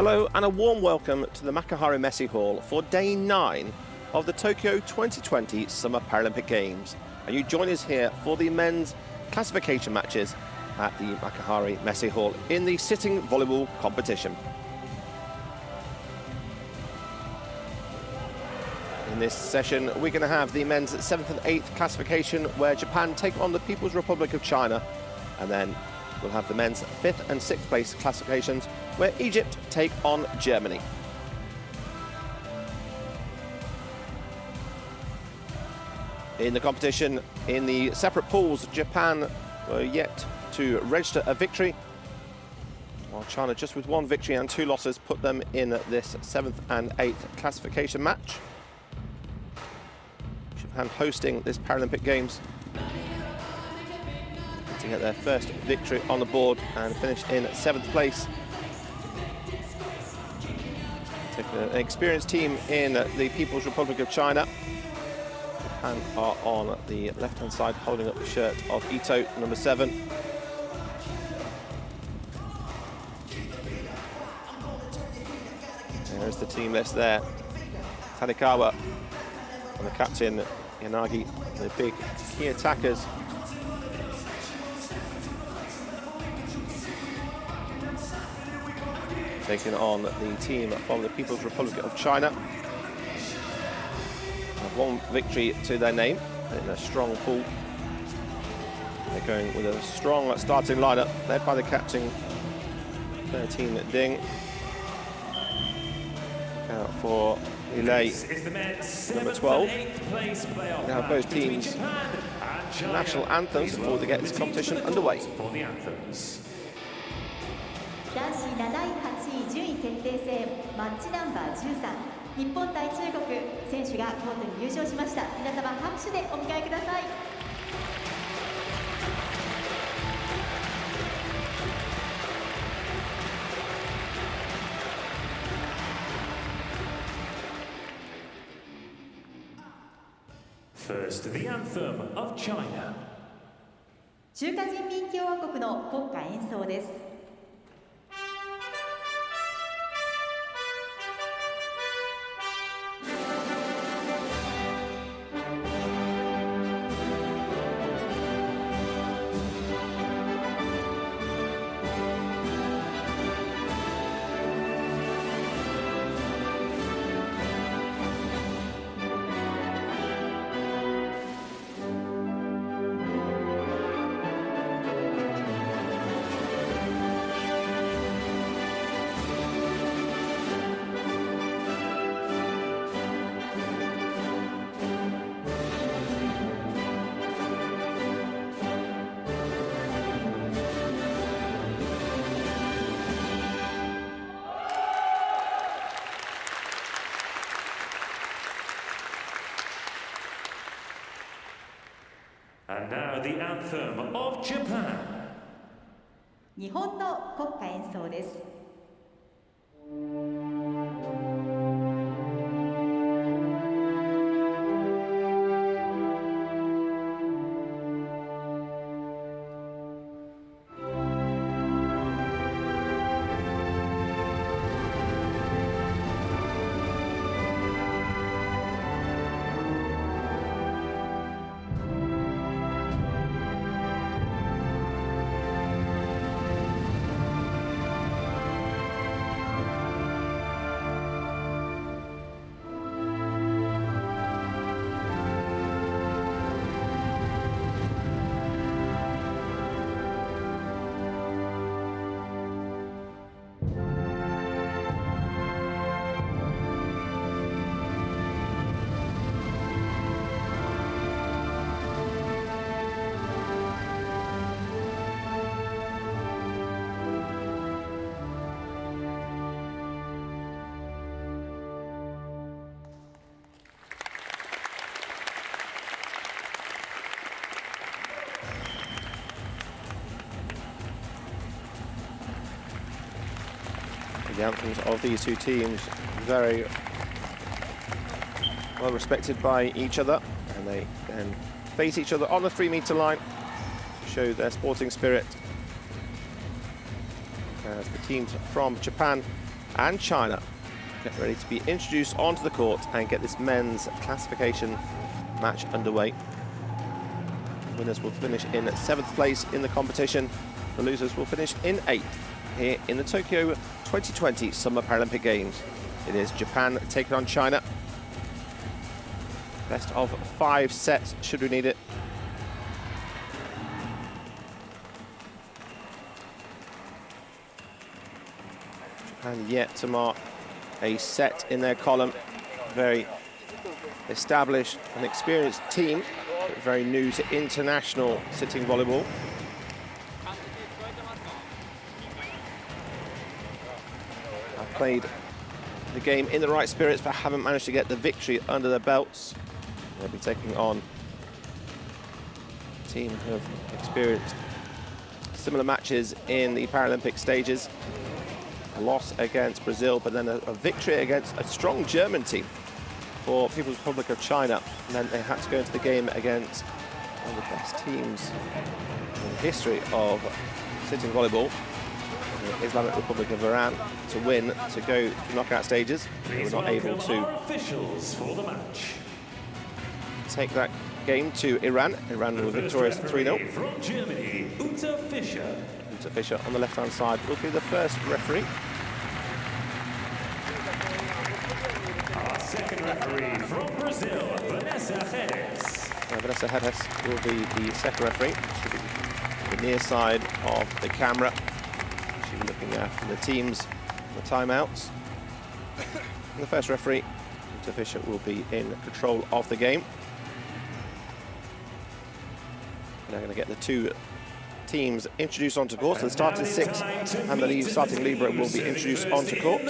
Hello and a warm welcome to the Makuhari Messe Hall for day 9 of the Tokyo 2020 Summer Paralympic Games. And you join us here for the men's classification matches at the Makuhari Messe Hall in the sitting volleyball competition. In this session, we're going to have the men's 7th and 8th classification where Japan take on the People's Republic of China, and then we'll have the men's 5th and 6th place classifications where Egypt take on Germany. In the competition, in the separate pools, Japan were yet to register a victory, while China, just with 1 victory and 2 losses, put them in this 7th and 8th classification match. Japan hosting this Paralympic Games to get their first victory on the board and finish in 7th place. Taking an experienced team in the People's Republic of China. Japan are on the left-hand side holding up the shirt of Ito, number 7. There's the team list there. Tanikawa and the captain, Yanagi, the big key attackers. Taking on the team from the People's Republic of China. Have 1 victory to their name in a strong pool. They're going with a strong starting lineup, led by the captain, 13 Ding. Out for Ilay, number 12. We have both teams' national anthems before they get this competition underway. 男子7位、8位順位決定戦マッチナンバー13日本対中国選手がコートに入場しました。皆様拍手でお迎えください。First, the anthem of China. 中華人民共和国の国歌演奏です。And now the anthem of Japan. 日本の国歌演奏です。The anthems of these two teams very well respected by each other, and they then face each other on the 3-meter line to show their sporting spirit. As the teams from Japan and China get ready to be introduced onto the court and get this men's classification match underway. Winners will finish in 7th place in the competition. The losers will finish in 8th here in the Tokyo 2020 Summer Paralympic Games. It is Japan taking on China. Best of 5 sets should we need it. Japan yet to mark a set in their column. Very established and experienced team, but very new to international sitting volleyball. I've played the game in the right spirits, but haven't managed to get the victory under their belts. They'll be taking on a team who have experienced similar matches in the Paralympic stages. A loss against Brazil, but then a victory against a strong German team for People's Republic of China. And then they had to go into the game against one of the best teams in the history of sitting volleyball, the Islamic Republic of Iran, to win, to go to knockout stages. They were not able to take that game to Iran. Iran were victorious 3-0. From Germany, Ute Fischer. Ute Fischer on the left-hand side will be the first referee. Our second referee from Brazil, Vanessa Redes. Vanessa Redes will be the second referee. She'll be the near side of the camera. She'll be looking after the teams, the timeouts. And the first referee, Ute Fischer, will be in control of the game. We're now going to get the two teams introduced onto court. So the starting 6 and the starting libero will be introduced onto court.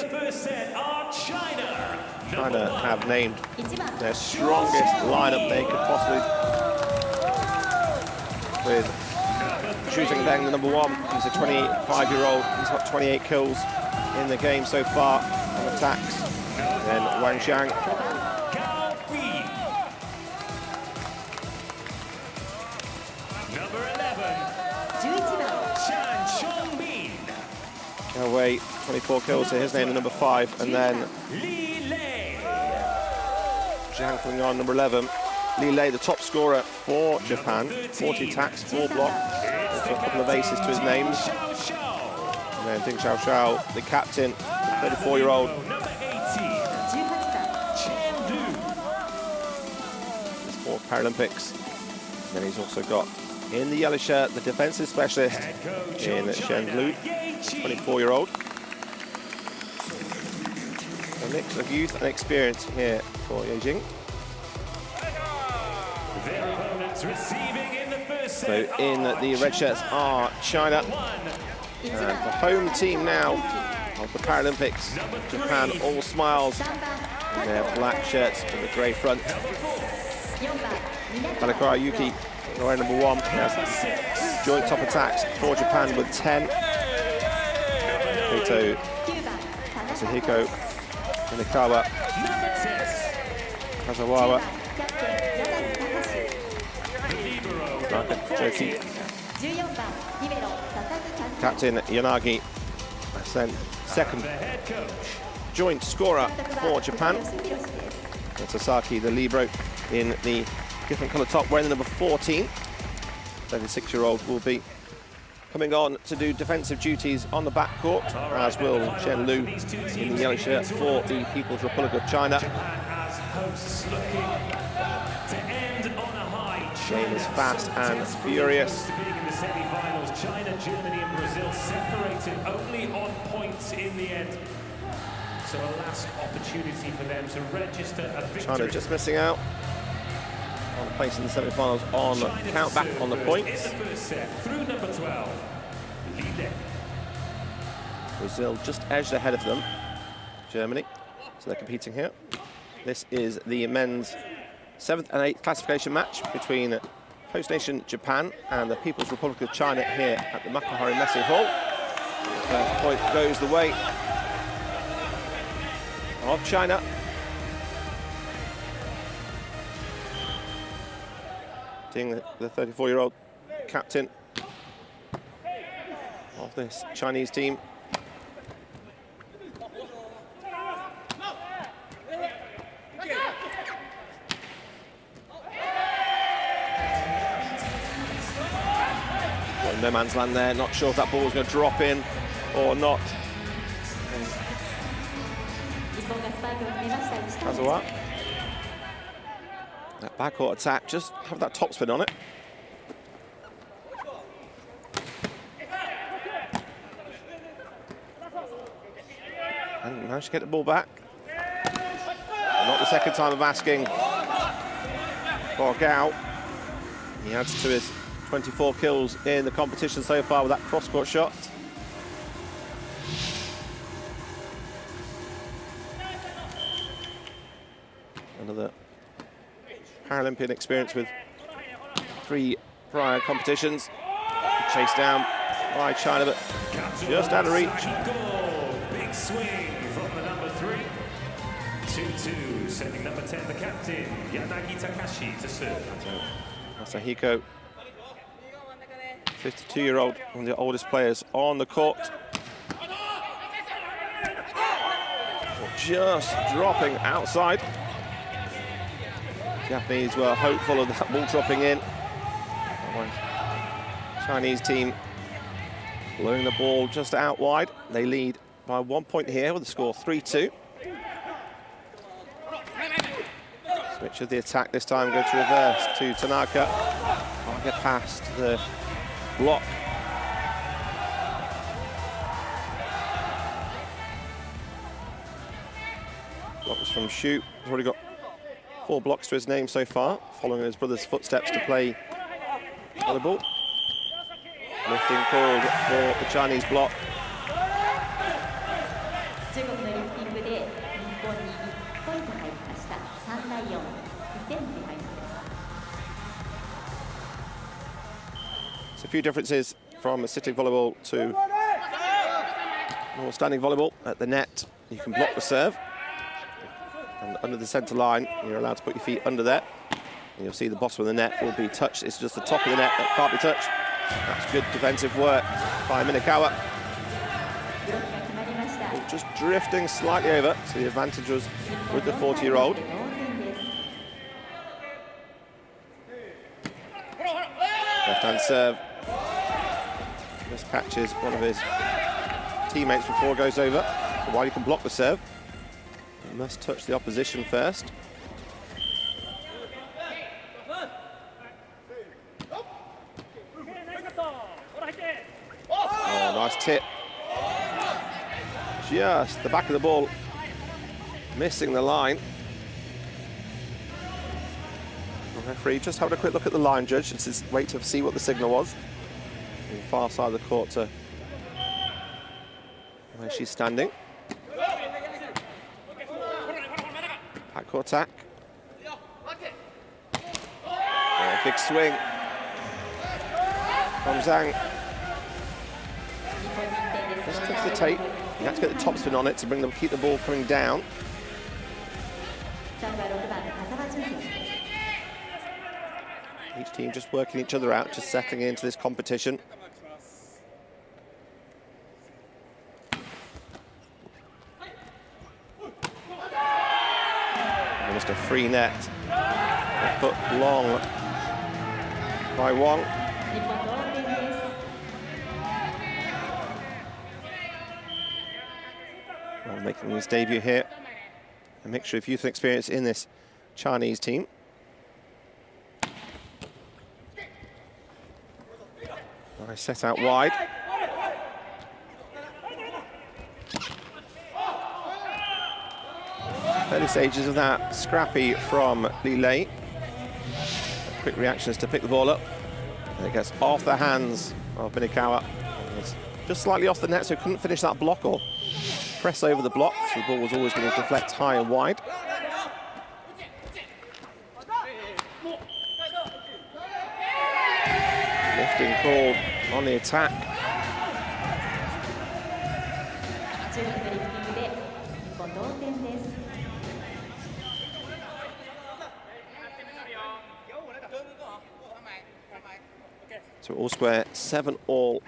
China have named their strongest lineup they could possibly, with Xu Zhengdeng, the number 1. He's a 25-year-old. He's got 28 kills in the game so far on attacks. And then Wang Xiang. Away, 24 kills to his name, the number 5, and then Zhang coming on, number 11. Li Lei, the top scorer for Japan, 40 attacks, 4 blocks, also a couple of aces to his name. And then Ding Xiaoxiao, the captain, the 34-year-old. This for Paralympics. And then he's also got in the yellow shirt the defensive specialist in Shen Lu, 24-year-old. A mix of youth and experience here for Beijing. So in the red shirts are China, and the home team now of the Paralympics, Japan, all smiles in their black shirts with a grey front. Tanaka Yuki, wearing number 1, has joint top attacks for Japan with 10. Kato Suhiko Inakawa, Kazawawa, Joki, Captain Yanagi, and then second joint scorer for Japan. And Sasaki, the libero, in the different colour top, wearing the number 14. 36-year-old will be coming on to do defensive duties on the back court, as will Shen Lu in the yellow shirt for the People's Republic of China. Game is fast and furious. China, Germany and Brazil separated only on points in the end. So a last opportunity for them to register a victory. China just missing out on a place in the semi-finals on count back on the points. In the first set, through number 12, Li Lei. Brazil just edged ahead of them, Germany, so they're competing here. This is the men's 7th and 8th classification match between host nation Japan and the People's Republic of China here at the Makuhari Messing Hall. First point goes the way of China. Ding, the 34-year-old captain of this Chinese team. No man's land there, not sure if that ball was going to drop in or not. Kazuha. That backcourt attack, just have that topspin on it. And managed to get the ball back. Not the second time of asking for Gao. He adds to his 24 kills in the competition so far with that cross-court shot. Another Paralympian experience with 3 prior competitions. Chased down by China, but just out of reach. Big swing from the number 3. 2-2, sending number 10, the captain, Yanagi Takashi, to serve. Masahiko, 52-year-old, one of the oldest players on the court. Just dropping outside. Japanese were hopeful of that ball dropping in. Chinese team blowing the ball just out wide. They lead by 1 point here with the score 3-2. Switch of the attack this time, go to reverse to Tanaka. Can't get past the block. Blocks from Shu. He's already got 4 blocks to his name so far, following in his brother's footsteps to play volleyball. Lifting called for the Chinese block. So a few differences from sitting volleyball to more standing volleyball. At the net, you can block the serve. And under the centre line, you're allowed to put your feet under there. And you'll see the bottom of the net will be touched. It's just the top of the net that can't be touched. That's good defensive work by Minakawa. Just drifting slightly over, so the advantage was with the 40-year-old. Left-hand serve. Just catches one of his teammates before it goes over. So while you can block the serve, you must touch the opposition first. Oh, nice tip. Just the back of the ball missing the line. The referee just having a quick look at the line judge and just wait to see what the signal was. On the far side of the court to where she's standing. Backcourt attack. Oh, big swing from Zhang. Just tips the tape. You have to get the topspin on it to bring them, keep the ball coming down. Each team just working each other out, just settling into this competition. Almost a free net. Put long by Wong. Well, making his debut here. A mixture of youth and experience in this Chinese team. Nice set out wide. Early stages of that scrappy from Li Lei. Quick reactions to pick the ball up. And it gets off the hands of Minakawa. It's just slightly off the net, so couldn't finish that block or press over the block. So the ball was always going to deflect high and wide. Lifting call on the attack. So all square, 7-all.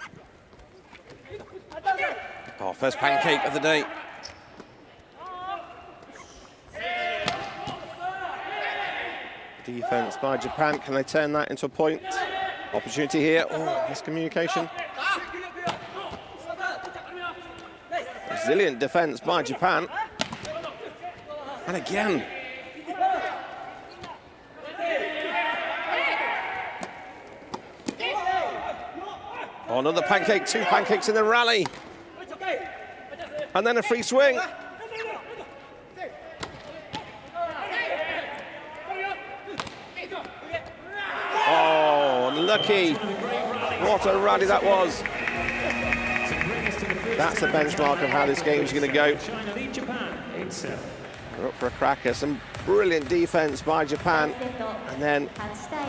Oh, first pancake of the day. Defense by Japan. Can they turn that into a point? Opportunity here. Oh, miscommunication. Resilient defense by Japan. And again. Oh, another pancake, 2 pancakes in the rally. And then a free swing. Oh, unlucky. What a rally that was. That's the benchmark of how this game's going to go. We're up for a cracker. Some brilliant defense by Japan. And then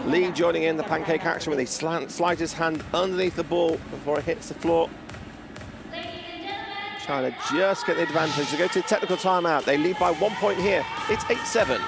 Lee joining in the pancake action with a slide his hand underneath the ball before it hits the floor. China just get the advantage. They go to a technical timeout. They lead by 1 point here. It's 8-7.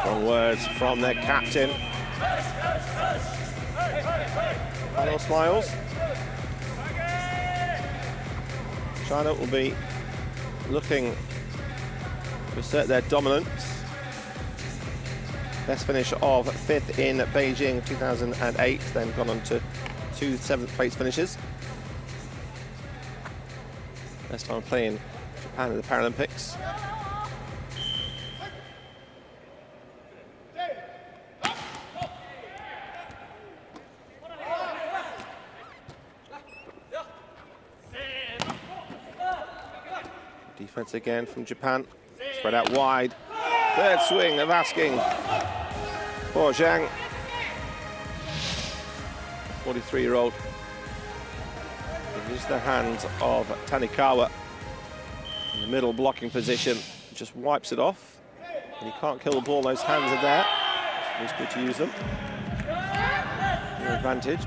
Strong words from their captain. Final smiles. China will be looking to assert their dominance. Best finish of 5th in Beijing 2008, then gone on to 2 7th place finishes. Best time playing Japan in the Paralympics. Defense again from Japan. Spread out wide. Third swing of asking for Zhang. 43-year-old. It is the hands of Tanikawa in the middle blocking position. Just wipes it off. And he can't kill the ball. Those hands are there. It's good to use them. Your advantage.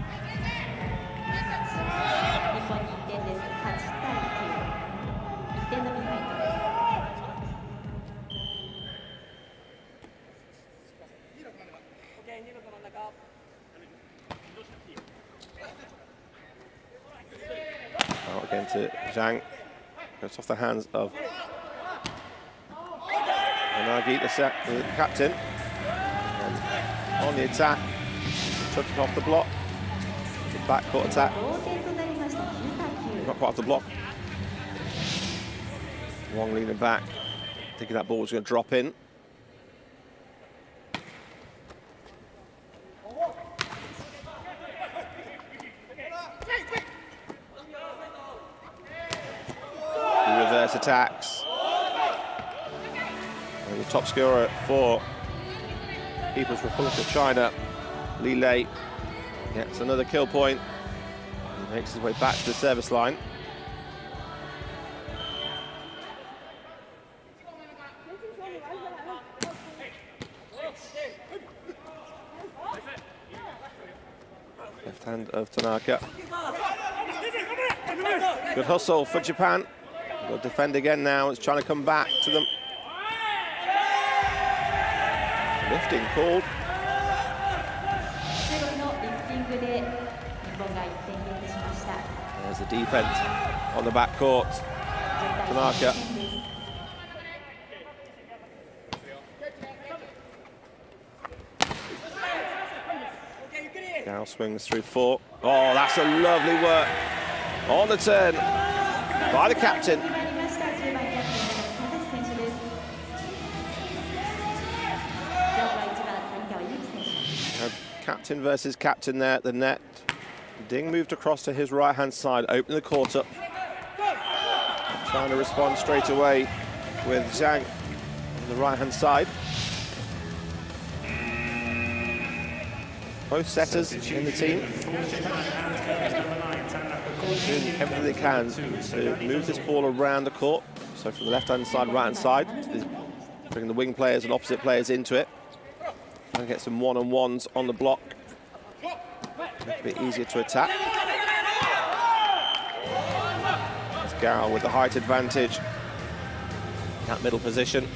Out again to Zhang. Goes off the hands of Yanagi, the captain. And on the attack, took it off the block. The backcourt attack. Not quite off the block. Wong leaning back, thinking that ball was going to drop in. Reverse attacks. And the top scorer for People's Republic of China, Li Lei, gets another kill point. He makes his way back to the service line. Left hand of Tanaka. Good hustle for Japan. They'll defend again now. It's trying to come back to them. Lifting called. There's the defense on the back court. Tanaka. Gao swings through 4. Oh, that's a lovely work. On the turn by the captain. Captain versus captain there at the net. Ding moved across to his right-hand side, opening the court up. Trying to respond straight away with Zhang on the right-hand side. Both setters in the team doing everything they can to move this ball around the court. So from the left-hand side, right-hand side, to the Bring the wing players and opposite players into it. Trying to get some one-on-ones on the block. A bit easier to attack. It's Garrel with the height advantage. That middle position.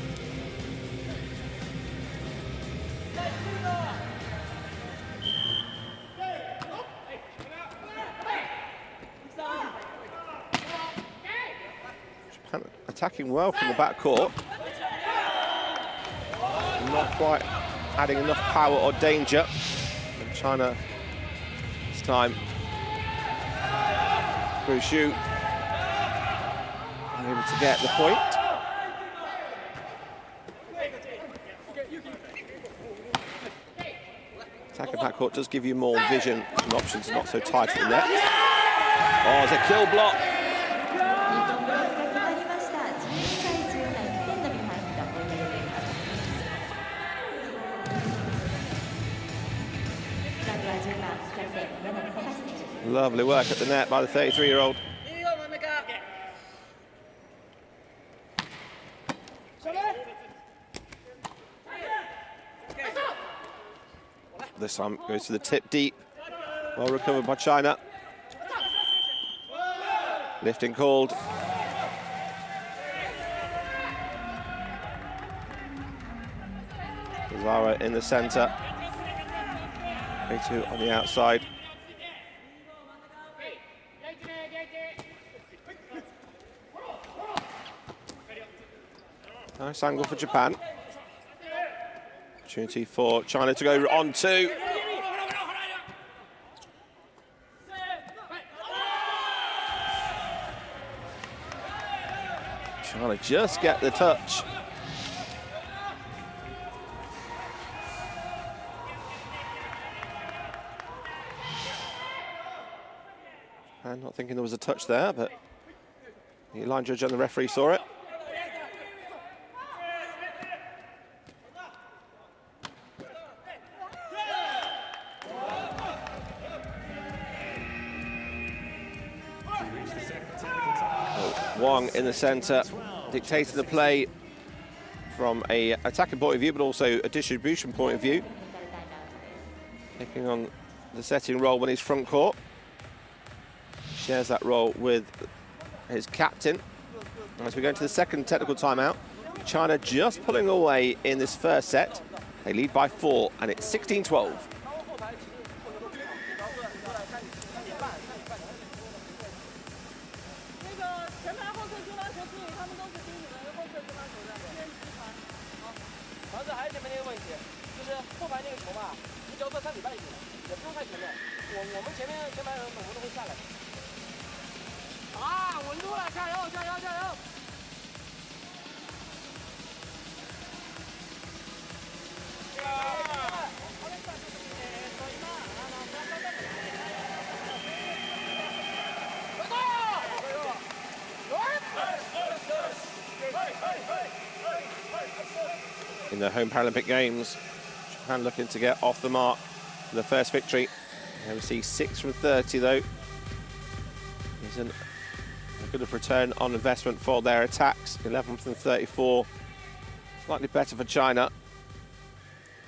Japan attacking well from the back court. Not quite adding enough power or danger. And China this time through shoot, able to get the point. Attacking backcourt does give you more vision and options, not so tight at the net. Oh, it's a kill block. Lovely work at the net by the 33-year-old. This time goes to the tip deep. Well recovered by China. Lifting called. Zara in the centre. A2 on the outside. Nice angle for Japan. Opportunity for China to go on two. China just get the touch. And not thinking there was a touch there, but the line judge and the referee saw it. Wang in the centre, dictating the play from an attacking point of view, but also a distribution point of view. Taking on the setting role when he's front court. Shares that role with his captain. As we go into the second technical timeout, China just pulling away in this first set. They lead by 4, and it's 16-12. In the home Paralympic Games, Japan looking to get off the mark for the first victory. Here we see 6 from 30 though. Isn't a good return on investment for their attacks. 11 from 34. Slightly better for China.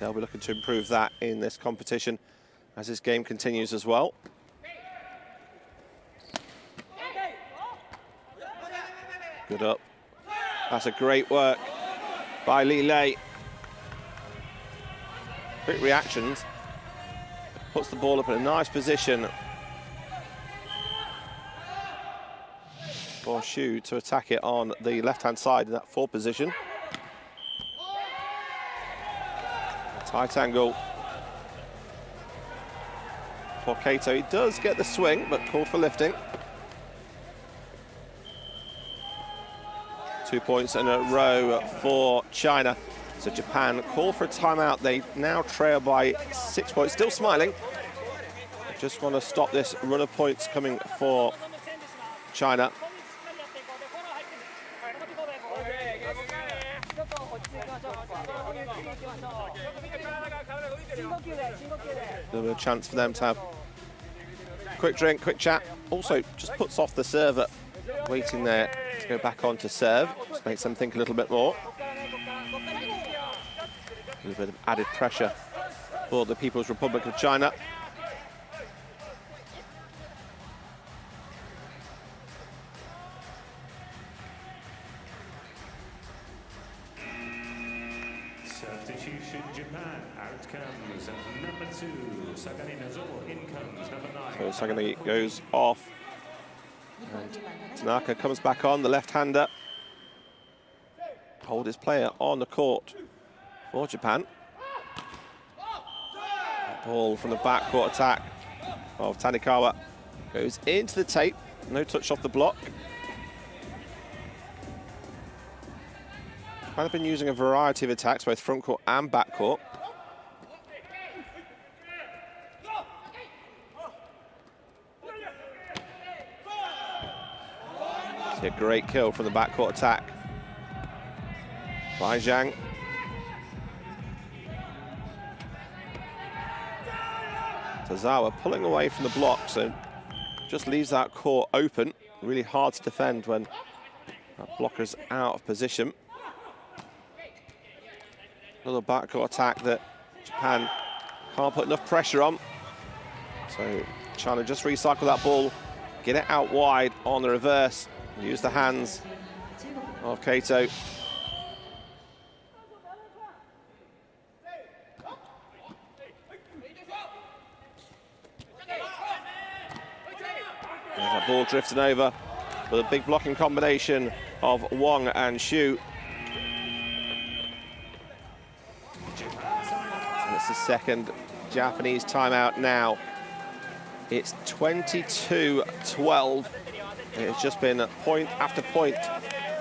They'll be looking to improve that in this competition as this game continues as well. Good up. That's a great work by Li Lei. Quick reactions. Puts the ball up in a nice position for Xu to attack it on the left-hand side in that 4 position. Tight angle for Kato. He does get the swing, but called for lifting. 2 points in a row for China. So Japan call for a timeout. They now trail by 6 points, still smiling. Just want to stop this run of points coming for China. There'll be a chance for them to have quick drink, quick chat. Also, just puts off the server, waiting there to go back on to serve. Just makes them think a little bit more. A bit of added pressure for the People's Republic of China. Substitution Japan. Out comes number 2, Sagane Nazo. In comes number 9. So Sagane goes off. And Tanaka comes back on, the left-hander. Oldest player on the court for Japan. Ball from the backcourt attack of Tanikawa goes into the tape. No touch off the block. Japan have been using a variety of attacks, both front court and back court. See a great kill from the backcourt attack by Zhang. Tozawa pulling away from the block, so just leaves that court open. Really hard to defend when that blocker's out of position. Another backcourt attack that Japan can't put enough pressure on. So China just recycle that ball, get it out wide on the reverse, use the hands of Kato. There's that ball drifting over with a big blocking combination of Wang and Xu. And it's the second Japanese timeout now. It's 22-12. It's just been point after point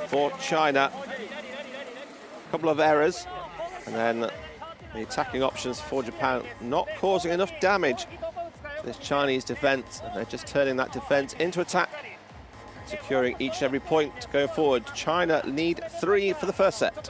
for China. A couple of errors, and then the attacking options for Japan not causing enough damage. This Chinese defense, and they're just turning that defense into attack, securing each and every point going forward. China lead 3 for the first set.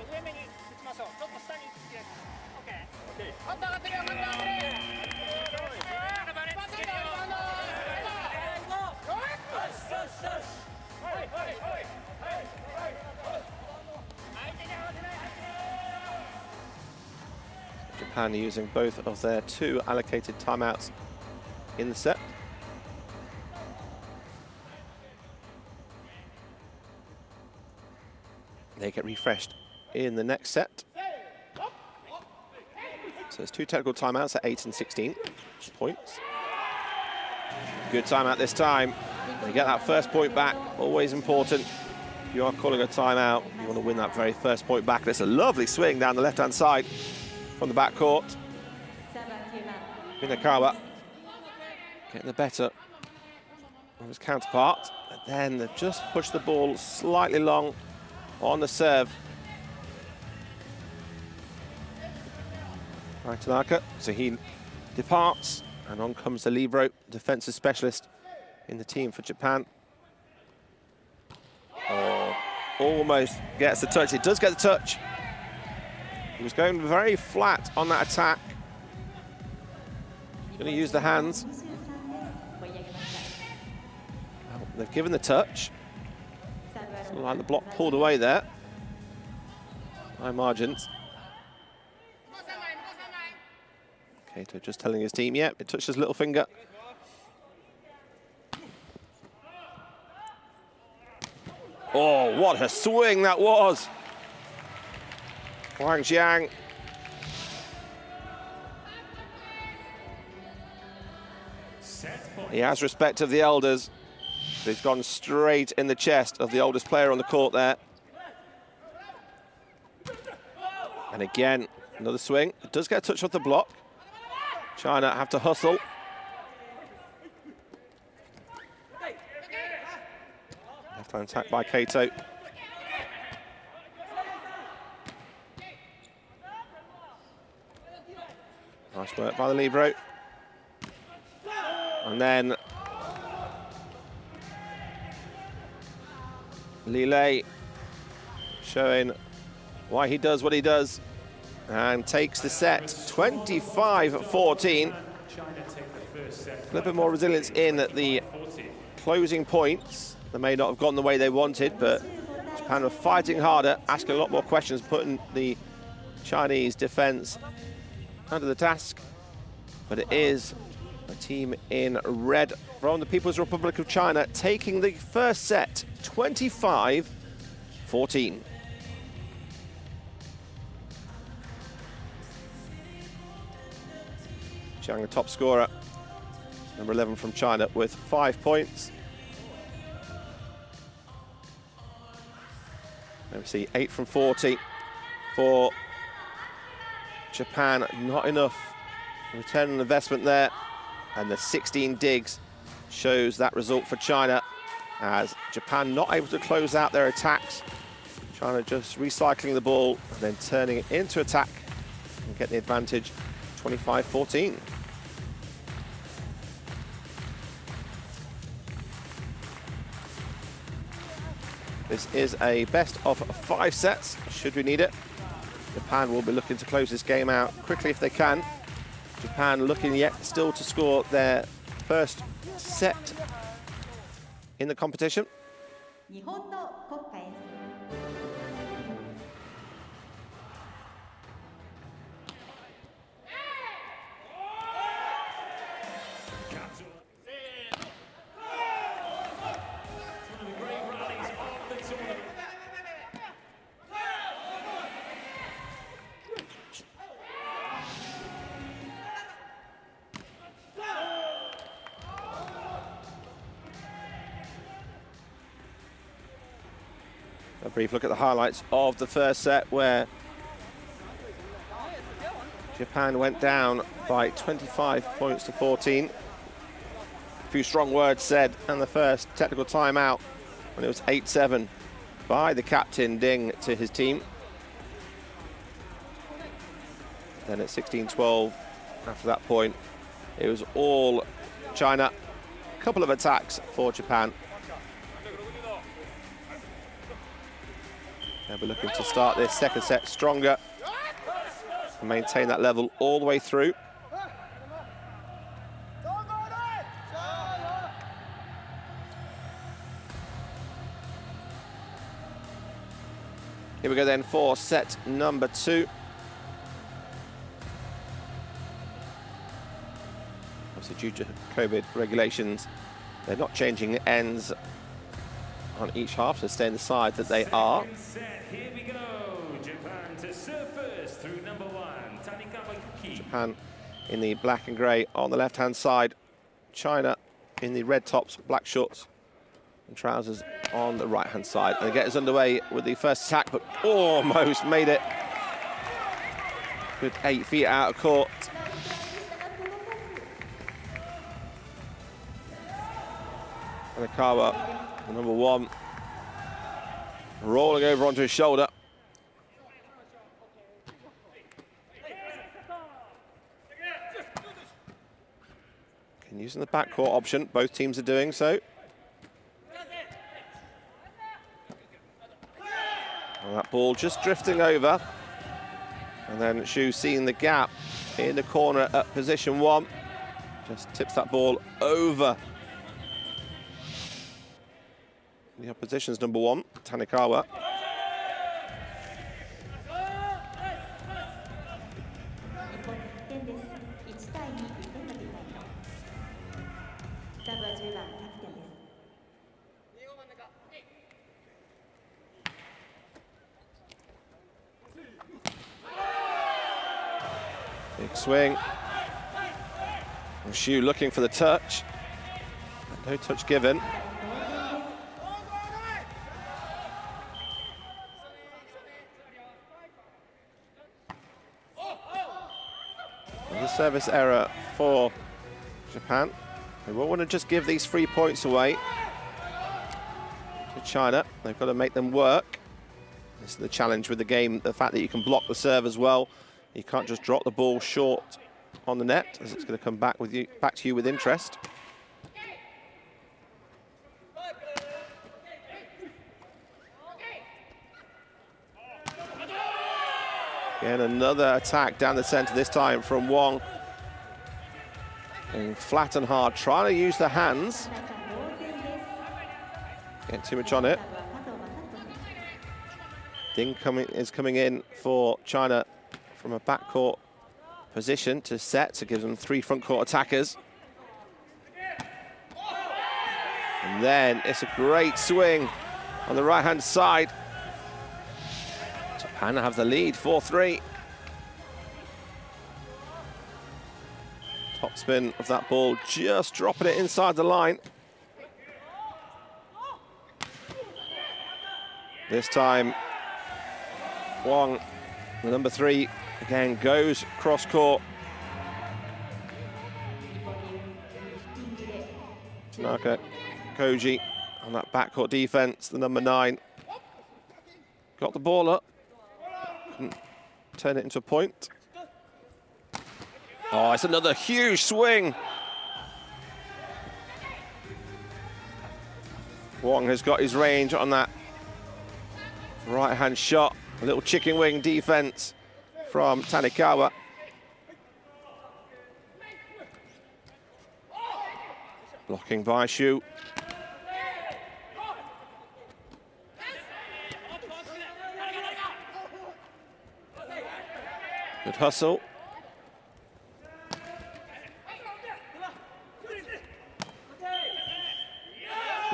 Japan are using both of their 2 allocated timeouts in the set. They get refreshed in the next set. So there's 2 technical timeouts at 8 and 16 points. Good timeout this time. They get that first point back, always important. If you are calling a timeout, you want to win that very first point back. And it's a lovely swing down the left-hand side from the backcourt. Minakawa getting the better of his counterpart. And then they just push the ball slightly long on the serve. Right, Tanaka, so he departs, and on comes the libero, defensive specialist in the team for Japan. Oh, almost gets the touch. It does get the touch. He was going very flat on that attack. Going to use the hands. Well, they've given the touch. It's like the block pulled away there. High margins. Kato just telling his team, yeah, it touched his little finger. Oh, what a swing that was! Wang Jiang. He has respect of the elders. But he's gone straight in the chest of the oldest player on the court there. And again, another swing. It does get a touch off the block. China have to hustle. Left-hand attack by Kato. Nice work by the libero. And then Lille showing why he does what he does and takes the set 25-14. A little bit more resilience in at the closing points. They may not have gone the way they wanted, but Japan were fighting harder, asking a lot more questions, putting the Chinese defense under the task, but it is a team in red from the People's Republic of China taking the first set 25-14. Jiang, the top scorer, number 11 from China, with 5 points. And we see 8 from 40 for Japan. Not enough return on investment there. And the 16 digs shows that result for China, as Japan not able to close out their attacks. China just recycling the ball and then turning it into attack and get the advantage, 25-14. This is a best of 5 sets, should we need it. Japan will be looking to close this game out quickly if they can. Japan looking yet still to score their first set in the competition. A brief look at the highlights of the first set, where Japan went down by 25 points to 14. A few strong words said, and the first technical timeout when it was 8-7 by the captain Ding to his team. Then at 16-12, after that point, it was all China. A couple of attacks for Japan. They'll be looking to start this second set stronger and maintain that level all the way through. Here we go then for set number 2. Obviously, due to COVID regulations, they're not changing ends on each half, so stay in the side that they are. Here we go. Japan to serve first through number 1, Japan in the black and grey on the left-hand side. China in the red tops, black shorts and trousers on the right-hand side. And they get us underway with the first attack, but almost made it. Good 8 feet out of court. Tanikawa, number 1, rolling over onto his shoulder. And using the backcourt option, both teams are doing so. And that ball just drifting over. And then Shu, seeing the gap in the corner at position 1, just tips that ball over the opposition's number 1, Tanikawa. Big swing. And Shu looking for the touch. No touch given. Service error for Japan. They won't want to just give these 3 points away to China. They've got to make them work. This is the challenge with the game, the fact that you can block the serve as well. You can't just drop the ball short on the net, as it's going to come back to you with interest. Again, another attack down the centre, this time from Wong. And flat and hard, trying to use the hands. Get too much on it. Ding is coming in for China from a backcourt position to set, so gives them 3 front court attackers. And then it's a great swing on the right-hand side. Japan have the lead, 4-3. Top spin of that ball, just dropping it inside the line. This time, Wong, the number 3, again goes cross court. Tanaka Koji on that backcourt defense, the number 9. Got the ball up, couldn't turn it into a point. Oh, it's another huge swing. Wong has got his range on that right-hand shot. A little chicken wing defense from Tanikawa. Blocking by Shu. Good hustle.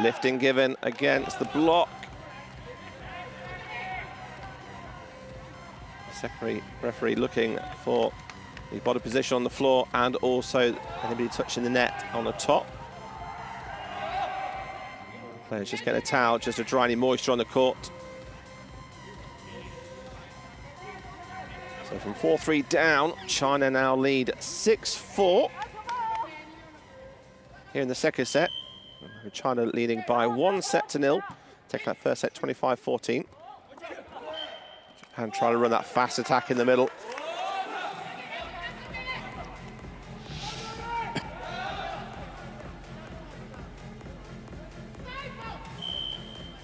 Lifting given against the block. Secondary referee looking for the body position on the floor and also anybody touching the net on the top. Players just getting a towel just to dry any moisture on the court. So from 4-3 down, China now lead 6-4. Here in the second set, China leading by 1-0. Take that first set 25-14. Japan trying to run that fast attack in the middle.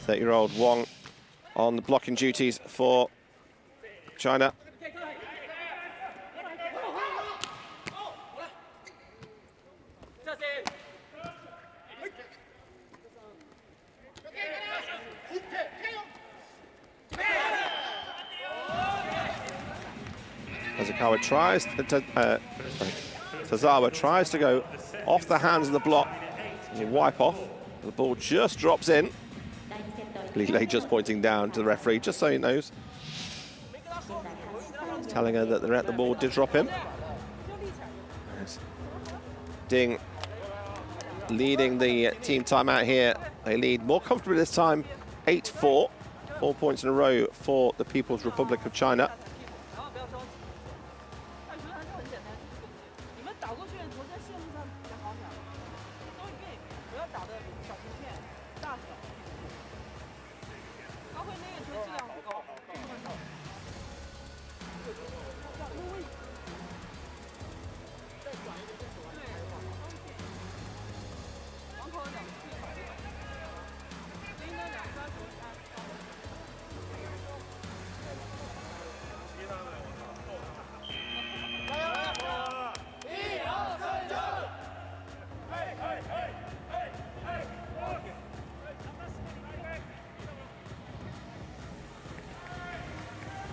Thirty-year-old Wong on the blocking duties for China. Tazawa tries to go off the hands of the block. And you wipe off. The ball just drops in. Lei just pointing down to the referee, just so he knows. He's telling her that the ball did drop in. Ding leading the team timeout here. They lead more comfortably this time, 8-4. 4 points in a row for the People's Republic of China.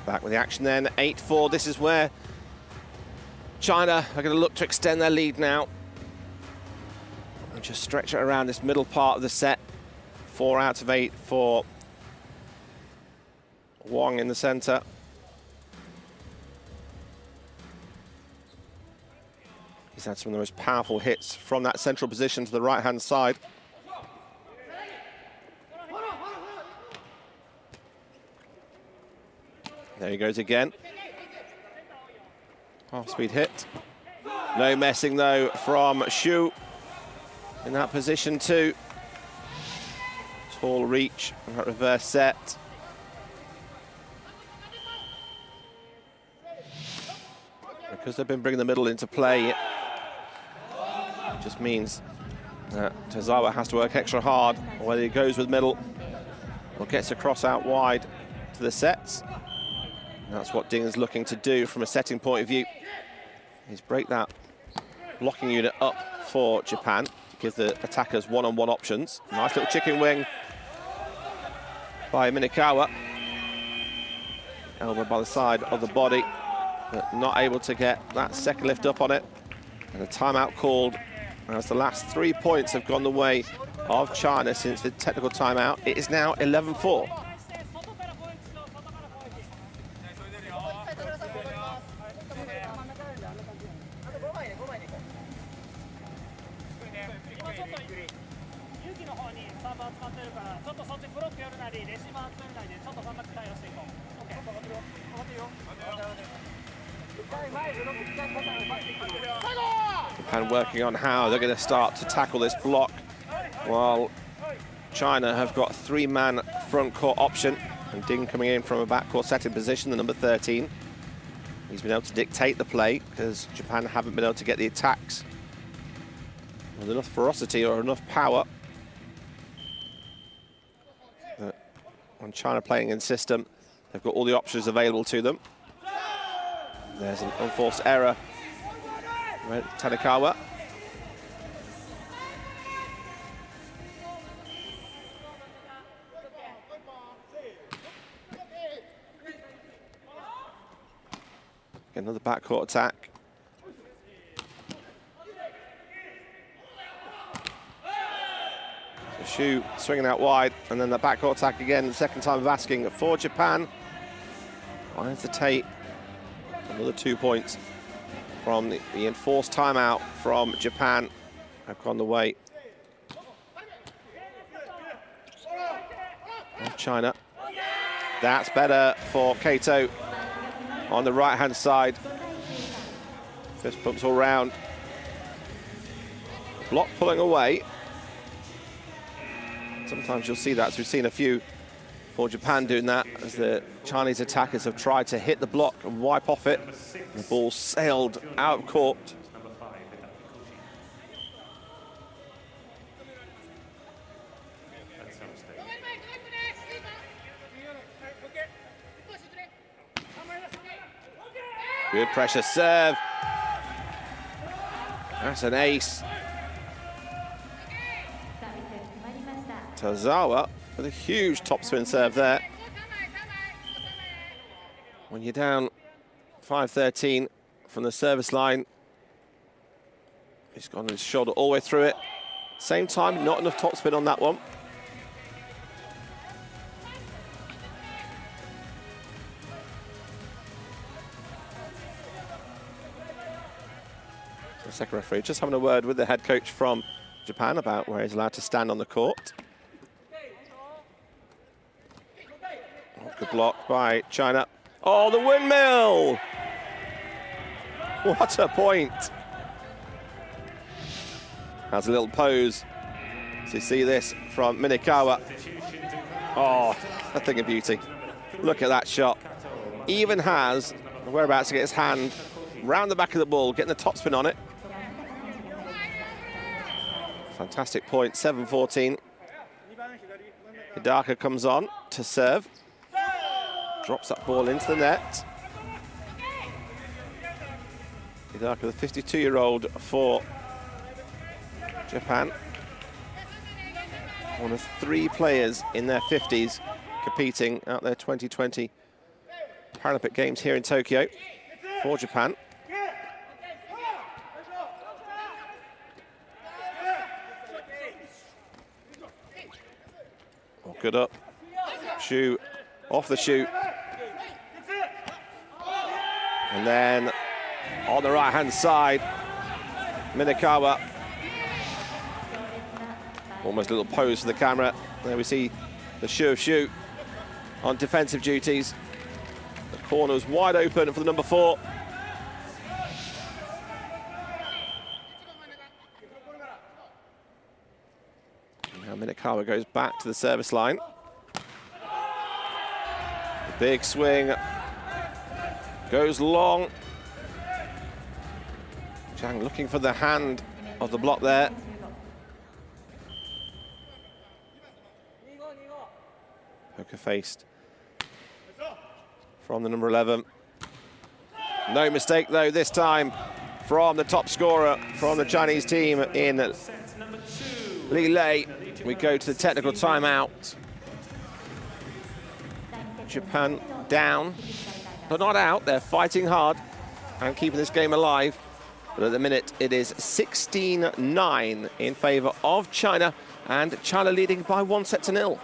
Back with the action then, 8-4. This is where China are going to look to extend their lead now. And just stretch it around this middle part of the set. 4 out of 8 for Wong in the center. He's had some of the most powerful hits from that central position to the right-hand side. There he goes again. Half-speed hit. No messing, though, from Shu in that position, too. Tall reach, and that reverse set. Because they've been bringing the middle into play, it just means that Tazawa has to work extra hard, whether he goes with middle or gets across out wide to the sets. That's what Ding is looking to do from a setting point of view. Is break that blocking unit up for Japan to give the attackers one-on-one options. Nice little chicken wing by Minakawa. Elbow by the side of the body. but not able to get that second lift up on it. And a timeout called as the last 3 points have gone the way of China since the technical timeout. It is now 11-4. Japan working on how they're going to start to tackle this block, while China have got a 3-man front court option, and Ding coming in from a backcourt setting position, the number 13. He's been able to dictate the play because Japan haven't been able to get the attacks with enough ferocity or enough power. But when China playing in system, they've got all the options available to them. There's an unforced error. Tanikawa. Another backcourt attack. So Shu swinging out wide, and then the backcourt attack again, the second time of asking for Japan. Finds the tape. Another 2 points from the enforced timeout from Japan. Have gone the way of China. That's better for Kato on the right-hand side. Fist pumps all round. Block pulling away. Sometimes you'll see that, as we've seen a few for Japan doing that, as the Chinese attackers have tried to hit the block and wipe off it. The ball sailed out of court. Good pressure serve. That's an ace. Tozawa with a huge topspin serve there. When you're down 5-13 from the service line, he's gone his shoulder all the way through it. Same time, not enough topspin on that one. So the second referee just having a word with the head coach from Japan about where he's allowed to stand on the court. Good block by China. Oh, the windmill! What a point. Has a little pose. So you see this from Minikawa. Oh, a thing of beauty. Look at that shot. Even has whereabouts to get his hand round the back of the ball, getting the topspin on it. Fantastic point, 7-14. Hidaka comes on to serve. Drops that ball into the net. Hidaka, the 52-year-old for Japan. One of 3 players in their 50s competing at their 2020 Paralympic Games here in Tokyo for Japan. Oh, good up. Shu off the shoot. And then on the right-hand side, Minikawa. Almost a little pose for the camera. There we see the Shu on defensive duties. The corner's wide open for the number 4. Now Minikawa goes back to the service line. The big swing goes long. Zhang looking for the hand of the block there. Poker faced from the number 11. No mistake though this time from the top scorer from the Chinese team in Li Lei. We go to the technical timeout. Japan down, but not out. They're fighting hard. and keeping this game alive. But at the minute, it is 16-9 in favour of China, and China leading by 1-0.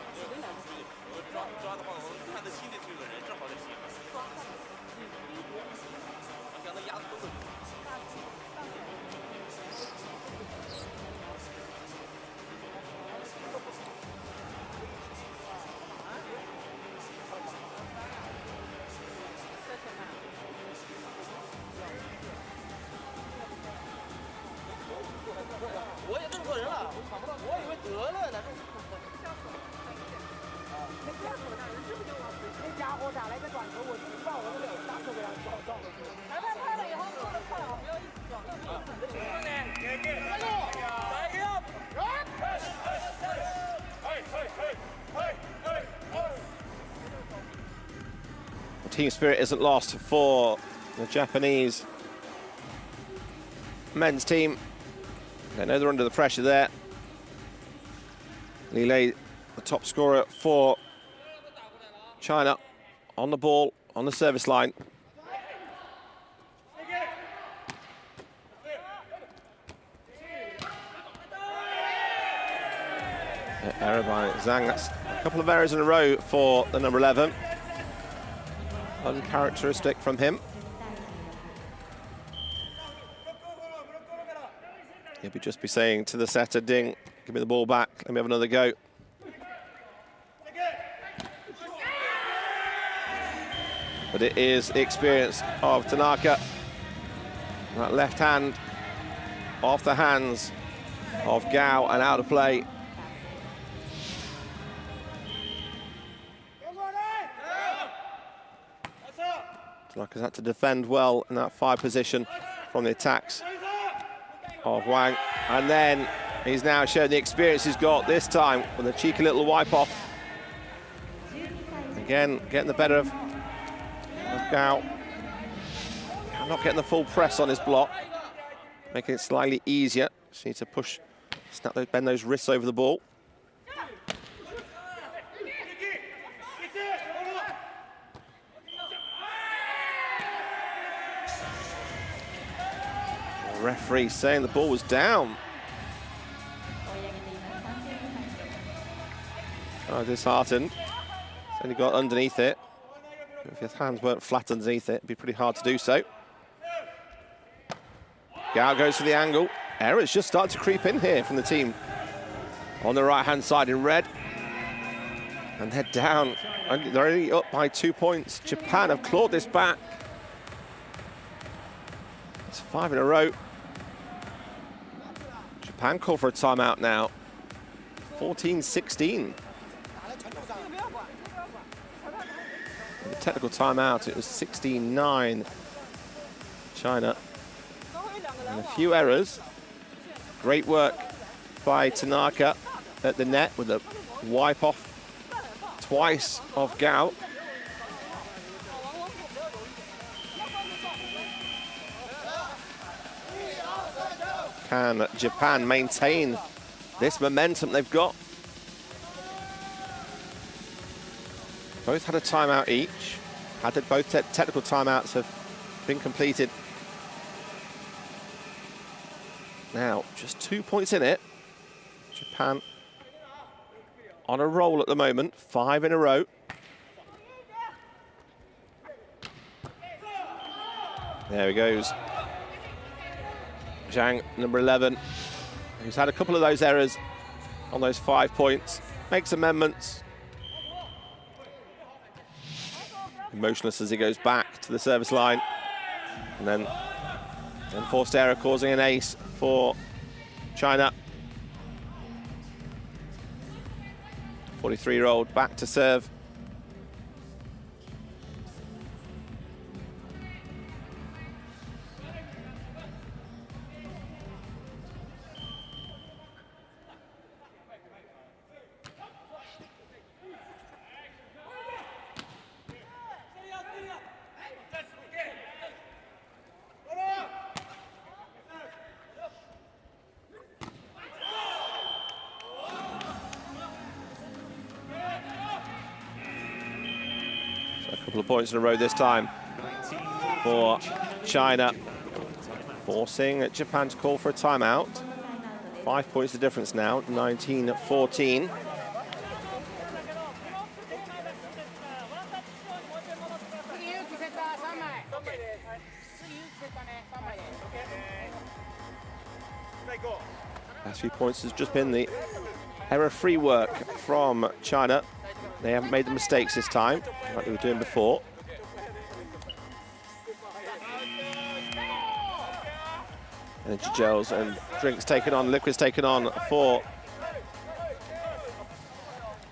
Team spirit isn't lost for the Japanese men's team. They know they're under the pressure there. Li Lei, the top scorer for China, on the ball, on the service line. Error by Zhang. That's a couple of errors in a row for the number 11. Uncharacteristic from him. He'll just be saying to the setter, Ding, give me the ball back, let me have another go. But it is the experience of Tanaka. That left hand off the hands of Gao and out of play. Tanaka's had to defend well in that 5 position from the attacks of Wang. And then he's now shown the experience he's got this time with a cheeky little wipe off. Again, getting the better of Gao. Not getting the full press on his block, making it slightly easier. Just need to push, bend those wrists over the ball. The referee saying the ball was down. Oh, disheartened. He's only got underneath it. If his hands weren't flat underneath it, it'd be pretty hard to do so. Gao goes for the angle. Errors just start to creep in here from the team on the right-hand side in red. And they're down. They're only up by 2 points. Japan have clawed this back. It's 5 in a row. Japan call for a timeout now. 14-16. The technical timeout, it was 16-9. China. And a few errors. Great work by Tanaka at the net with a wipe off twice of Gao. Can Japan maintain this momentum they've got? Both had a timeout each. Both technical timeouts have been completed. Now, just 2 points in it. Japan on a roll at the moment, 5 in a row. There he goes. Zhang, number 11, who's had a couple of those errors on those 5 points, makes amendments. Emotionless as he goes back to the service line. And then enforced error causing an ace for China. 43-year-old back to serve. Couple of points in a row this time. for China, forcing Japan to call for a timeout. 5 points the difference now, 19-14. Last few points has just been the error-free work from China. They haven't made the mistakes this time, like they were doing before. Energy gels and drinks taken on, liquids taken on for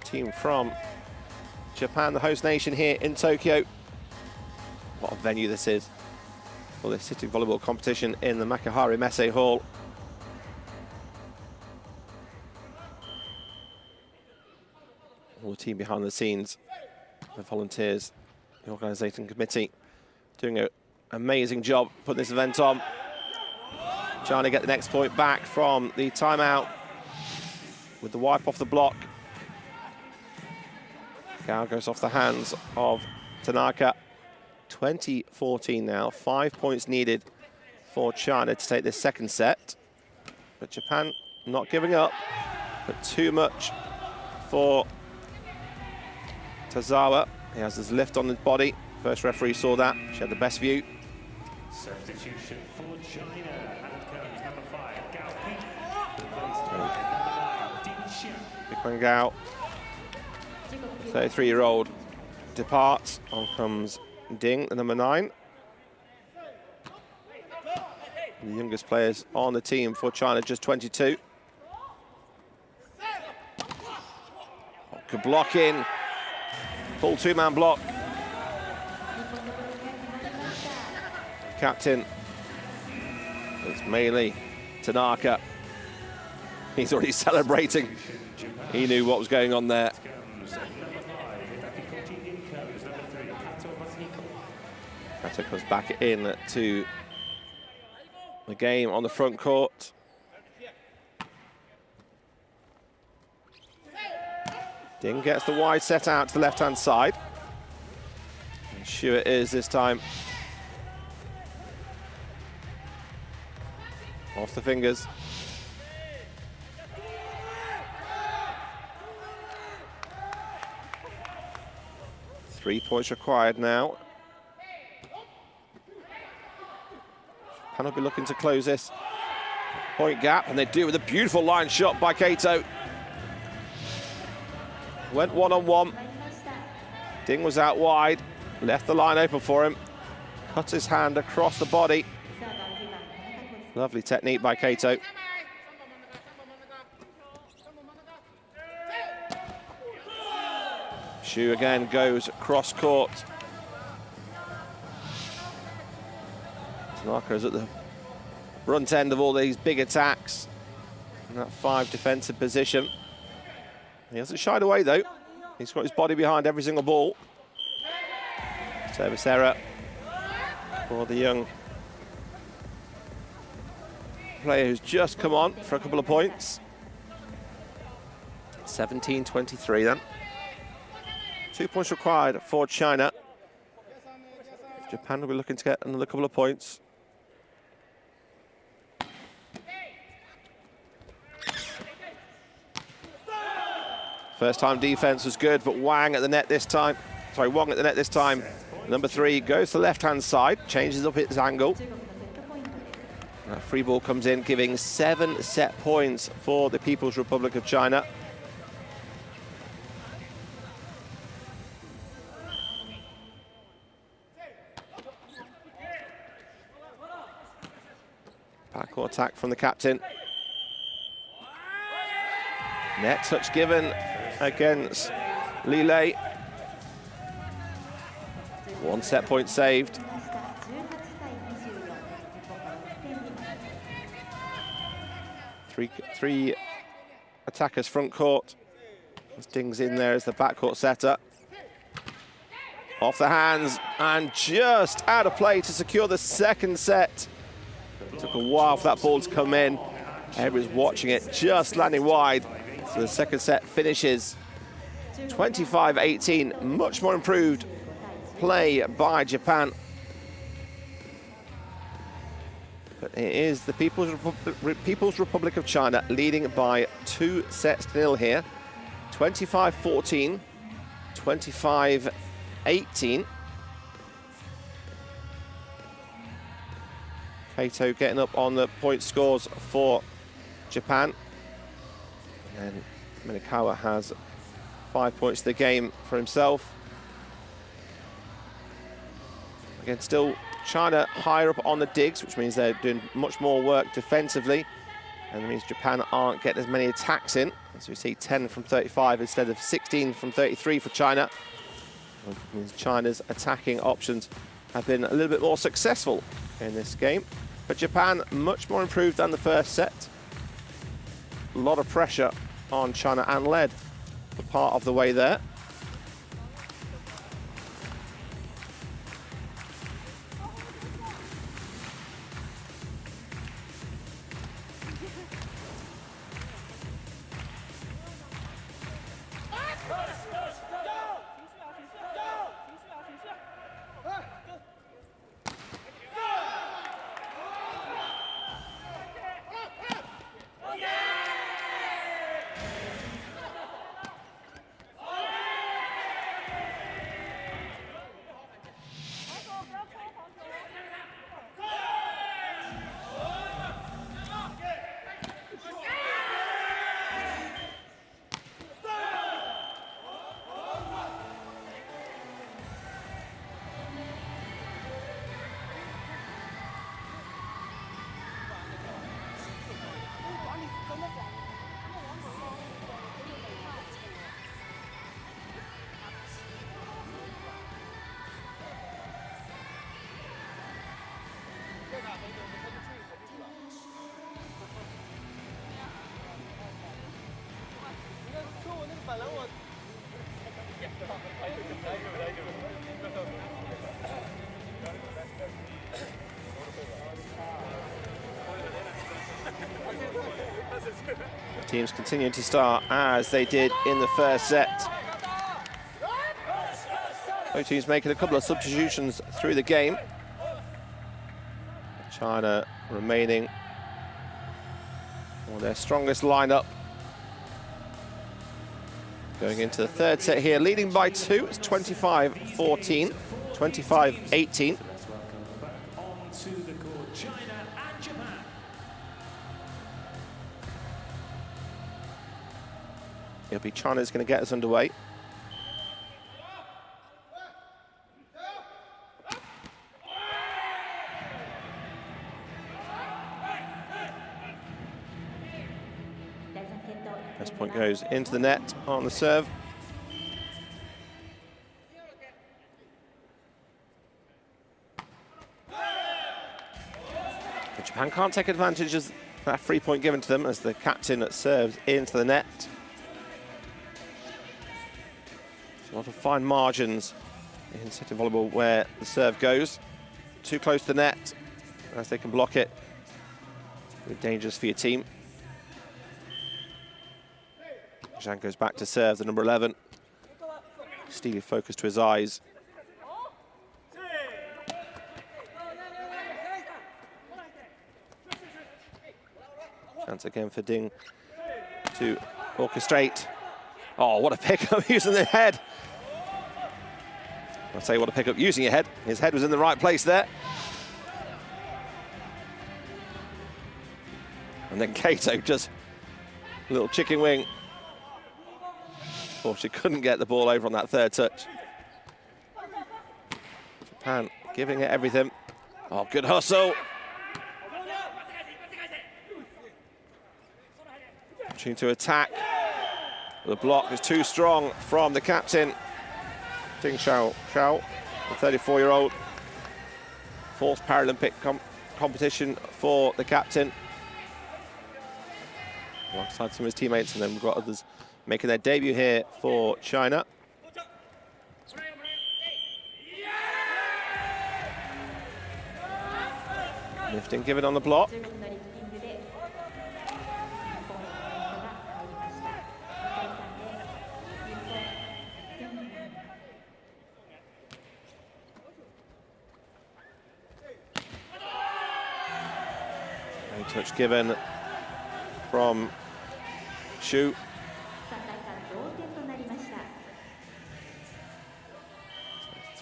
team from Japan, the host nation here in Tokyo. What a venue this is for the city volleyball competition in the Makuhari Messe Hall. All the team behind the scenes, the volunteers, the organising committee, doing an amazing job putting this event on. Trying to get the next point back from the timeout with the wipe off the block. Gao goes off the hands of Tanaka. 20-14 now, 5 points needed for China to take this second set. But Japan not giving up, but too much for Tazawa. He has his lift on his body. First referee saw that. She had the best view. Substitution for China. And comes number 5, Gao Ping. Big Gao, 33-year-old, departs. On comes Ding, the number 9. The youngest players on the team for China, just 22. Good block in. Full two-man block. Captain, it's mainly Tanaka. He's already celebrating. He knew what was going on there. Kato comes back in to the game on the front court. Ding gets the wide set out to the left-hand side. And sure it is this time. Off the fingers. Three points required now. Japan will be looking to close this point gap, and they do with a beautiful line shot by Kato. Went one-on-one. Ding was out wide, left the line open for him. Cut his hand across the body. Lovely technique by Kato. Shu again goes cross court. Tanaka is at the front end of all these big attacks in that 5 defensive position. He hasn't shied away though. He's got his body behind every single ball. Service error for the young player who's just come on for a couple of points. 17-23 then. 2 points required for China. Japan will be looking to get another couple of points. First time defense was good, but Wang at the net this time. Sorry, Wong at the net this time. Number 3 goes to the left-hand side, changes up its angle. Free ball comes in, giving 7 set points for the People's Republic of China. Backcourt attack from the captain. Net touch given against Lille. 1 set point saved. Three attackers front court. Ding's in there as the backcourt setter. Off the hands and just out of play to secure the second set. It took a while for that ball to come in. Everybody's watching it, just landing wide. So the second set finishes 25-18. Much more improved play by Japan. But it is the People's Republic of China leading by 2-0 here. 25-14, 25-18. Kato getting up on the point scores for Japan. And Minakawa has 5 points to the game for himself. Again, still China higher up on the digs, which means they're doing much more work defensively. And that means Japan aren't getting as many attacks in. As we see 10 from 35 instead of 16 from 33 for China. Which means China's attacking options have been a little bit more successful in this game. But Japan much more improved than the first set. A lot of pressure on China and led for part of the way there. Teams continuing to start as they did in the first set. Both teams making a couple of substitutions through the game. China remaining on their strongest lineup. Going into the third set here, leading by 2. It's 25-14, 25-18. It'll be China's going to get us underway. First point goes into the net on the serve. But Japan can't take advantage of that free point given to them as the captain serves into the net. A lot of fine margins in setting volleyball where the serve goes. Too close to the net, as they can block it. Really dangerous for your team. Zhang goes back to serve, the number 11. Steely focus to his eyes. Chance again for Ding to orchestrate. Oh, what a pickup using the head. I'll tell you what a pickup using your head. His head was in the right place there. And then Kato just a little chicken wing. Oh, she couldn't get the ball over on that third touch. Japan giving it everything. Oh, good hustle. Trying to attack. The block is too strong from the captain. Ding Xiao, the 34-year-old. Fourth Paralympic competition for the captain. Alongside some of his teammates, and then we've got others making their debut here for China. Lifting, give it on the block. Touch given from Xu. 同点となりました。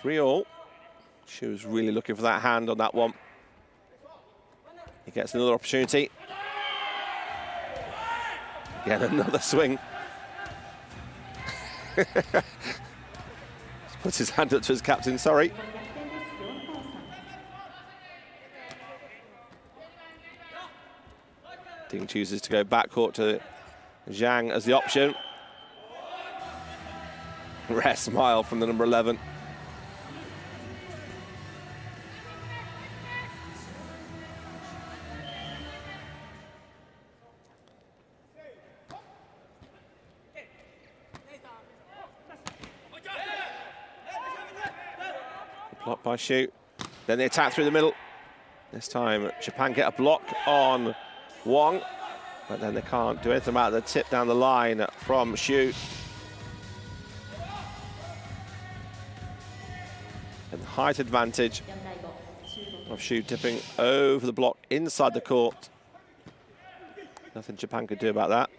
3-all. Xu's really looking for that hand on that one. He gets another opportunity. Again, another swing. Puts his hand up to his captain, sorry. 逆転です。4対3。 Ding chooses to go backcourt to Zhang as the option. Rare smile from the number 11. Blocked by Xu. Then the attack through the middle. This time Japan get a block on Wang, but then they can't do anything about the tip down the line from Xu. And the height advantage 4対5。中国。 of Xu tipping over the block inside the court. Nothing Japan could do about that.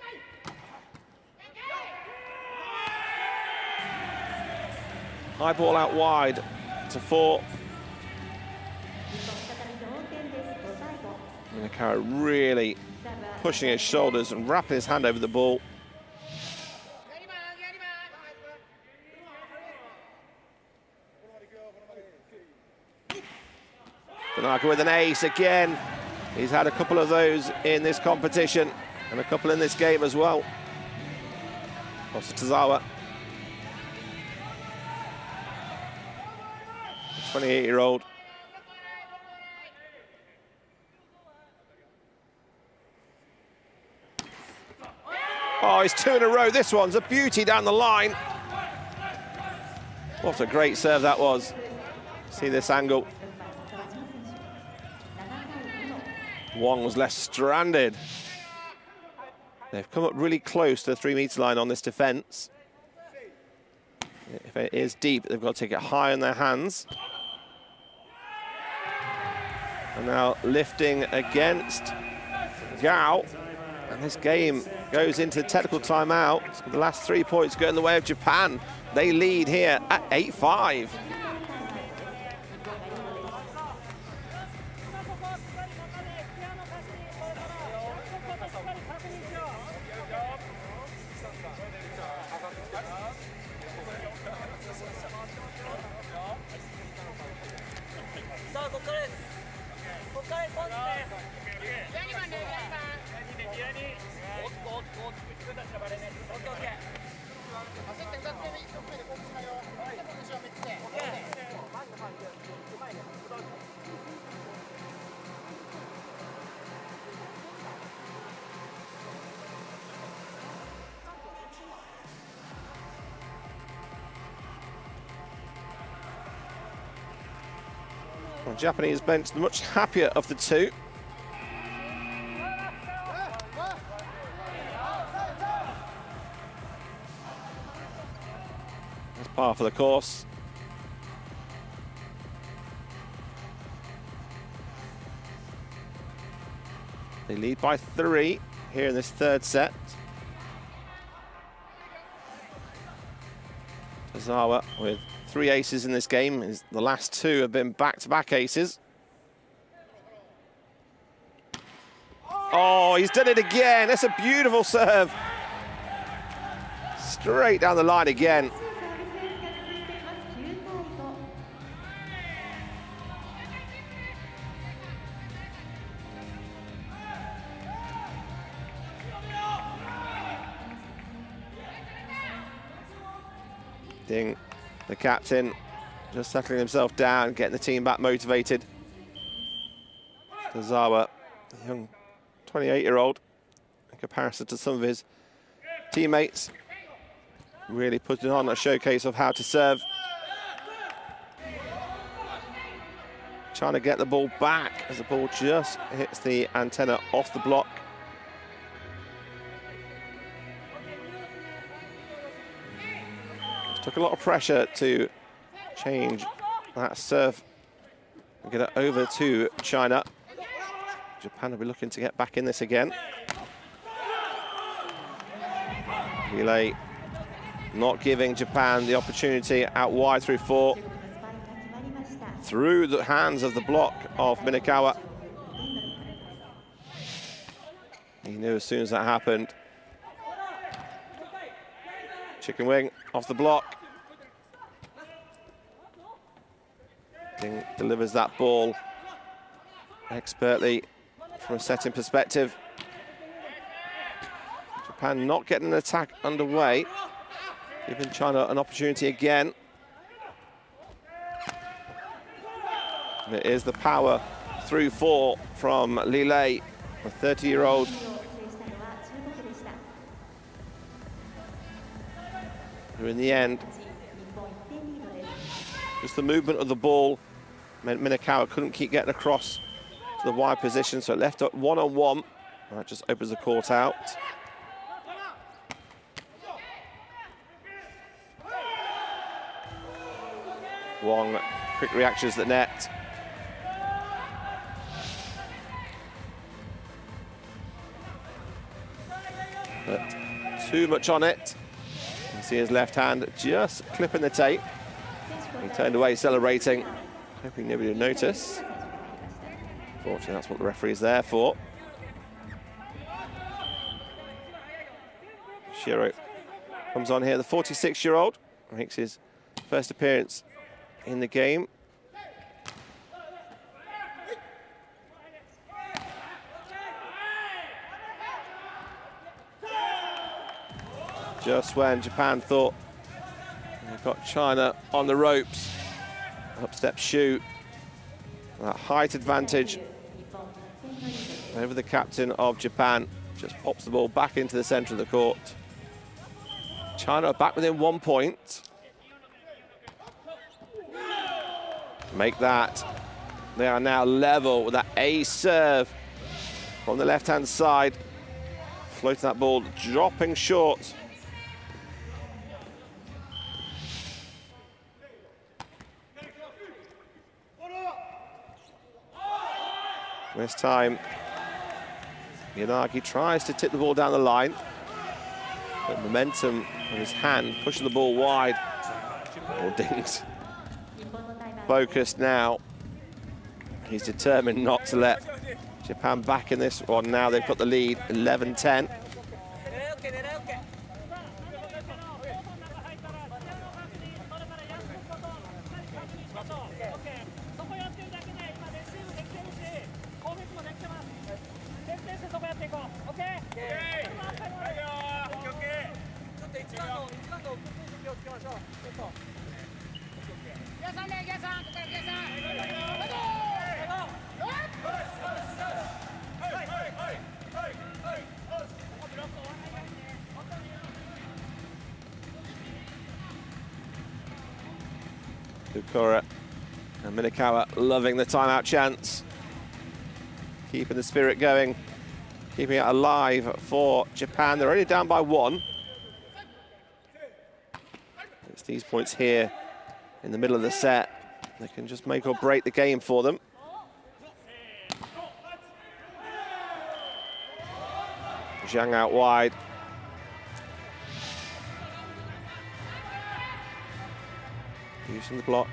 High ball out wide to 4. 日本再び同点です。5対5。 Minakara really pushing his shoulders and wrapping his hand over the ball. Tanaka with an ace again. He's had a couple of those in this competition and a couple in this game as well. Toss to Tozawa. 28-year-old. Oh, he's 2 in a row. This one's a beauty down the line. What a great serve that was. See this angle. Wang was left stranded. They've come up really close to the 3-meter line on this defense. If it is deep, they've got to take it high in their hands. And now lifting against Gao. And this game goes into technical timeout. The last 3 points go in the way of Japan. They lead here at 8-5. Well, Japanese bench, the much happier of the two. That's par for the course. They lead by 3 here in this third set. Tozawa with 3 aces in this game. The last 2 have been back-to-back aces. Oh, he's done it again. That's a beautiful serve. Straight down the line again. Ding, the captain, just settling himself down, getting the team back motivated. Tozawa, a young 28-year-old, in comparison to some of his teammates, really putting on a showcase of how to serve. Trying to get the ball back as the ball just hits the antenna off the block. Took a lot of pressure to change that serve and get it over to China. Japan will be looking to get back in this again. Relay not giving Japan the opportunity out wide through 4. Through the hands of the block of Minakawa. He knew as soon as that happened. Chicken wing off the block. Ding delivers that ball expertly from a setting perspective. Japan not getting an attack underway, giving China an opportunity again. And it is the power through 4 from Lilei, a 30-year-old. Who in the end, just the movement of the ball meant Minakawa couldn't keep getting across to the wide position, so it left up 1-on-1. That just opens the court out. Wong, quick reactions to the net. But too much on it. You can see his left hand just clipping the tape. He turned away celebrating, hoping nobody would notice. Unfortunately, that's what the referee is there for. Shiro comes on here, the 46-year-old, makes his first appearance in the game. Just when Japan thought they've got China on the ropes, up step Shu. That height advantage over the captain of Japan, just pops the ball back into the center of the court. China back within 1 point. Make that. They are now level with that ace serve from the left-hand side. Floating that ball, dropping short. This time, Yanagi tries to tip the ball down the line, but momentum on his hand, pushing the ball wide. Ball dings. Focused now. He's determined not to let Japan back in this one. Now they've got the lead, 11-10. Kukura and Minakawa loving the timeout chance. Keeping the spirit going, keeping it alive for Japan. They're only down by 1. It's these points here in the middle of the set. They can just make or break the game for them. Zhang out wide. Using the block.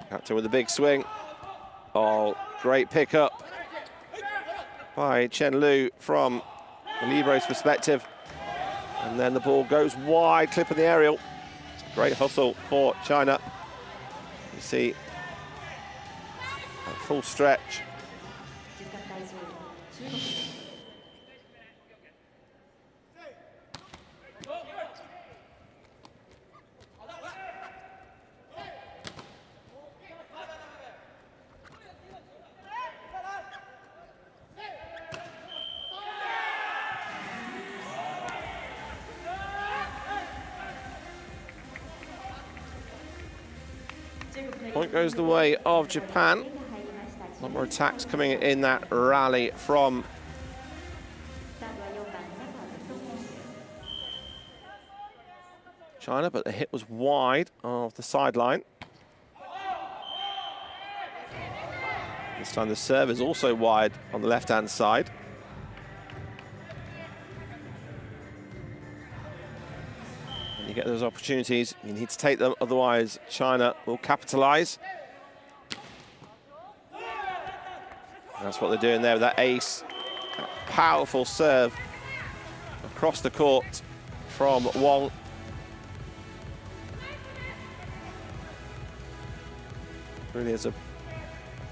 Captain with a big swing. Oh, great pickup by Chen Lu from the libro's perspective. And then the ball goes wide, clipping the aerial. It's a great hustle for China. You see a full stretch. Point goes the way of Japan. A lot more attacks coming in that rally from China, but the hit was wide of the sideline. This time the serve is also wide on the left-hand side. When you get those opportunities, you need to take them, otherwise China will capitalize. That's what they're doing there with that ace. That powerful serve across the court from Wong. Really is a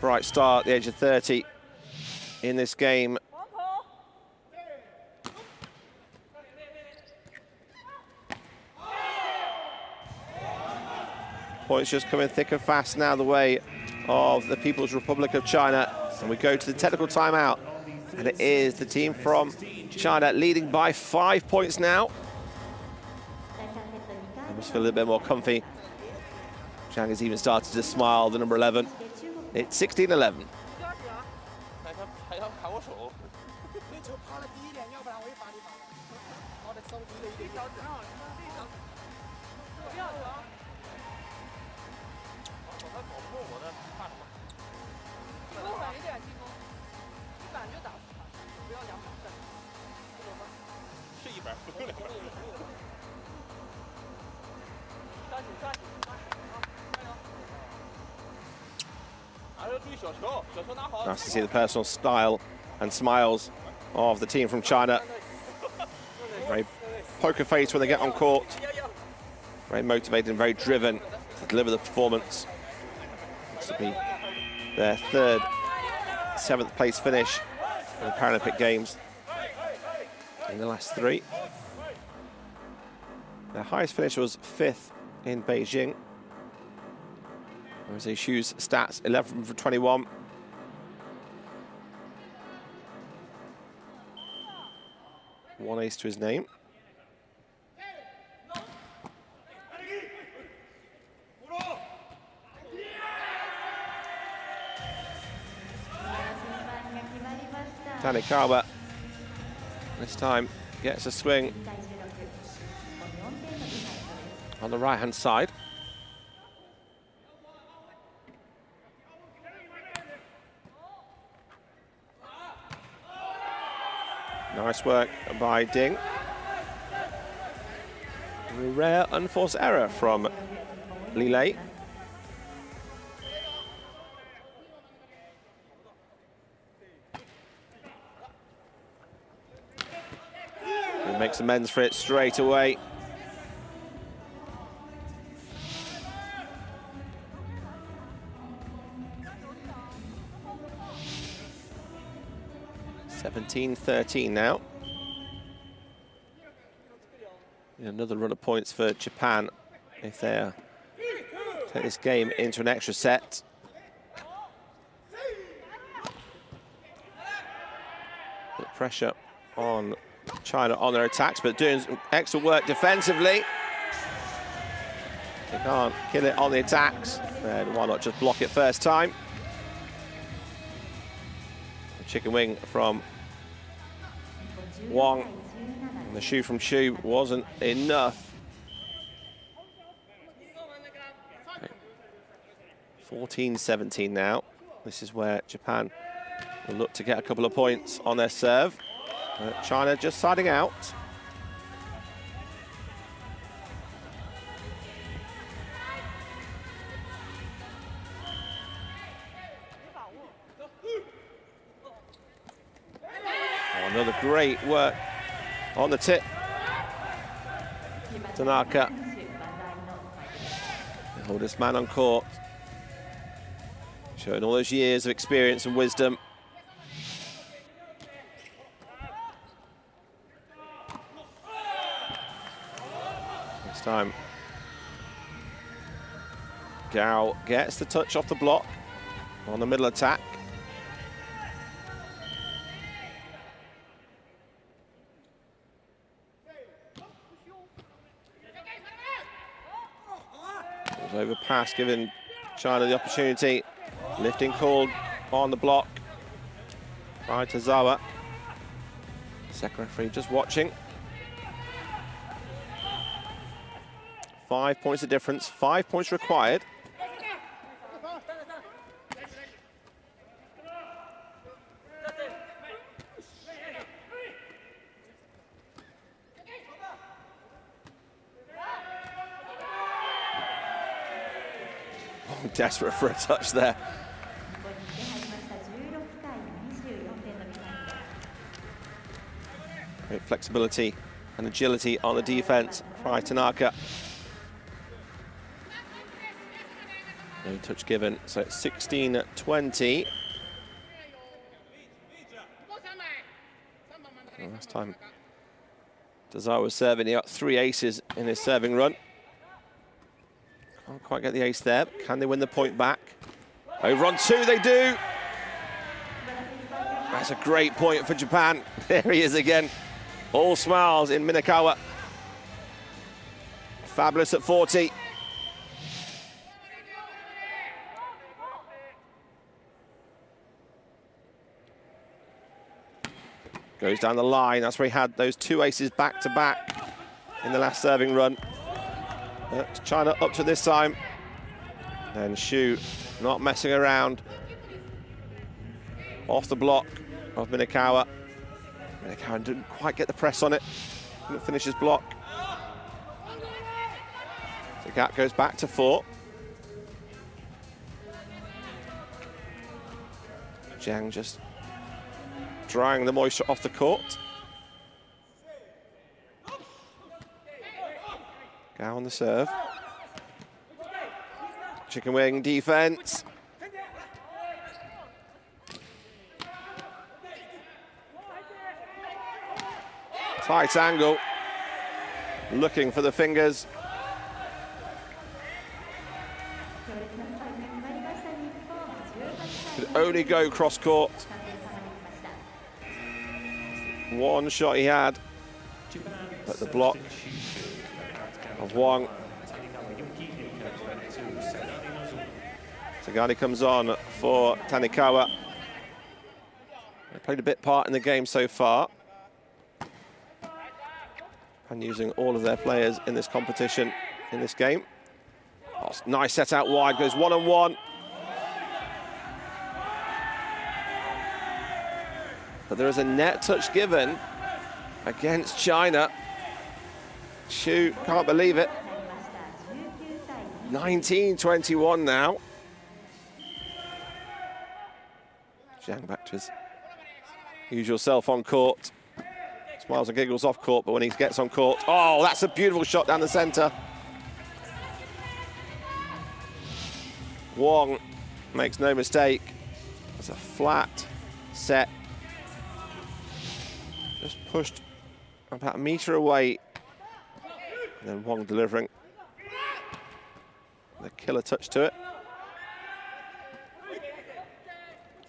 bright star at the age of 30 in this game. Points just coming thick and fast now the way of the People's Republic of China. And we go to the technical timeout. And it is the team from China leading by 5 points now. I must feel a little bit more comfy. Zhang has even started to smile, the number 11. It's 16-11. Nice to see the personal style and smiles of the team from China. Very poker face when they get on court. Very motivated and very driven to deliver the performance. This will be their third 7th place finish in the Paralympic Games in the last 3. Their highest finish was 5th in Beijing. Jose Xu's stats, 11 for 21. One ace to his name. Tanikawa this time gets a swing on the right-hand side. Nice work by Ding. A rare unforced error from Li Lei. He makes amends for it straight away. (17-13) now. Another run of points for Japan if they take this game into an extra set. Put pressure on China on their attacks, but doing excellent work defensively. They can't kill it on the attacks, then why not just block it first time? A chicken wing from Wong. And the shoe from Xu wasn't enough. 14-17 now. This is where Japan will look to get a couple of points on their serve. China just siding out. Oh, another great work on the tip. Tanaka, the oldest man on court, showing all those years of experience and wisdom. This time, Gao gets the touch off the block on the middle attack. Overpass, giving China the opportunity. Lifting called on the block by Tozawa. Second referee just watching. 5 points of difference, 5 points required. Oh, desperate for a touch there. Great flexibility and agility on the defense by Tanaka. No touch given, so it's 16-20. Last time Desire was serving, he got 3 aces in his serving run. Can't quite get the ace there. Can they win the point back? Over on 2, they do. That's a great point for Japan. There he is again. All smiles in Minakawa. Fabulous at 40. Goes down the line. That's where he had those 2 aces back to back in the last serving run. China up to this time. And Xu not messing around. Off the block of Minakawa. Minakawa didn't quite get the press on it. Couldn't finish his block. The gap goes back to 4. Zhang just drying the moisture off the court. Gao on the serve. Chicken wing defense. Tight angle. Looking for the fingers. Could only go cross court. One shot he had. But the block of Wang. Sagani comes on for Tanikawa. They played a bit part in the game so far. And using all of their players in this competition, in this game. Oh, nice set out wide, goes 1-on-1. But there is a net touch given against China. Xu can't believe it. 19-21 now. Zhang back to his usual self on court. Smiles and giggles off court, but when he gets on court, oh, that's a beautiful shot down the center. Wang makes no mistake. It's a flat set. Just pushed about a meter away. And then Wang delivering the killer touch to it.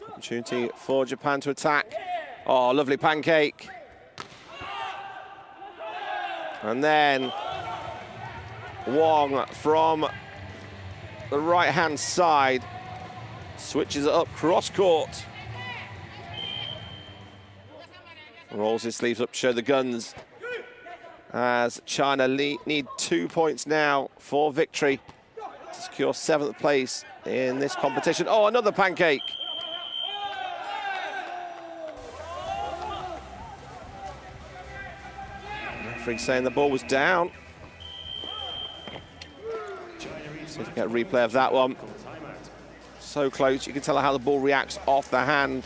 Opportunity for Japan to attack. Oh, lovely pancake. And then Wang from the right-hand side switches it up cross court. Rolls his sleeves up, show the guns. As China need 2 points now for victory to secure 7th place in this competition. Oh, another pancake. Referee saying the ball was down. See if we get a replay of that one. So close, you can tell how the ball reacts off the hand,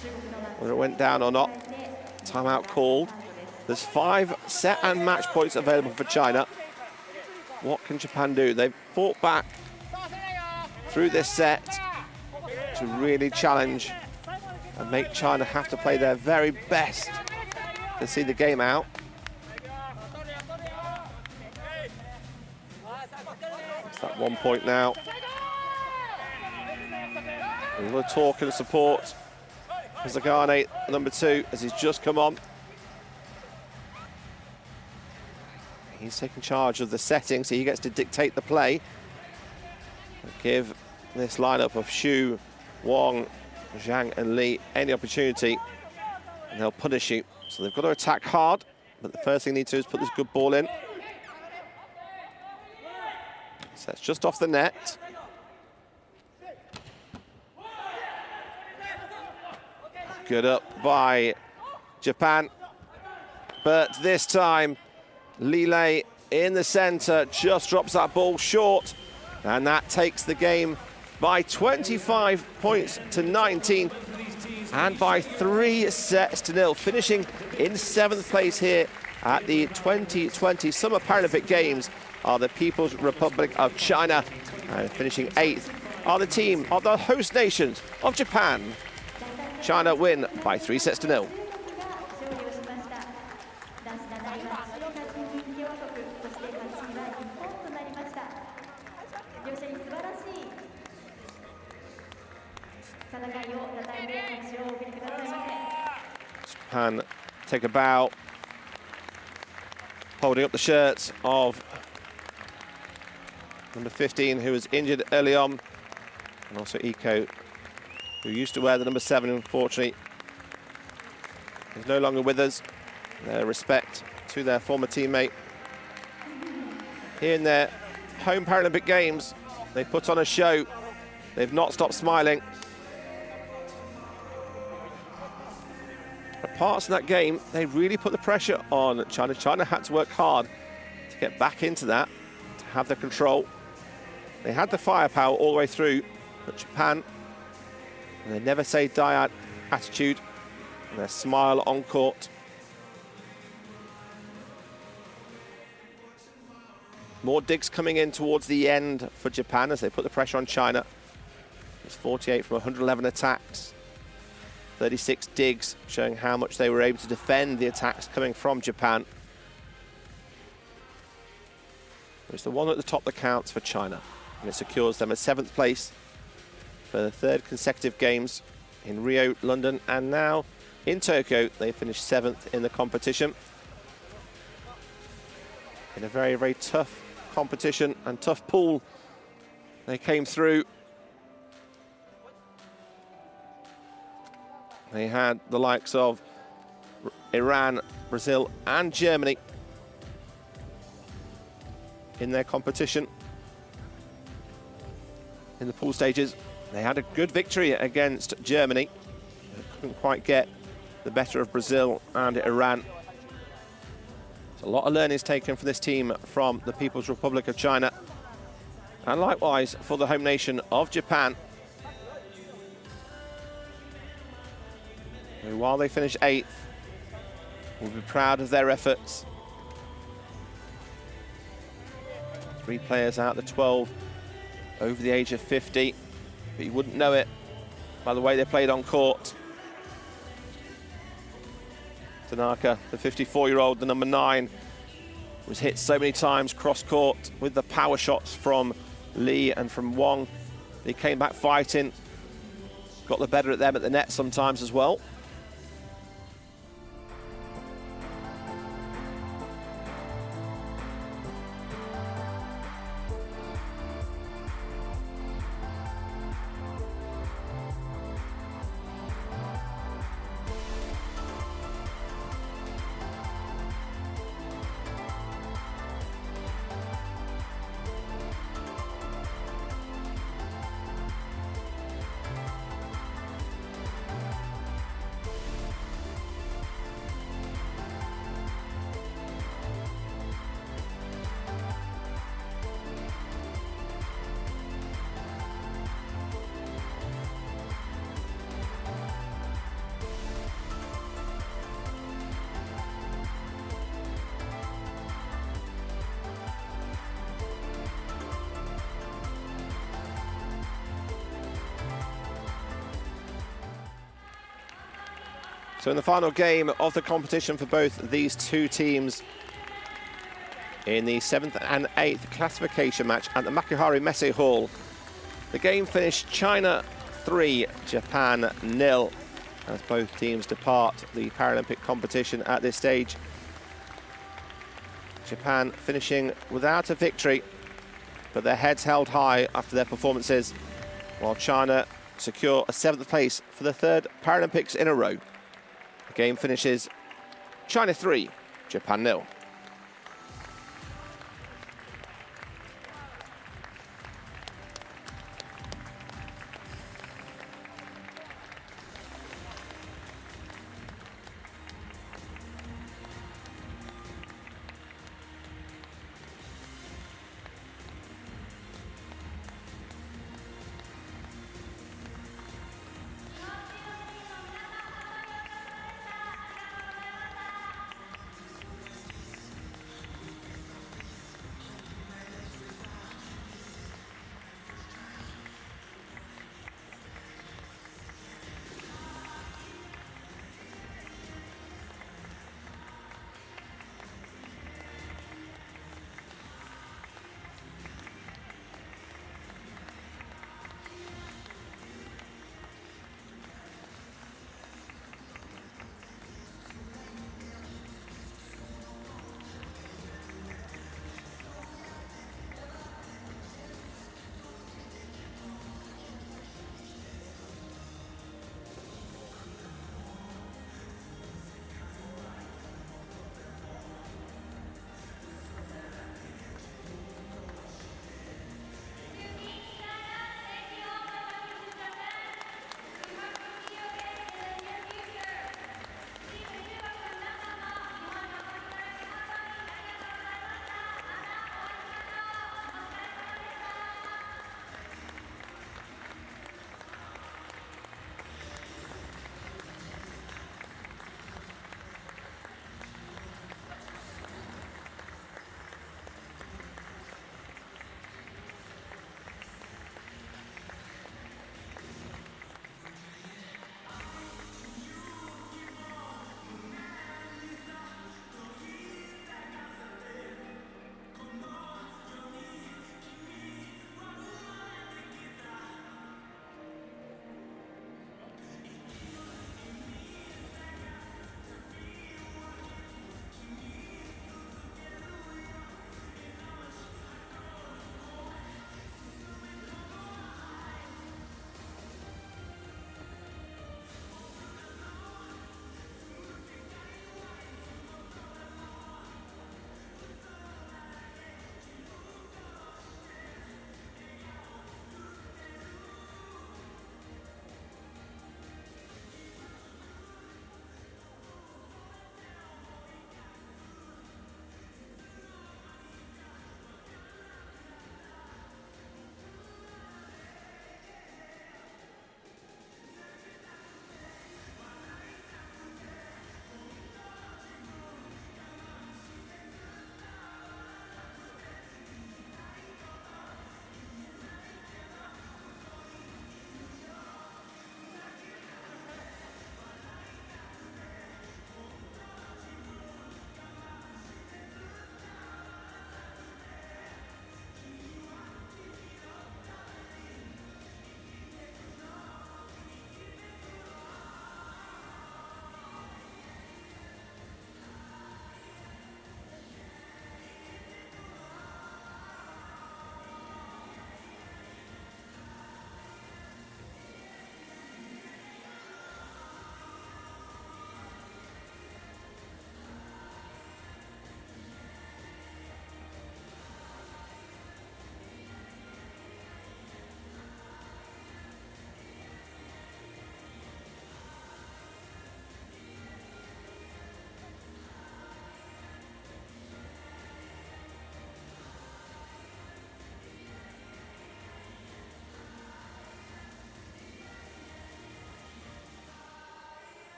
whether it went down or not. Timeout called. There's 5 set and match points available for China. What can Japan do? They've fought back through this set to really challenge and make China have to play their very best to see the game out. It's that 1 point now. A little talk and support for Zagane, number 2, as he's just come on. He's taking charge of the setting, so he gets to dictate the play. Give this lineup of Xu, Wang, Zhang and Li any opportunity, and they'll punish you. So they've got to attack hard, but the first thing they need to do is put this good ball in. So it's just off the net. Good up by Japan. But this time, Lille in the center just drops that ball short. And that takes the game by 25 points to 19. And by 3 sets to 0, finishing in 7th place here at the 2020 Summer Paralympic Games are the People's Republic of China. And finishing 8th are the team of the host nations of Japan. China win by 3 sets to 0. Japan take a bow, holding up the shirts of number 15, who was injured early on, and also Iko, who used to wear the number 7, unfortunately. He's no longer with us. Their respect to their former teammate. Here in their home Paralympic Games, they put on a show. They've not stopped smiling. Parts of that game, they really put the pressure on China. China had to work hard to get back into that, to have the control. They had the firepower all the way through, but Japan, and they never say die attitude, and their smile on court. More digs coming in towards the end for Japan as they put the pressure on China. It's 48 from 111 attacks. 36 digs, showing how much they were able to defend the attacks coming from Japan. It's the one at the top that counts for China, and it secures them a 7th place for the 3rd consecutive games in Rio, London, and now in Tokyo. They finished 7th in the competition. In a very, very tough competition and tough pool, they came through. They had the likes of Iran, Brazil, and Germany in their competition. In the pool stages, they had a good victory against Germany. They couldn't quite get the better of Brazil and Iran. There's a lot of learnings taken from this team from the People's Republic of China, and likewise for the home nation of Japan, who, while they finish 8th, will be proud of their efforts. 3 players out of the 12 over the age of 50, but you wouldn't know it by the way they played on court. Tanaka, the 54-year-old, the number 9, was hit so many times cross-court with the power shots from Lee and from Wong. He came back fighting, got the better at them at the net sometimes as well. So in the final game of the competition for both these two teams, in the 7th and 8th classification match at the Makuhari Messe Hall, the game finished China 3, Japan 0, as both teams depart the Paralympic competition at this stage. Japan finishing without a victory, but their heads held high after their performances, while China secure a 7th place for the 3rd Paralympics in a row. The game finishes China 3, Japan 0.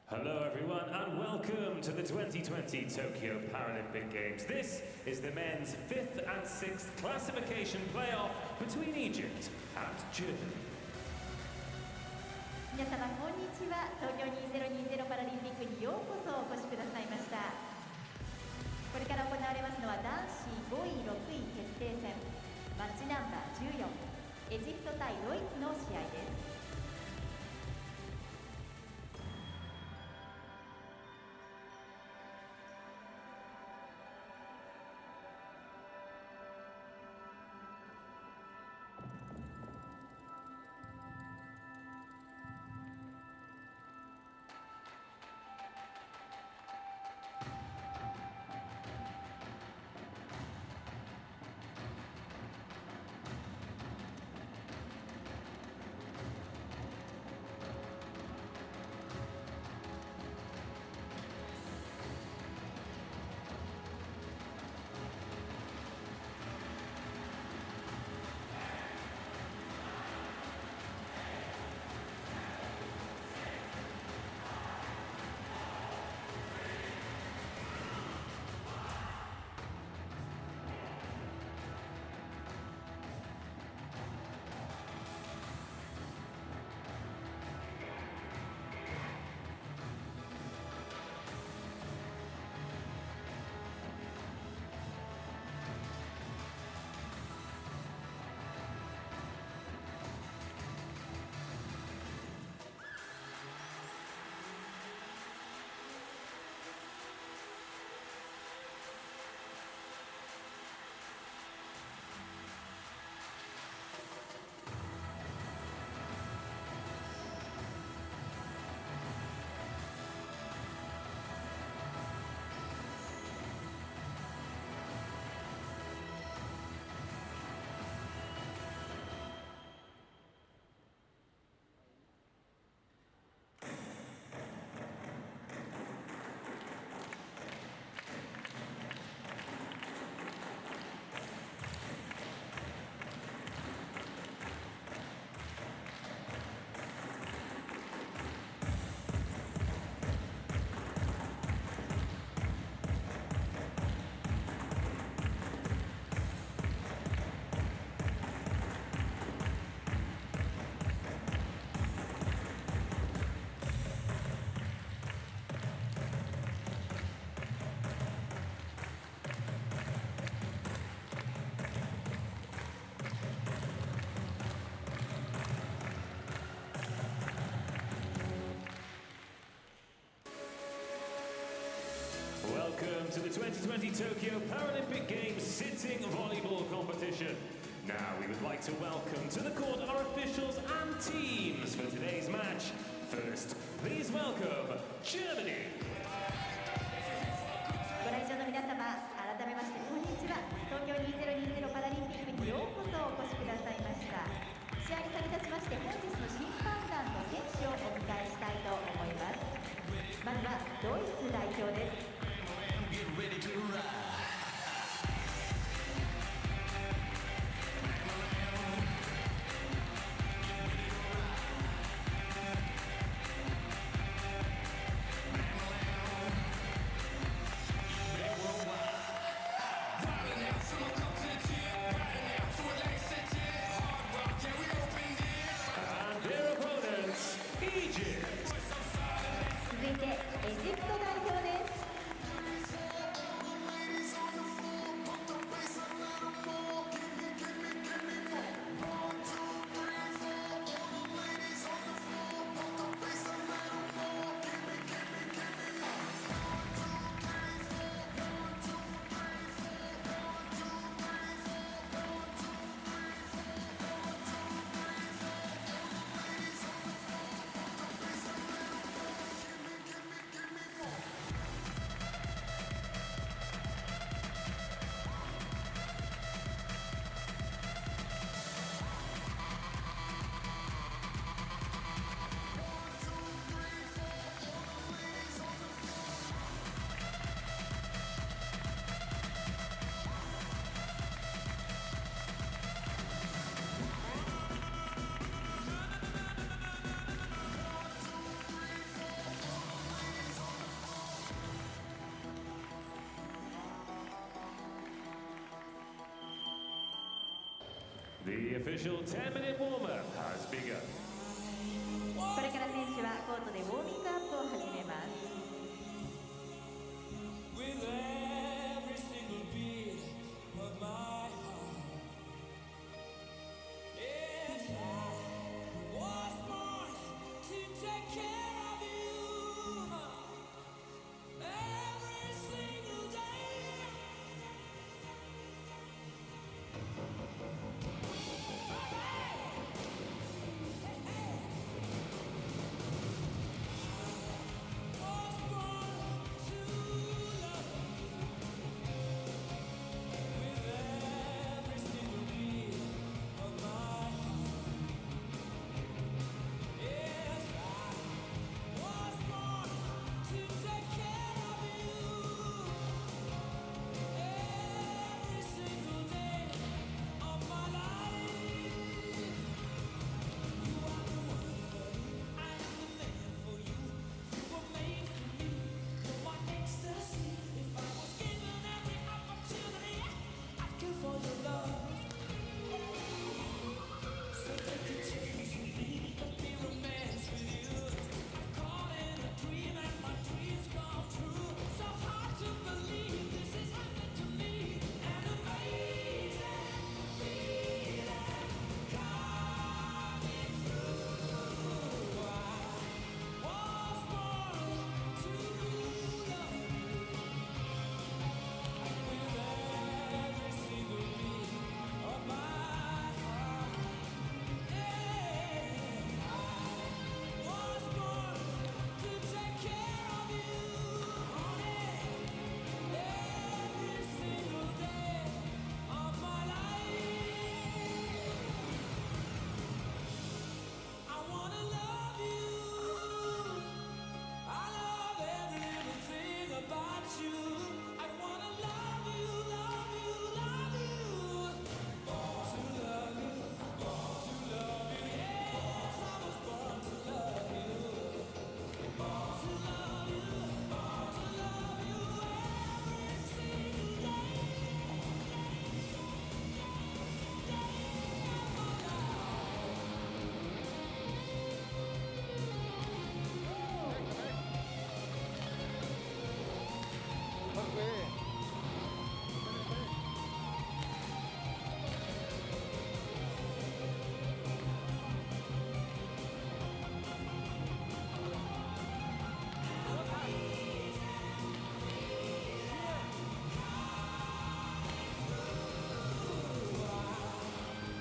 Hello everyone and welcome to the 2020 Tokyo Paralympic Games. This is the men's 5th and 6th classification playoff between Egypt and Germany. 皆様こんにちは。東京2020パラリンピックにようこそお越しくださいました。これから行われますのは男子5位6位決定戦、マッチナンバー14、エジプト対ドイツの試合です。Welcome to the 2020 Tokyo Paralympic Games sitting volleyball competition. Now we would like to welcome to the court our officials and teams for today's match. First, please welcome Germany. ご来場の皆様、改めましてこんにちは。東京2020パラリンピックにようこそお越しくださいました。試合に先立ちまして本日の審判団と選手をお迎えしたいと思います。まずはドイツ代表です。Ready to ride. official 10-minute warm-up has begun. これから選手はコートでウォーミングアップを始めます。 With every single beat of my heart, yes, I was born to take care of you every single day. Was born to love with every single beat of my heart. Yes, I was born to take care of you every single day of my life. You are the one for me, I am the man for you. You were made for me, you're my ecstasy. If I was given every opportunity, I'd kill for your love. So take a chance with me, let me romance with you. I'm caught in a dream and my dreams come true. So hard to believe this is happening to me. An amazing feeling coming through. I was born to love you with every single beat of my heart. Yeah, I was born to take care of you, honey, every single day of my life. I wanna love you. I love every little thing about you. I wanna love you, love you, love you. Born to love you, born to love you. Yes, I was born to love you. Born to love you, born to love you every single day of my life.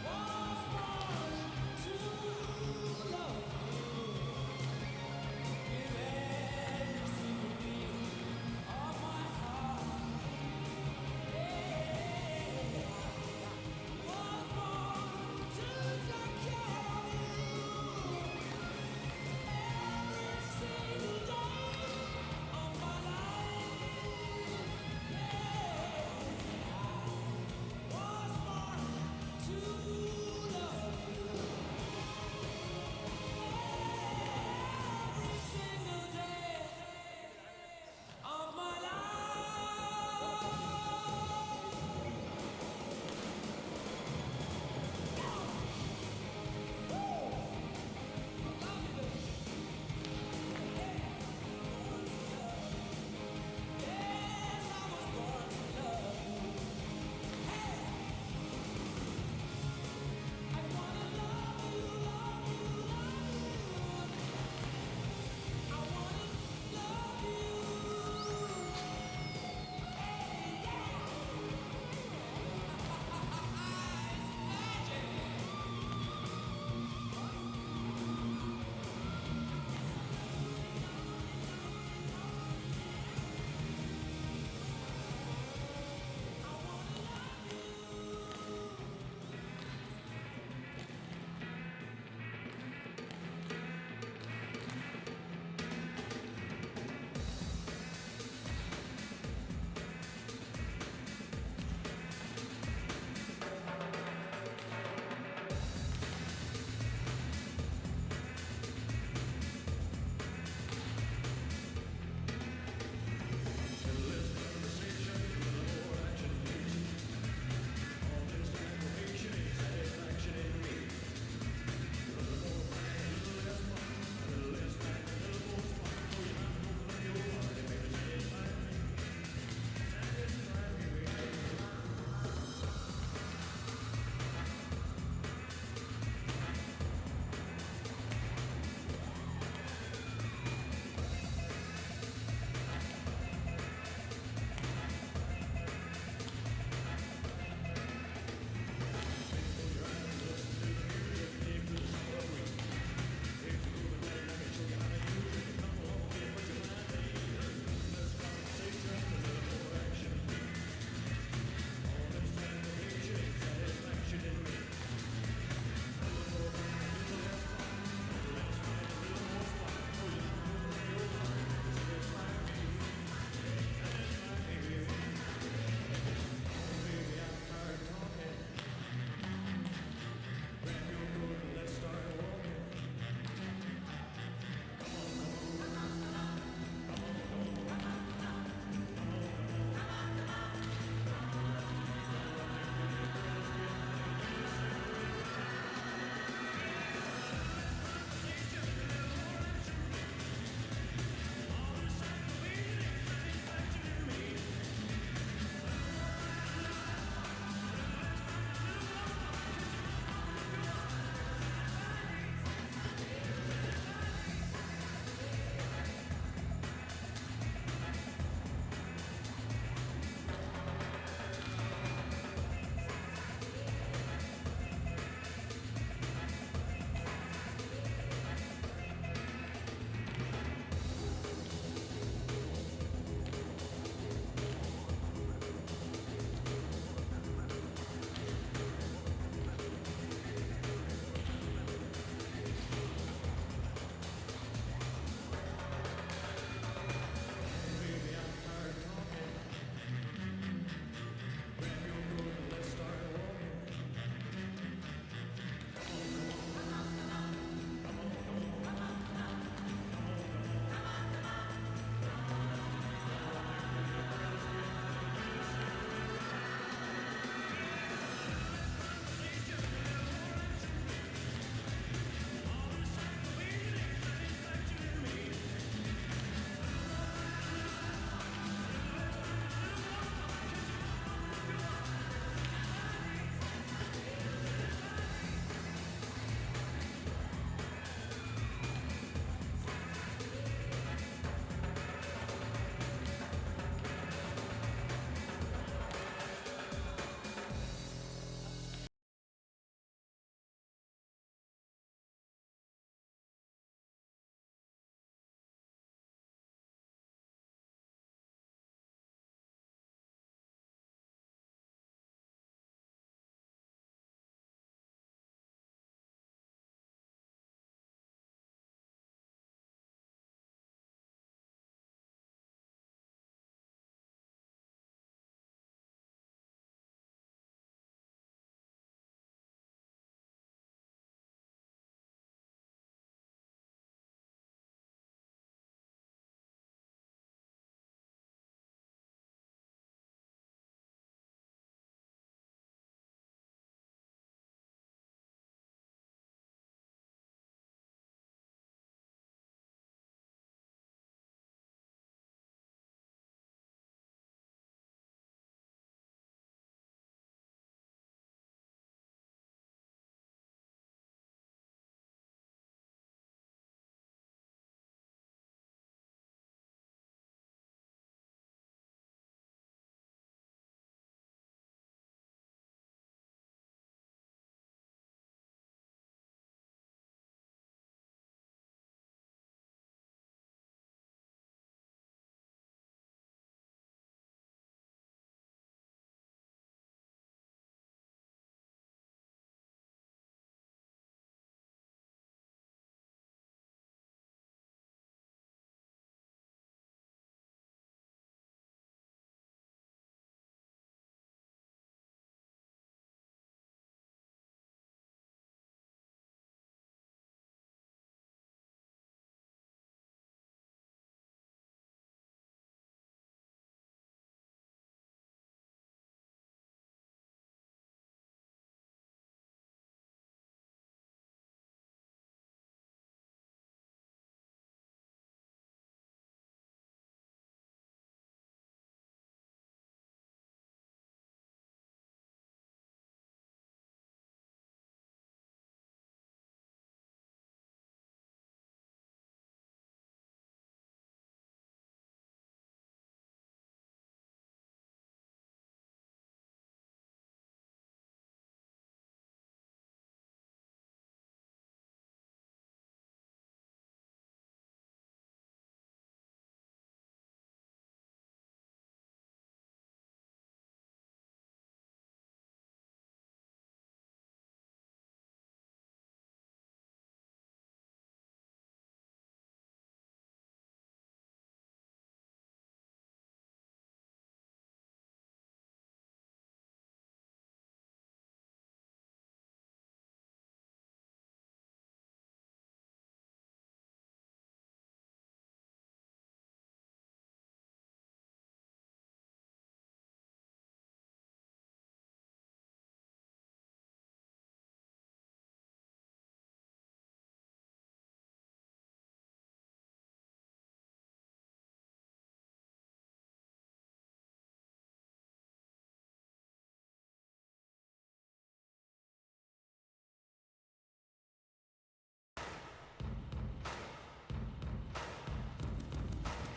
Was born to love you with every single beat of my heart.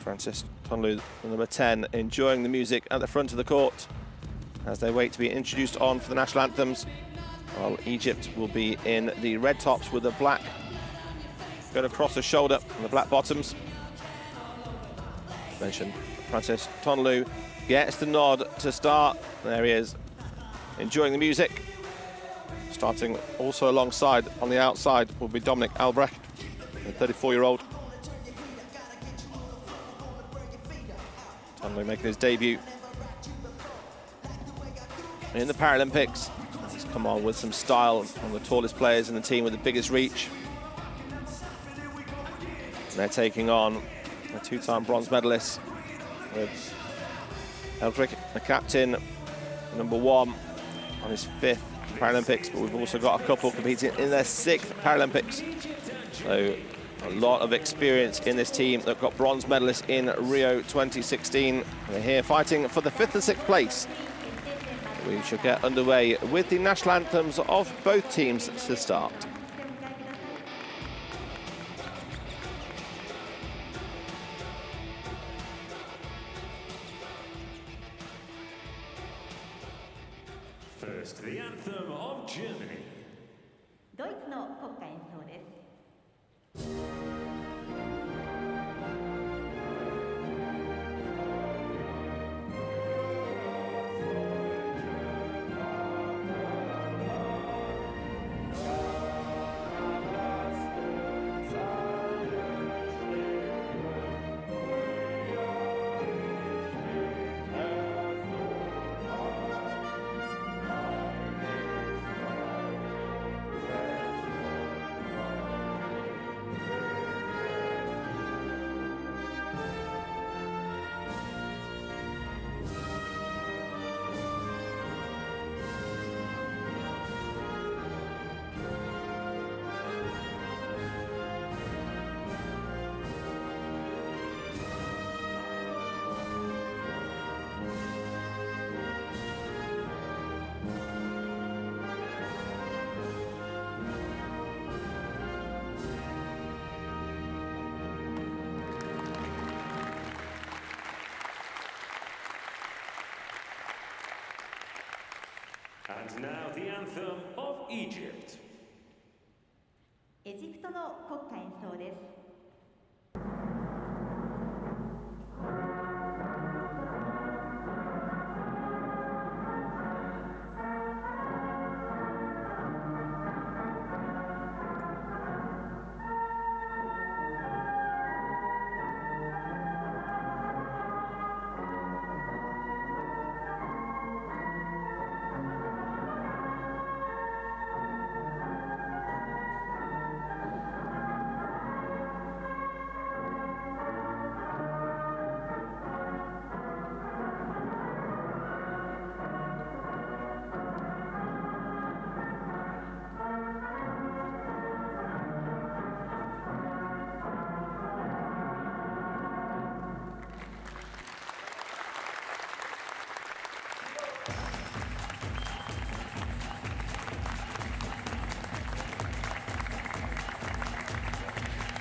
Francis Tonlu, number 10, enjoying the music at the front of the court as they wait to be introduced on for the national anthems, while Egypt will be in the red tops with the black going across the shoulder and the black bottoms. Mentioned Francis Tonlu gets the nod to start. There he is, enjoying the music. Starting also alongside on the outside will be Dominic Albrecht, the 34-year-old. Tonlu making his debut in the Paralympics. He's come on with some style, one of the tallest players in the team with the biggest reach. And they're taking on a two-time bronze medalist with Eldrick, the captain, number 1 on his 5th Paralympics, but we've also got a couple competing in their 6th Paralympics. So a lot of experience in this team that got bronze medalists in Rio 2016. They're here fighting for the 5th and 6th place. We should get underway with the national anthems of both teams to start. First, the anthem of Germany. ドイツの国歌演奏です。And now the anthem of Egypt. エジプトの国歌演奏です。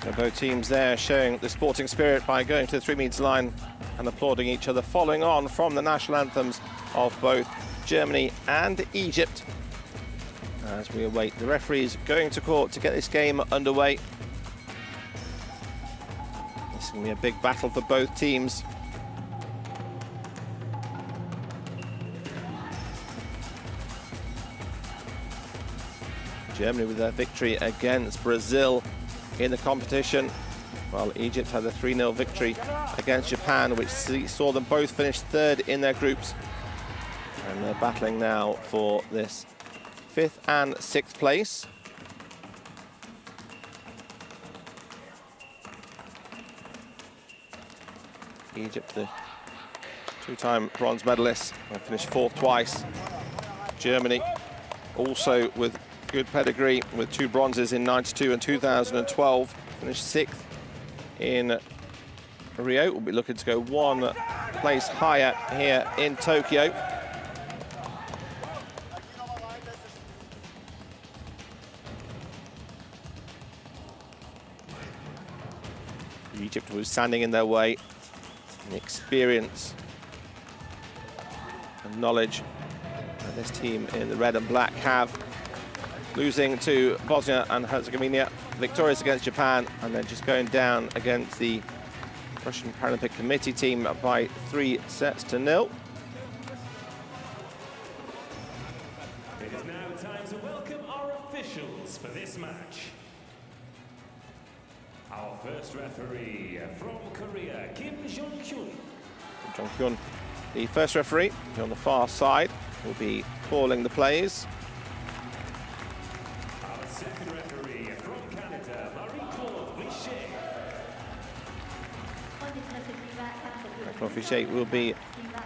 So both teams there showing the sporting spirit by going to the 3-metre line and applauding each other, following on from the national anthems of both Germany and Egypt. As we await the referees going to court to get this game underway. This is going to be a big battle for both teams. Germany with their victory against Brazil in the competition, while Egypt had a 3-0 victory against Japan, which saw them both finish 3rd in their groups. And they're battling now for this 5th and 6th place. Egypt, the 2-time bronze medalists, finished 4th twice. Germany also with good pedigree with 2 bronzes in 92 and 2012. Finished 6th in Rio. We'll be looking to go 1 place higher here in Tokyo. Egypt was standing in their way. the experience and knowledge that this team in the red and black have. Losing to Bosnia and Herzegovina, victorious against Japan, and then just going down against the Russian Paralympic Committee team by 3-0. It is now time to welcome our officials for this match. Our first referee from Korea, Kim Jong-kyun. Jong-kyun, the first referee, on the far side, will be calling the plays. Our second referee from Canada, Marie-Claude Richet. 本日の主審は韓国 Marie-Claude Richet will be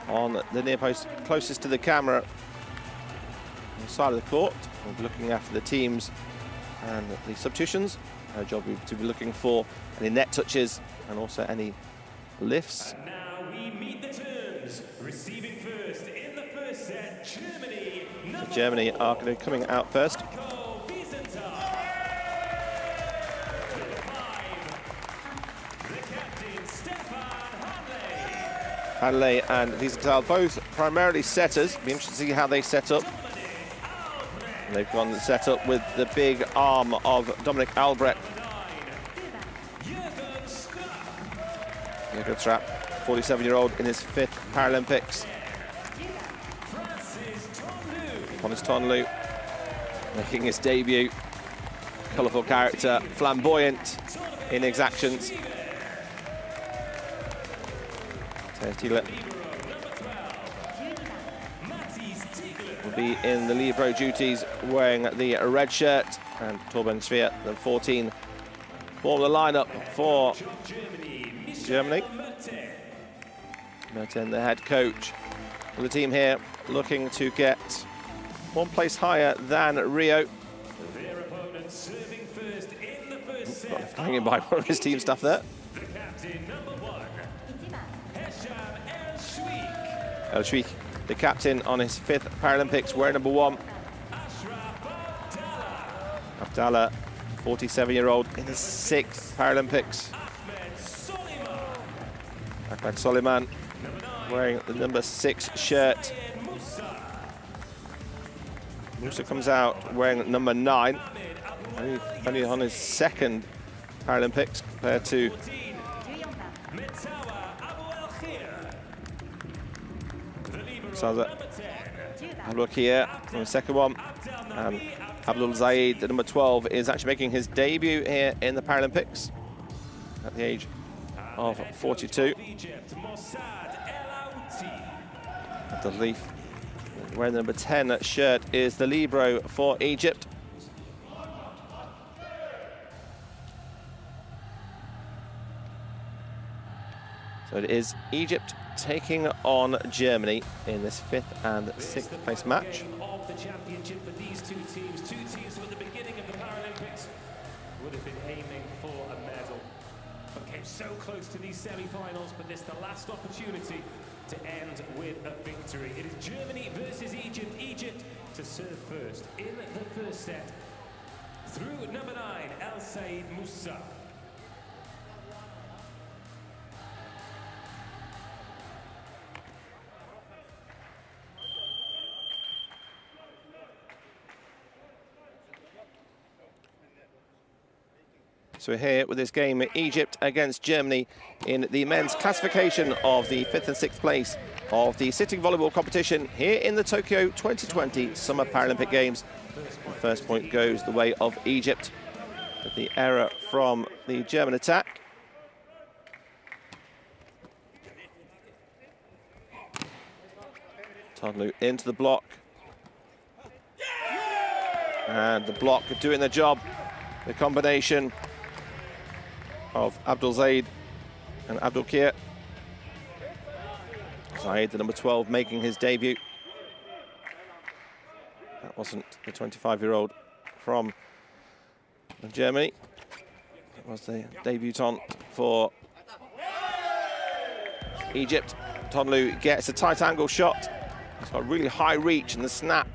on the near post closest to the camera on the side of the court. We'll be looking after the teams and the substitutions. Her job will be to be looking for any net touches and also any lifts. And now we meet the terms. Receiving first in the first set, Germany. So Germany are going to be coming out first. Hadley and Wiesenthal, both primarily setters. Be interested to see how they set up. And they've gone set up with the big arm of Dominic Albrecht. Jürgen Strapp, 47-year-old in his 5th Paralympics. Thomas Tonlu making his debut. Colourful character, flamboyant in his actions. Thiele will be in the libero duties, wearing the red shirt, and Torben Schwier, the 14, form the lineup for Germany. Merten, the head coach of the team here, looking to get one place higher than Rio. Their opponent serving first in the first set. Hanging by one of his team staff there. The captain, number 1, 1番 Hesham El Shweik. El Shweik, the captain on his 5th Paralympics, wearing number 1. Ashraf Abdallah, Abdallah. 47-year-old in his 6th Paralympics. Ahmed Soliman. Ahmed Soliman, Number 9, wearing the number 6 shirt. Sayed Musa. Musa comes out wearing number 9. Only on his 2nd Paralympics compared to 14, 14番 Metawa Abu El Khir. The libero, Saza number 10, 10番 Abdul here on the 2nd one. And Abdul Zaid, the number 12, is actually making his debut here in the Paralympics at the age of 42. Egypt, Mossad El Outi. Abdul Leaf, wearing the number 10 shirt, is the libero for Egypt. So it is Egypt taking on Germany in this 5th and 6th place match. Game of the championship for these two teams who at the beginning of the Paralympics would have been aiming for a medal, but came so close to these semi-finals. But this is the last opportunity to end with a victory. It is Germany versus Egypt. Egypt to serve first in the first set through number 9, El Sayed Musa. So we're here with this game, Egypt against Germany, in the men's classification of the 5th and 6th place of the sitting volleyball competition here in the Tokyo 2020 Summer Paralympic Games. The first point goes the way of Egypt, with the error from the German attack. Tonlu into the block. And the block doing the job. The combination of Abdul Zaid and Abdul Kir. Zaid, the number 12, making his debut. That wasn't the 25-year-old from Germany. It was the debutant for Egypt. Tonlu gets a tight angle shot. He's got a really high reach in the snap.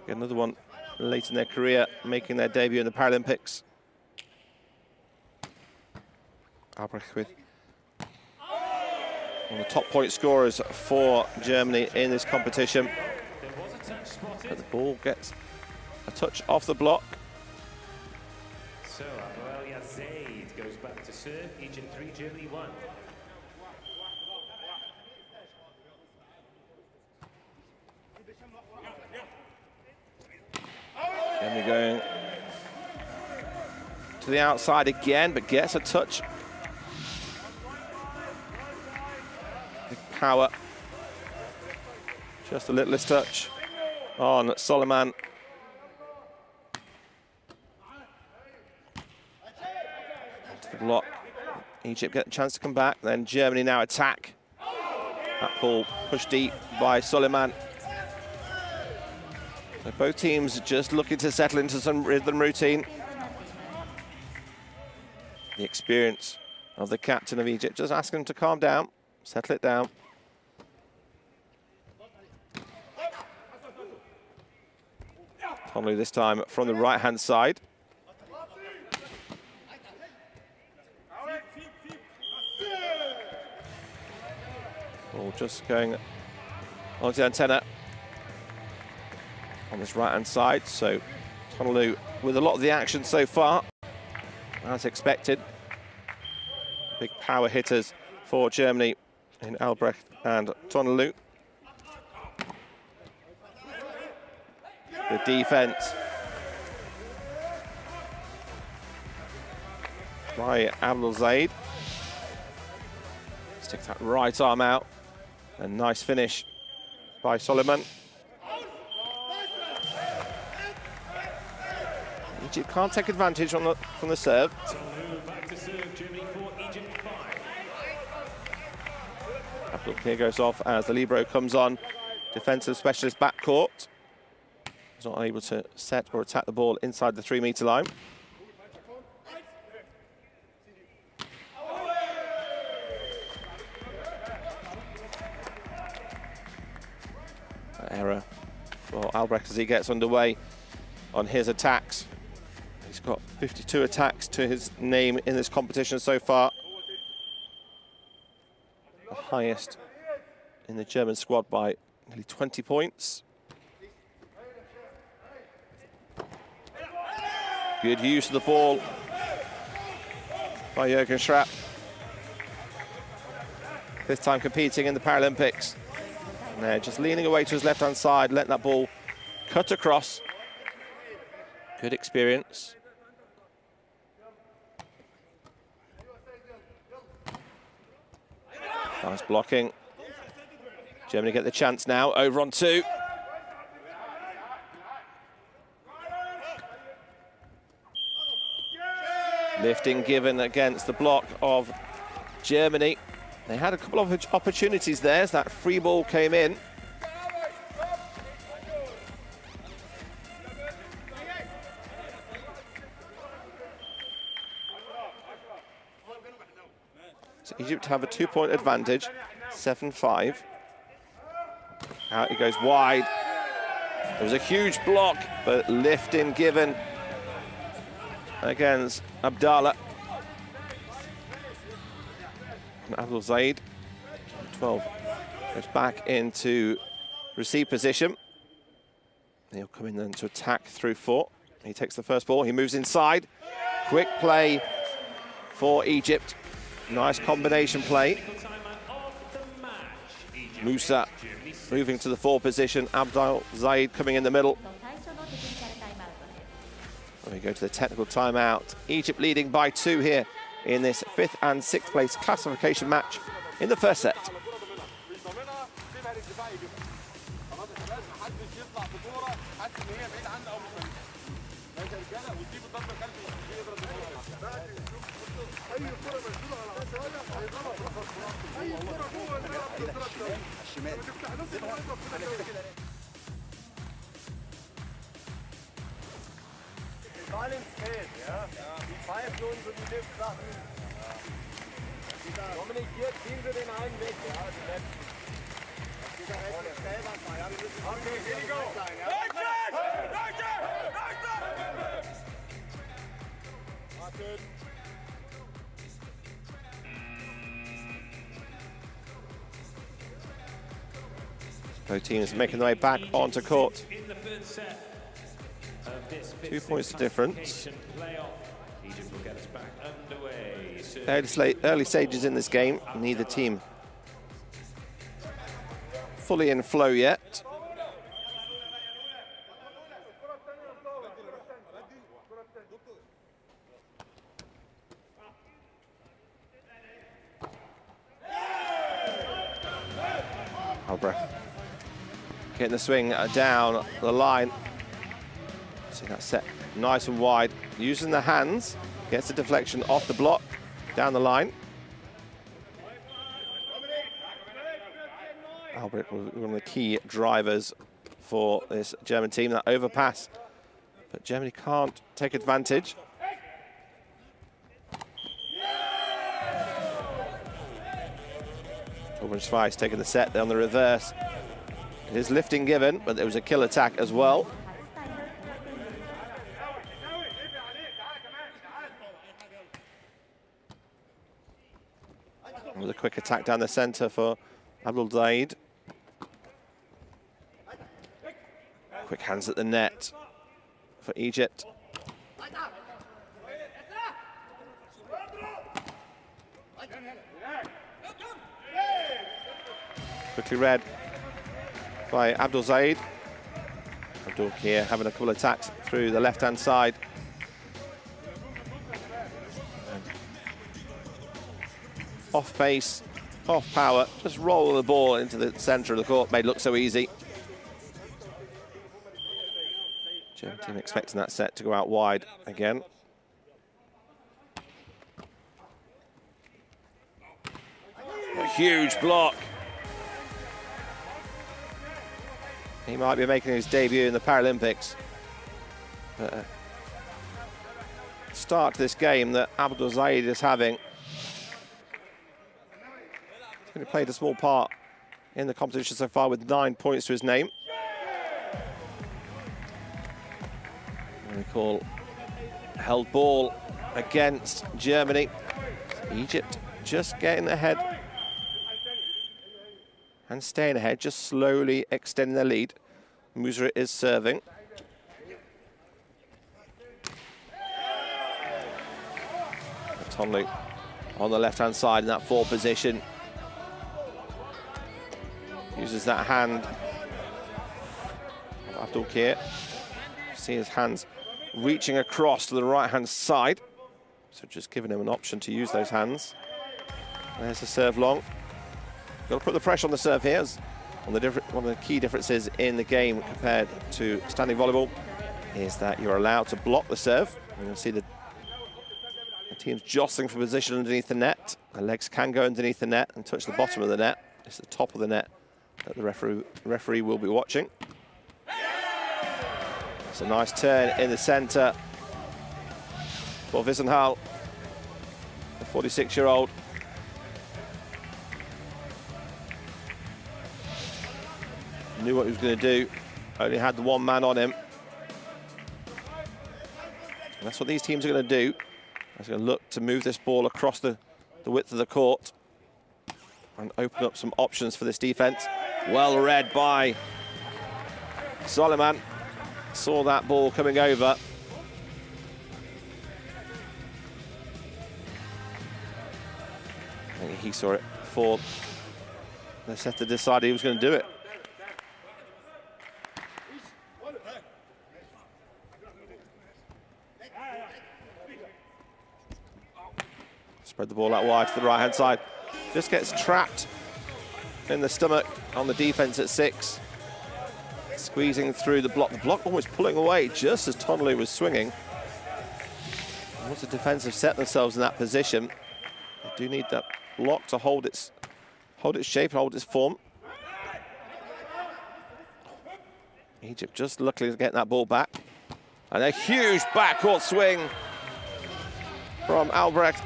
Get another one late in their career, making their debut in the Paralympics. Albrecht with one of the top point scorers for Germany in this competition. There was a touch spotted. But the ball gets a touch off the block. So Abuel Zaid goes back to serve. Egypt 3, Germany 1. Germany going to the outside again, but gets a touch. Big power. Just the littlest touch on Soliman. To the block. Egypt get a chance to come back. Then Germany now attack. That ball pushed deep by Soliman. So both teams just looking to settle into some rhythm routine. The experience of the captain of Egypt just asking him to calm down, settle it down. Tonlu this time from the right-hand side. Ball just going onto the antenna on this right-hand side. So Tonlu with a lot of the action so far, as expected. Big power hitters for Germany in Albrecht and Tonlu. The defense by Abdul Zaid. Sticks that right arm out. A nice finish by Soliman. Egypt can't take advantage from the serve. Back to serve, Germany 4, Egypt 5. Abdul here goes off as the libero comes on. Defensive specialist backcourt. He's not able to set or attack the ball inside the 3-meter line. Error for Albrecht as he gets underway on his attacks. He's got 52 attacks to his name in this competition so far. The highest in the German squad by nearly 20 points. Good use of the ball by Jürgen Schrapp. This time competing in the Paralympics. And they're just leaning away to his left-hand side, letting that ball cut across. Good experience. Nice blocking. Germany get the chance now, over on 2. Lifting given against the block of Germany. They had a couple of opportunities there as that free ball came in. So Egypt have a 2-point advantage, 7-5. Out he goes wide. There was a huge block, but lifting given against Abdallah. And Abdul Zaid, 12, goes back into receive position. He'll come in then to attack through 4. He takes the first ball, he moves inside. Quick play for Egypt. Nice combination play. Musa moving to the 4 position. Abdul Zaid coming in the middle. We go to the technical timeout. Egypt leading by 2 here in this 5th and 6th place classification match in the first set. Ball ins Feld, ja. Die pfeifen uns und die Liftsachen. Dominik, hier ziehen Sie den einen weg, ja, die letzten. Das geht da rechts schnell was bei, ja. Wir müssen okay, here we go. Sein, ja. Warten. Both teams making their way back onto court. In the third set of this 2 points difference. playoff. Egypt will get us back underway. Early stages in this game, neither team fully in flow yet. Albrecht getting the swing down the line. See that set nice and wide, using the hands, gets the deflection off the block, down the line. Albrecht was one of the key drivers for this German team, that overpass. But Germany can't take advantage. Torben Schweiss taking the set there on the reverse. It is lifting given, but there was a kill attack as well. With a quick attack down the center for Abdul Zaid. Quick hands at the net for Egypt. Quickly read by Abdul Zaid. Abdul here having a couple of attacks through the left-hand side. Off pace, off power, just roll the ball into the center of the court, made it look so easy. German team expecting that set to go out wide again. A huge block. He might be making his debut in the Paralympics. But start to this game that Abdul Zaid is having. He's only played a small part in the competition so far with 9 points to his name. We call held ball against Germany. Egypt just getting ahead and staying ahead, just slowly extending their lead. Musa is serving. Tonley on the left-hand side in that forward position. Uses that hand. Abdul Kir. See his hands reaching across to the right-hand side. So just giving him an option to use those hands. There's the serve long. Got to put the pressure on the serve here. One of the key differences in the game compared to standing volleyball is that you're allowed to block the serve. And you'll see the team's jostling for position underneath the net. The legs can go underneath the net and touch the bottom of the net. It's the top of the net that the referee will be watching. It's a nice turn in the center for Wissenhal, the 46-year-old. Knew what he was going to do, only had the one man on him. And that's what these teams are going to do. They're going to look to move this ball across the width of the court and open up some options for this defense. Well read by Soliman. Saw that ball coming over. I think he saw it before the setter decided he was going to do it. Spread the ball out wide to the right-hand side. Just gets trapped in the stomach on the defense at 6. Squeezing through the block. The block almost pulling away just as Tonley was swinging. Once the defense have set themselves in that position, they do need that block to hold its shape and hold its form. Egypt just luckily getting that ball back. And a huge backcourt swing from Albrecht.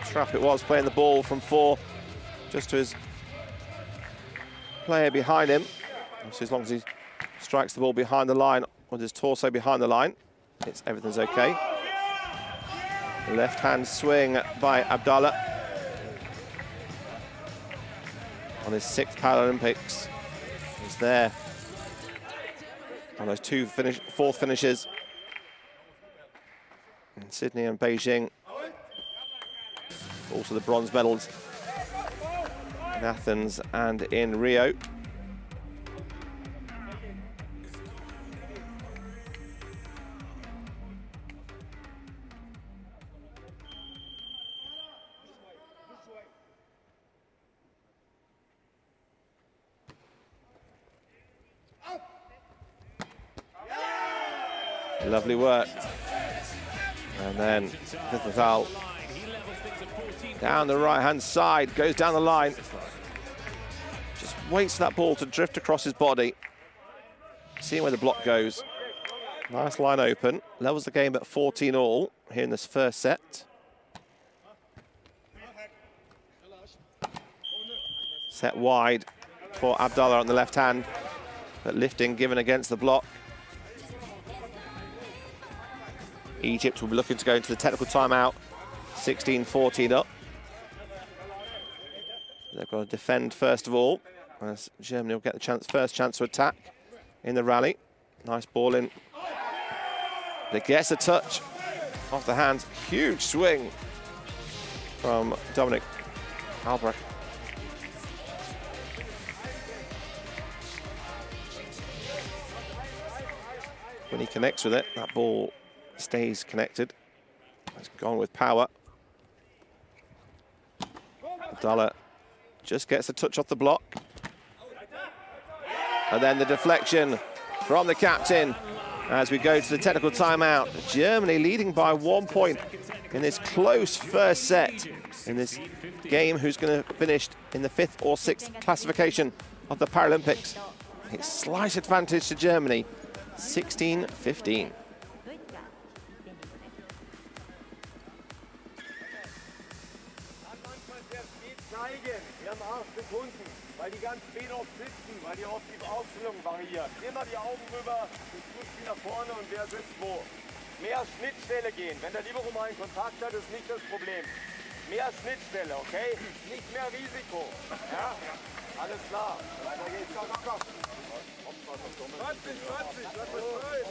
Trap it was, playing the ball from 4 just to his player behind him. So as long as he strikes the ball behind the line with his torso behind the line, everything's okay. Left hand swing by Abdallah. on his 6th Paralympics. He's there on those fourth finishes in Sydney and Beijing. Also the bronze medals in Athens and in Rio. Lovely work. And then Vital down the right-hand side, goes down the line. Just waits for that ball to drift across his body. Seeing where the block goes. Nice line open. Levels the game at 14 all here in this first set. Set wide for Abdallah on the left hand, but lifting given against the block. Egypt will be looking to go into the technical timeout, 16-14 up. They've got to defend first of all, as Germany will get the first chance to attack in the rally. Nice ball in. But it gets a touch off the hands. Huge swing from Dominic Albrecht. When he connects with it, that ball stays connected. It's gone with power. Abdallah just gets a touch off the block. And then the deflection from the captain as we go to the technical timeout. Germany leading by 1 point in this close first set in this game, who's going to finish in the 5th or 6th classification of the Paralympics. It's slight advantage to Germany, 16-15. Weil die ganz spät oft sitzen, weil die oft die Aufstellung variiert. Immer die Augen rüber, das Fußspiel nach vorne und wer sitzt wo. Mehr Schnittstelle gehen. Wenn der Libero mal einen Kontakt hat, ist nicht das Problem. Mehr Schnittstelle, okay? Nicht mehr Risiko. Ja? Alles klar. Weiter geht's. Komm, komm. 20, 20, lass mich rein.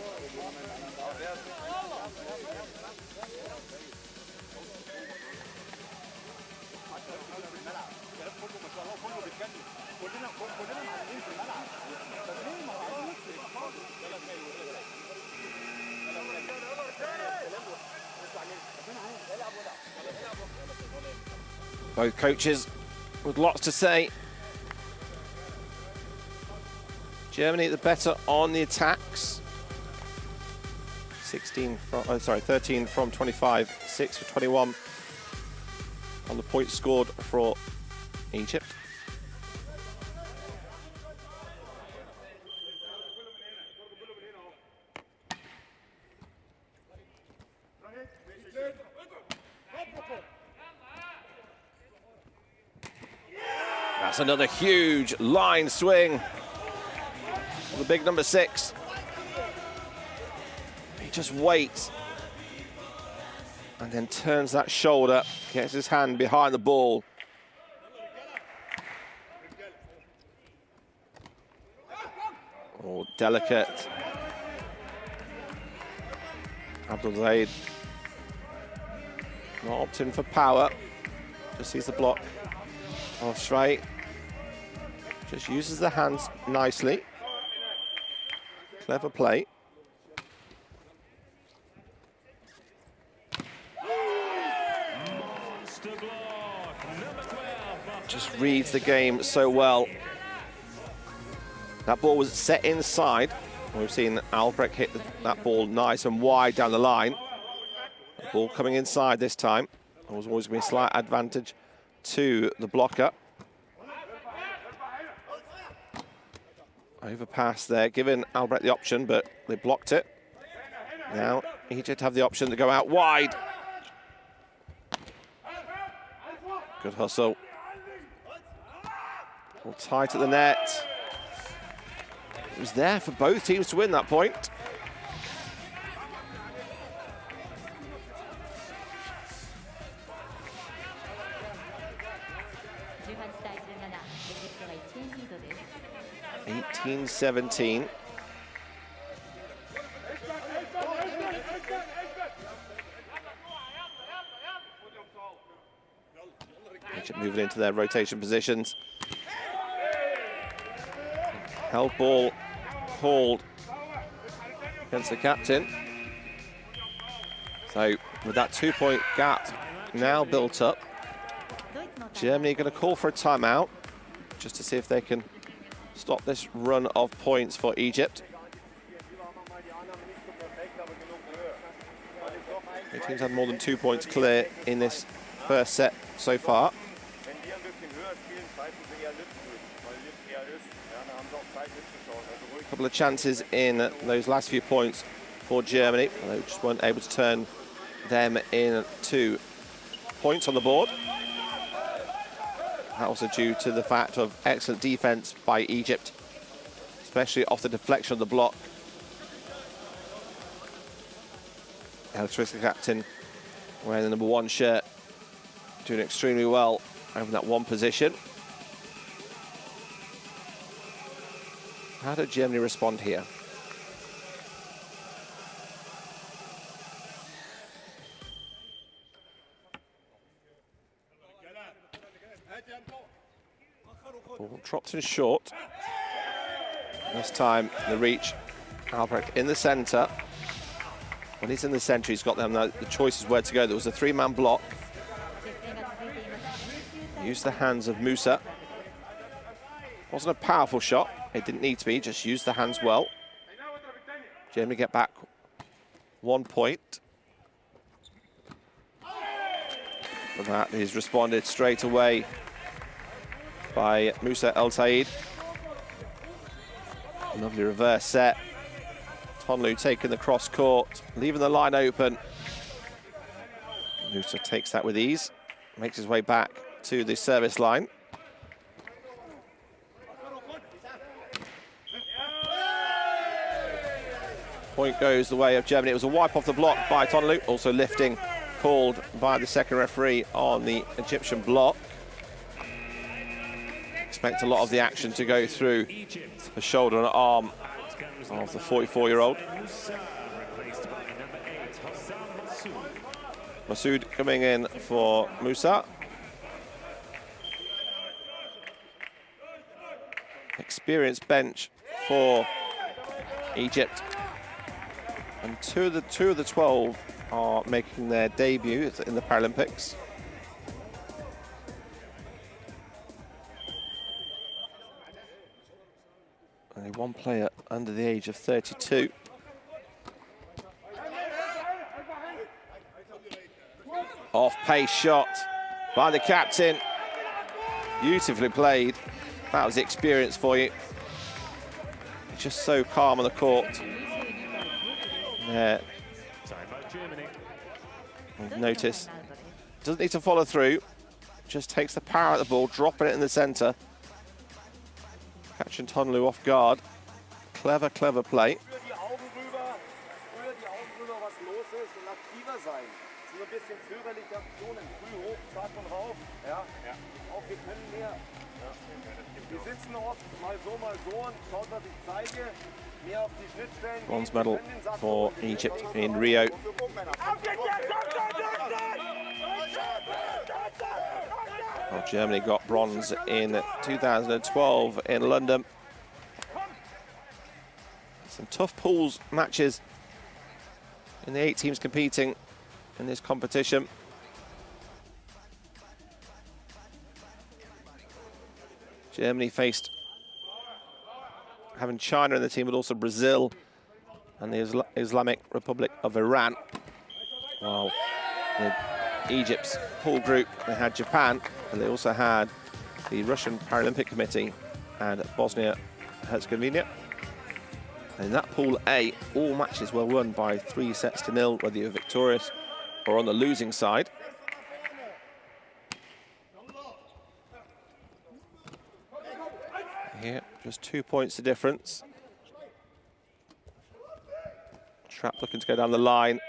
Both coaches with lots to say. Germany the better on the attacks. 13 from 25, 6 for 21 on the points scored for Egypt. That's another huge line swing. The big number 6. He just waits and then turns that shoulder, gets his hand behind the ball. Oh, delicate. Abdul Zaid not opting for power. Just sees the block of straight. Just uses the hands nicely. Clever play. Just reads the game so well. That ball was set inside. We've seen Albrecht hit that ball nice and wide down the line. The ball coming inside this time. There was always going to be a slight advantage to the blocker. Overpass there, giving Albrecht the option, but they blocked it. Now Egypt have the option to go out wide. Good hustle. All tight at the net. It was there for both teams to win that point. 19-17. Egypt moving into their rotation positions. Held ball called against the captain. So with that 2-point gap now built up, Germany are going to call for a timeout just to see if they can stop this run of points for Egypt. The teams had more than 2 points clear in this first set so far. A couple of chances in those last few points for Germany, they just weren't able to turn them into points on the board. That also due to the fact of excellent defense by Egypt, especially off the deflection of the block. Alex captain, wearing the number 1 shirt, doing extremely well over that one position. How did Germany respond here? Ball dropped in short. This time, the reach. Albrecht in the centre. When he's in the centre, he's got them. The choice is where to go. There was a 3-man block. Used the hands of Musa. Wasn't a powerful shot. It didn't need to be. Just used the hands well. Germany get back 1 point. For that, he's responded straight away by Musa El Said. Lovely reverse set. Tonlu taking the cross court, leaving the line open. Musa takes that with ease, makes his way back to the service line. Point goes the way of Germany. It was a wipe off the block by Tonlu, also lifting called by the second referee on the Egyptian block. Expect a lot of the action to go through the shoulder and arm of the 44-year-old. Masoud coming in for Musa. Experienced bench for Egypt. And two of the 12 are making their debut in the Paralympics. Only one player under the age of 32. Off-pace shot by the captain. Beautifully played. That was the experience for you. Just so calm on the court. There. Notice. Doesn't need to follow through. Just takes the power of the ball, dropping it in the centre. Catching Tonlu off guard. Clever, clever play. Bronze medal for Egypt in Rio. Well, Germany got bronze in 2012 in London. Some tough pools matches in the 8 teams competing in this competition. Germany faced having China in the team, but also Brazil and the Islamic Republic of Iran. While in Egypt's pool group, they had Japan, and they also had the Russian Paralympic Committee and Bosnia-Herzegovina. And in that pool A, all matches were won by 3-0, whether you're victorious or on the losing side. Here, just 2 points the difference. Trap looking to go down the line.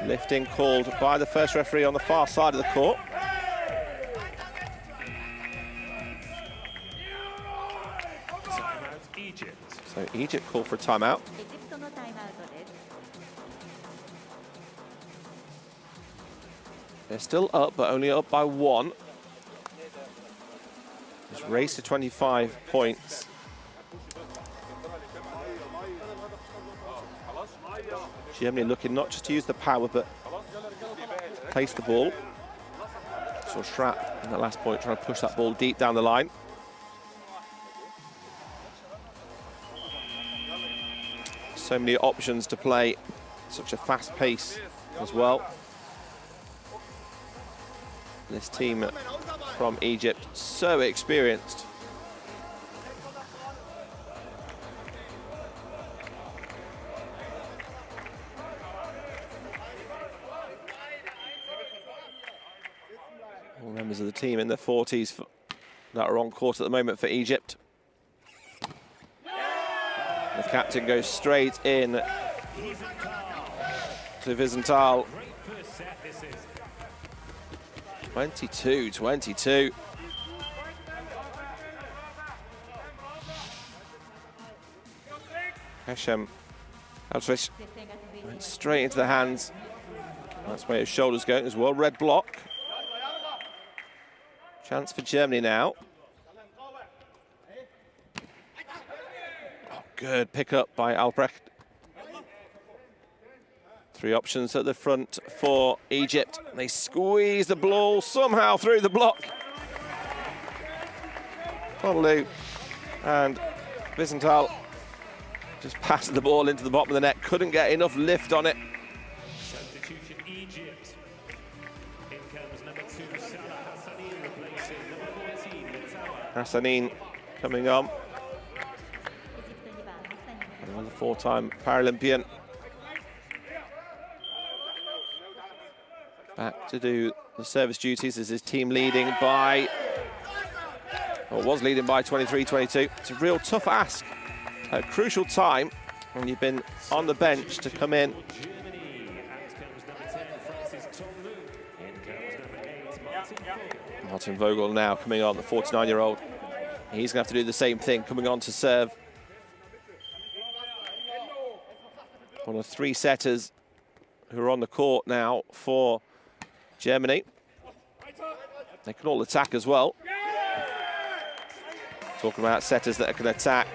Lifting called by the first referee on the far side of the court. Egypt. So Egypt called for a timeout. エジプトのタイムアウトです。 They're still up, but only up by 1. Just race to 25 points. Germany looking not just to use the power, but place the ball. So Schrapp in that last point trying to push that ball deep down the line. So many options to play, such a fast pace as well. This team from Egypt, so experienced. All members of the team in their 40s that are on court at the moment for Egypt. The captain goes straight in to Wiesenthal. 22-22. Hashem Altrish went straight into the hands. That's where his shoulders going as well. Red block. Chance for Germany now. Oh, good pick up by Albrecht. 3 options at the front for Egypt. They squeeze the ball somehow through the block. Ponlu and Wiesenthal just passed the ball into the bottom of the net. Couldn't get enough lift on it. Substitution Egypt. In comes number 2, Salah Hassanin, replacing number 14, Metawa. Hassanin coming on. エジプト2番ハッサニン Another 4-time Paralympian. Back to do the service duties as his team leading by, or was leading by 23-22. It's a real tough ask at a crucial time when you've been on the bench to come in. Germany. Out comes number 10, Francis Tomlu. In comes number 8, Martin Vogel. Martin Vogel now coming on, the 49-year-old. He's going to have to do the same thing, coming on to serve. One of 3 setters who are on the court now for Germany. They can all attack as well. Talking about setters that can attack.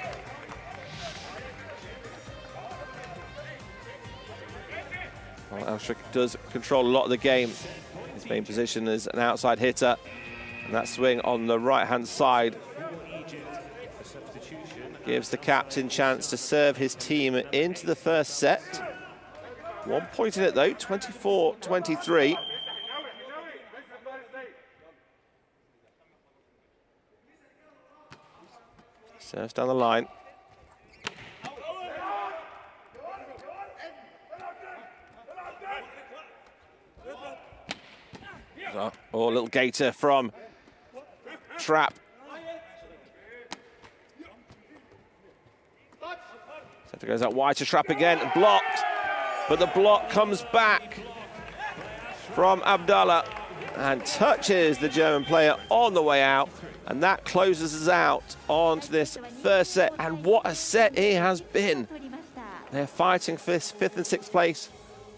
Well, Alstrick does control a lot of the game. His main position is an outside hitter. And that swing on the right-hand side gives the captain chance to serve his team into the first set. 1 point in it though, 24-23. Serves down the line. Oh, a little gator from Trapp. Setter goes out wide to Trapp again, blocked. But the block comes back from Abdallah and touches the German player on the way out. And that closes us out onto this first set. And what a set it has been. 取りました。 They're fighting for this 5th and 6th place.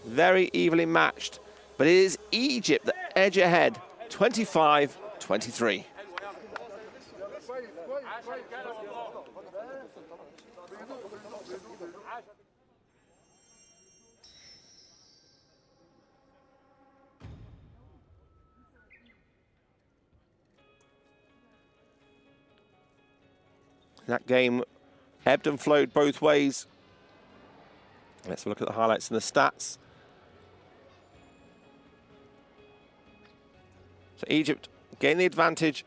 Very evenly matched. But it is Egypt that edge ahead, 25-23. That game ebbed and flowed both ways. Let's have a look at the highlights and the stats. So Egypt gained the advantage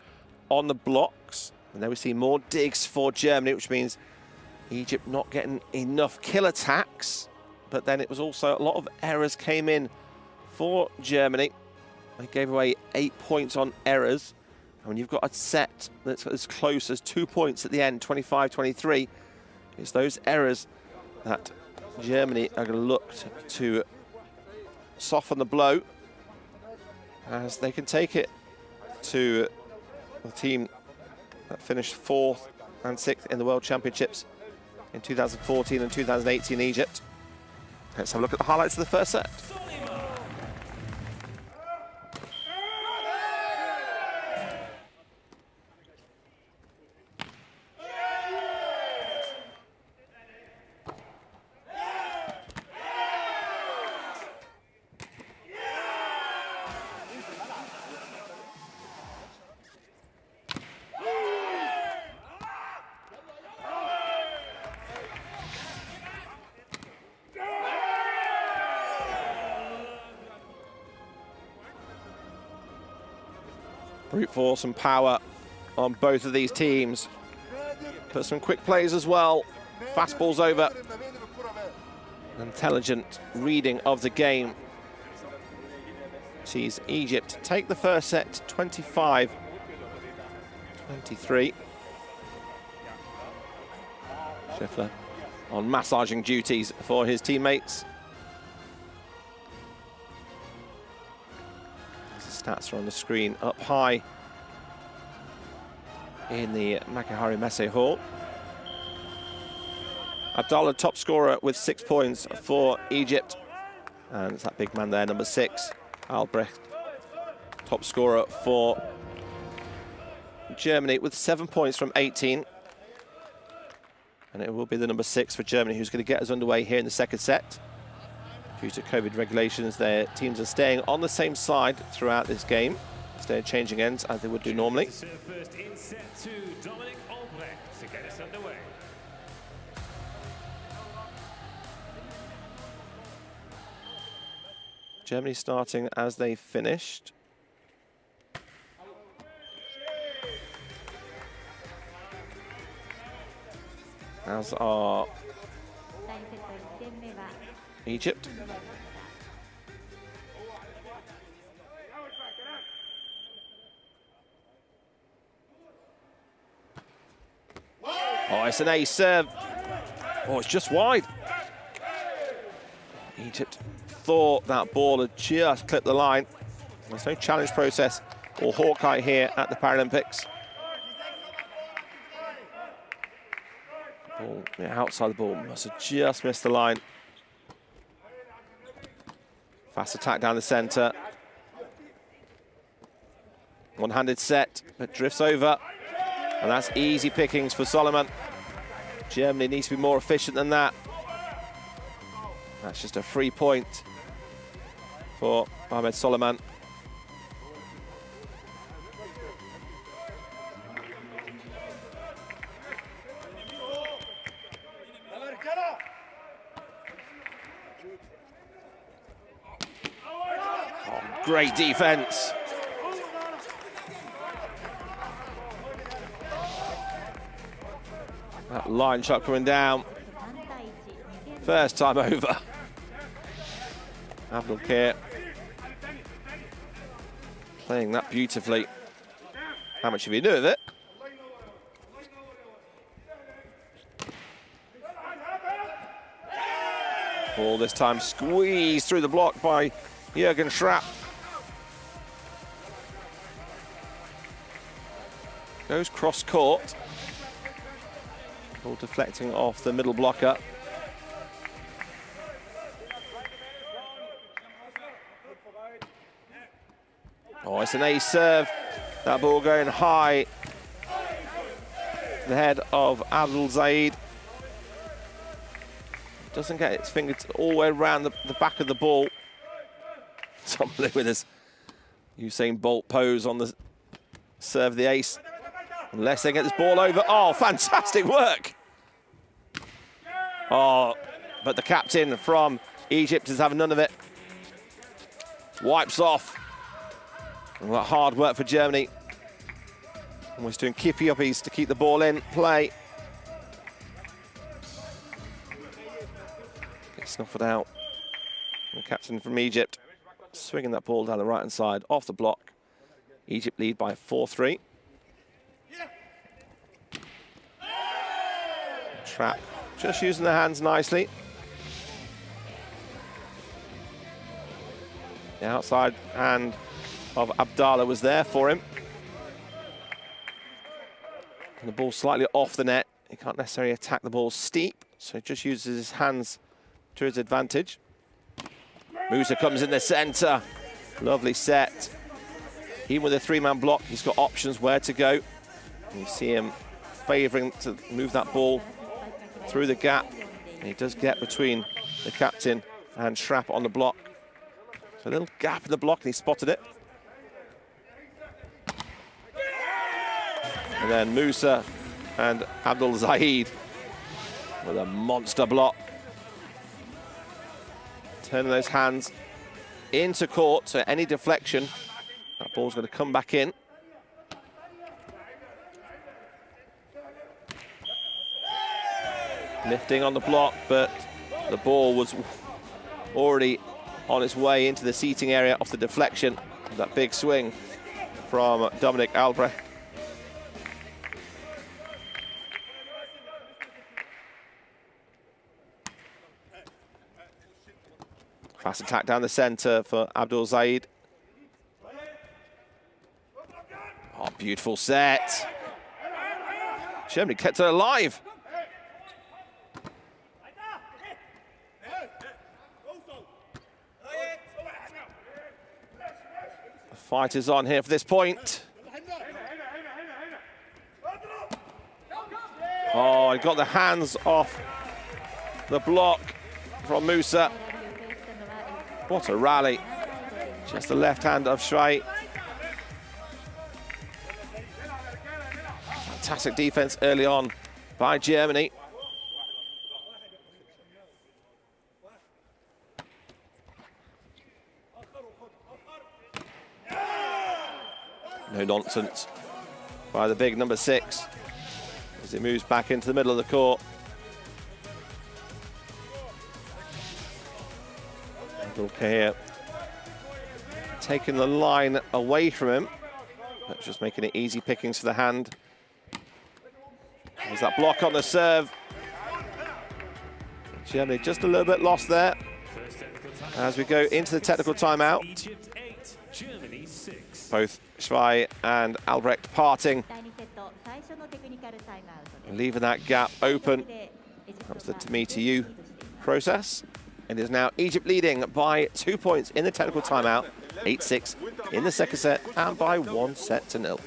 on the blocks. And then we see more digs for Germany, which means Egypt not getting enough kill attacks. But then it was also a lot of errors came in for Germany. They gave away 8 points on errors. And when you've got a set that's as close as 2 points at the end, 25-23, it's those errors that Germany are going to look to soften the blow as they can take it to the team that finished 4th and 6th in the World Championships in 2014 and 2018 in Egypt. Let's have a look at the highlights of the first set. Brute force and power on both of these teams. But some quick plays as well. Fastballs over. Intelligent reading of the game. Sees Egypt take the first set 25-23. Scheffler on massaging duties for his teammates. Stats are on the screen up high in the Makahari Messe Hall. Abdallah, top scorer with 6 points for Egypt. And it's that big man there, number 6, Albrecht. Top scorer for Germany with 7 points from 18. And it will be the number 6 for Germany who's going to get us underway here in the second set. Due to COVID regulations, their teams are staying on the same side throughout this game, instead of changing ends as they would do normally. First in set 2, Dominic Albrecht to get us underway. Germany starting as they finished. As are Egypt. Oh, it's an ace serve. Oh, it's just wide. Egypt thought that ball had just clipped the line. There's no challenge process or Hawkeye here at the Paralympics. Ball, outside the ball, must have just missed the line. Fast attack down the centre. One-handed set, but drifts over. And that's easy pickings for Solomon. Germany needs to be more efficient than that. That's just a free point for Ahmed Solomon. Oh, great defense. That line shot coming down. First time over. Abdelkir playing that beautifully. How much have you do with it? Ball this time squeezed through the block by Jürgen Schrapp. Goes cross court. Ball deflecting off the middle blocker. Oh, it's an ace serve. That ball going high. The head of Abdul Zaid. Doesn't get its fingers all the way around the back of the ball. Somebody with his Usain Bolt pose on the serve, the ace. Unless they get this ball over. Oh, fantastic work. Oh, but the captain from Egypt is having none of it. Wipes off. And that hard work for Germany. Almost doing kippy-uppies to keep the ball in play. Gets snuffled out. The captain from Egypt swinging that ball down the right-hand side off the block. Egypt lead by 4-3. Trap just using the hands nicely. The outside hand of Abdallah was there for him. And the ball slightly off the net. He can't necessarily attack the ball steep, so he just uses his hands to his advantage. Musa comes in the centre. Lovely set. Even with a three-man block, he's got options where to go. And you see him favouring to move that ball through the gap. And he does get between the captain and Schrapp on the block. So a little gap in the block, and he spotted it. And then Musa and Abdul Zahid with a monster block. Turning those hands into court, so any deflection, that ball's going to come back in. Lifting on the block, but the ball was already on its way into the seating area off the deflection. That big swing from Dominic Albrecht. Fast attack down the centre for Abdul Zaid. Oh, beautiful set. Germany kept it alive. The fight is on here for this point. Oh, he got the hands off the block from Musa. What a rally. Just the left hand of Schwei. Fantastic defense early on by Germany. No nonsense by the big number 6 as he moves back into the middle of the court. Okay, here, taking the line away from him, but just making it easy pickings for the hand. There's that block on the serve. Germany just a little bit lost there. As we go into the technical timeout, Egypt 8, Germany 6. both Schwei and Albrecht parting, 第2セット最初のテクニカルタイムアウトです。 leaving that gap open. That's the to me to you process. It is now Egypt leading by 2 points in the technical timeout, 8-6 in the second set, and by 1 set to 0.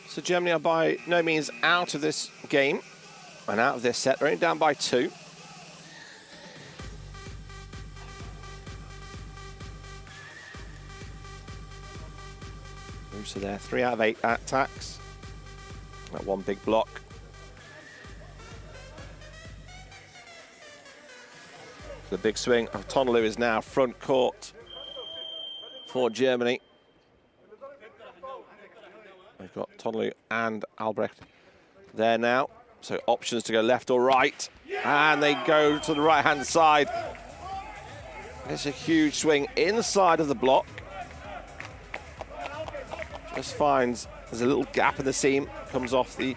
So Germany are by no means out of this game and out of this set. They're only down by 2. So they're 3 out of 8 attacks. That one big block. The big swing of Tonlu is now front court for Germany. They've got Tonlu and Albrecht there now. So options to go left or right. And they go to the right-hand side. It's a huge swing inside of the block. Just finds there's a little gap in the seam. Comes off the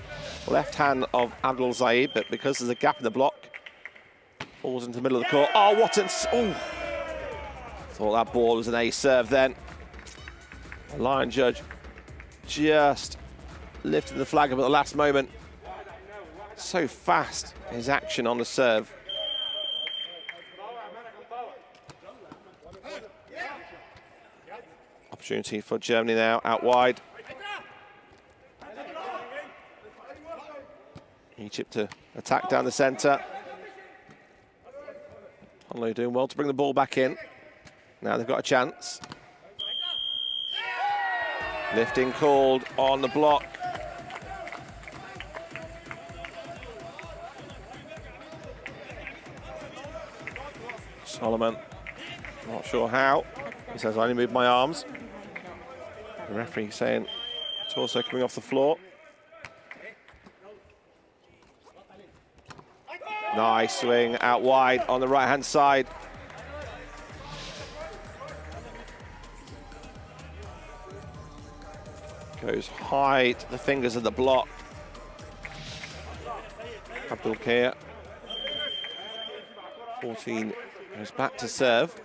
left hand of Abdul Zaid, but because there's a gap in the block, falls into the middle of the court. Oh, what an... Oh! Thought that ball was an ace serve then. The line judge just lifted the flag up at the last moment. So fast, his action on the serve. Opportunity for Germany now, out wide. Egypt to attack down the centre. Tonlu doing well to bring the ball back in. Now they've got a chance. Lifting called on the block. Solomon, not sure how. He says, I only move my arms. The referee saying, torso coming off the floor. Nice swing out wide on the right-hand side. Goes high to the fingers of the block. Abdul Khair. 14 goes back to serve.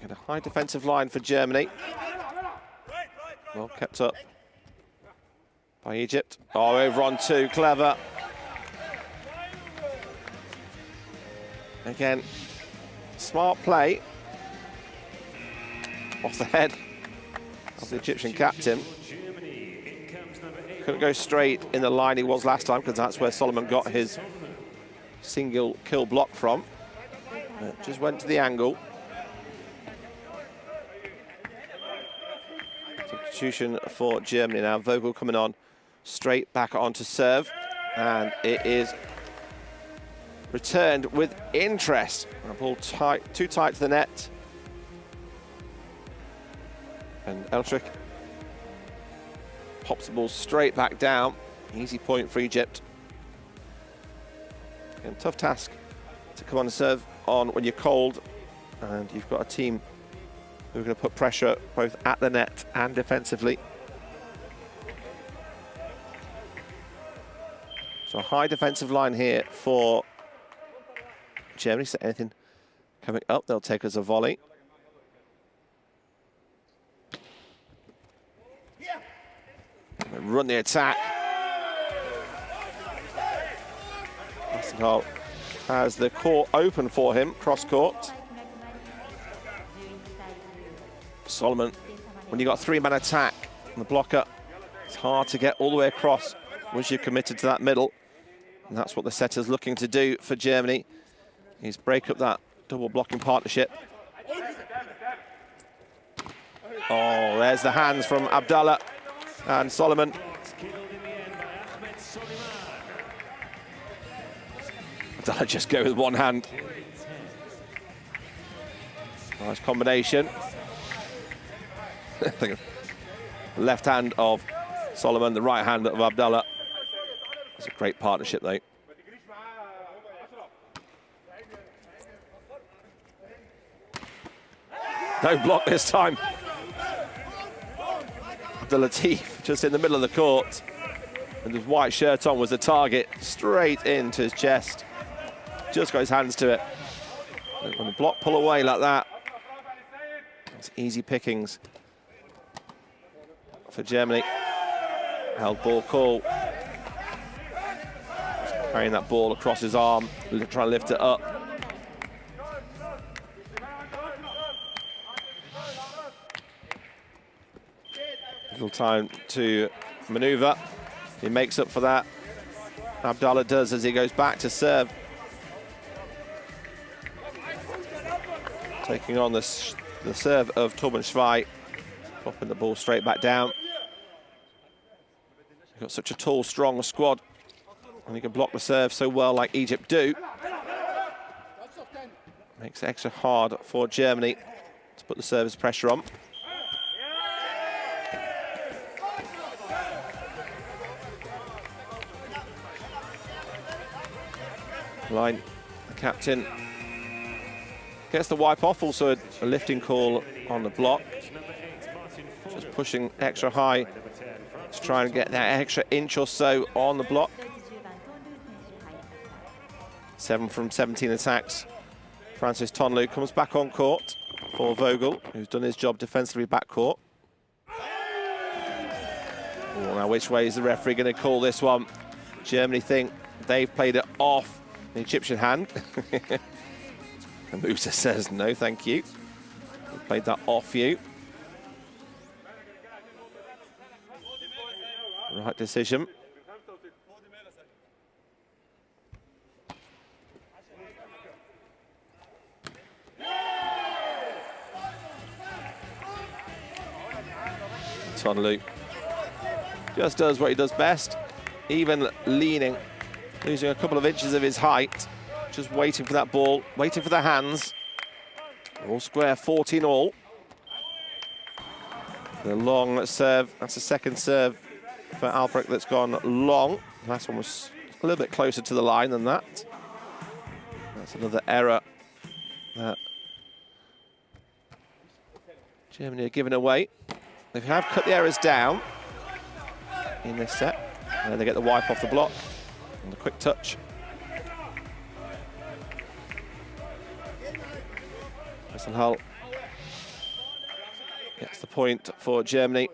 Get a high defensive line for Germany. Well kept up by Egypt. Oh, over on two, clever. Again, smart play off the head of the Egyptian captain. Couldn't go straight in the line he was last time, because that's where Solomon got his single kill block from. Just went to the angle. Substitution for Germany now. Vogel coming on straight back on to serve, and it is returned with interest. The ball tight, too tight to the net. And Eltrick pops the ball straight back down. Easy point for Egypt. Again, tough task to come on and serve on when you're cold, and you've got a team who are going to put pressure both at the net and defensively. So a high defensive line here for Germany. So anything coming up, they'll take as a volley. And run the attack. Westerholt has the court open for him, cross court. Solomon, when you've got a three-man attack on the blocker, it's hard to get all the way across once you're committed to that middle. And that's what the setter's looking to do for Germany, is break up that double blocking partnership. Oh, there's the hands from Abdallah and Solomon. Abdallah just go with one hand. Nice combination. The left hand of Solomon, the right hand of Abdallah. It's a great partnership, though. No block this time. Abdul Latif just in the middle of the court, and his white shirt on was the target, straight into his chest. Just got his hands to it. When the block pull away like that, it's easy pickings for Germany. Held ball call. Just carrying that ball across his arm, trying to lift it up. Little time to maneuver. He makes up for that. Abdallah does as he goes back to serve. Taking on the serve of Torben Schwei, popping the ball straight back down. You've got such a tall, strong squad, and you can block the serve so well like Egypt do. Makes it extra hard for Germany to put the service pressure on. Line, the captain gets the wipe off, also a lifting call on the block. Just pushing extra high to try and get that extra inch or so on the block. 7 from 17 attacks. Francis Tonlu comes back on court for Vogel, who's done his job defensively back court. Oh, now which way is the referee going to call this one? Germany think they've played it off the Egyptian hand. And Musa says, no, thank you. We played that off you. Right decision. Tonlu just does what he does best, even leaning, losing a couple of inches of his height, just waiting for that ball, waiting for the hands. All square, 14 all. The long serve, that's the second serve for Albrecht that's gone long. The last one was a little bit closer to the line than that. That's another error that Germany are giving away. They have cut the errors down in this set. And then they get the wipe off the block and the quick touch. Hull gets the point for Germany.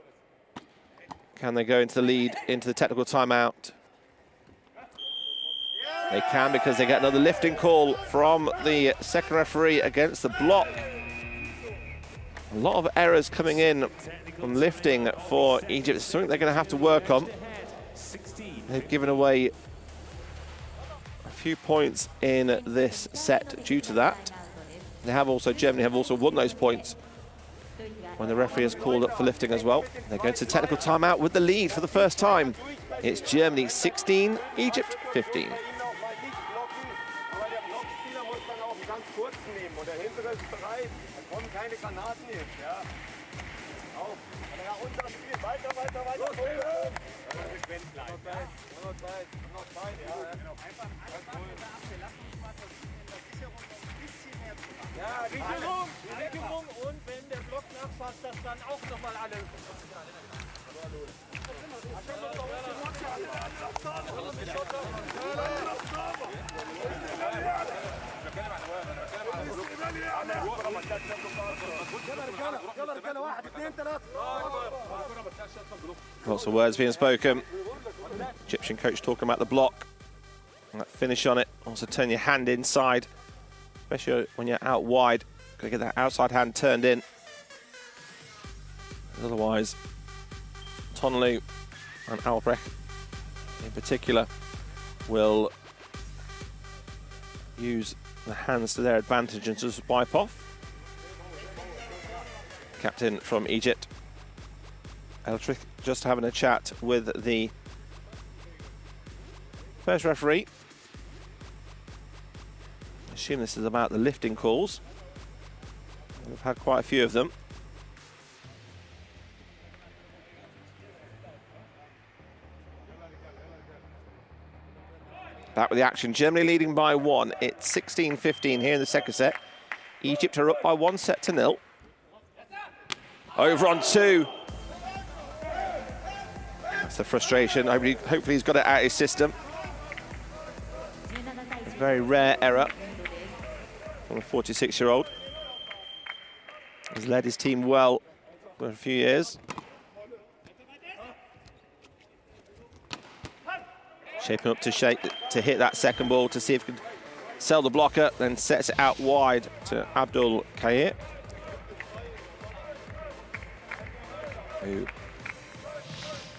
Can they go into the lead, into the technical timeout? They can, because they get another lifting call from the second referee against the block. A lot of errors coming in from lifting for Egypt. It's something they're going to have to work on. They've given away a few points in this set due to that. They have also, Germany have also won those points when the referee has called up for lifting as well. They go to technical timeout with the lead for the first time. It's Germany 16, Egypt 15. Ja, Sicherung und wenn der Block nachfasst, dass dann auch nochmal alle. Lots of words being spoken. Egyptian coach talking about the block. That finish on it. Also turn your hand inside, especially when you're out wide. Got to get that outside hand turned in. Otherwise, Tonlu and Albrecht in particular will use the hands to their advantage and just wipe off. Captain from Egypt, Eltrich, just having a chat with the first referee. I assume this is about the lifting calls. We've had quite a few of them. Back with the action. Germany leading by 1. It's 16-15 here in the second set. Egypt are up by 1 set to 0. Over on 2. That's the frustration. Hopefully he's got it out of his system. A very rare error from a 46-year-old. He's led his team well for a few years. Shaping up to hit that second ball to see if he can sell the blocker, then sets it out wide to Abdul Khair, who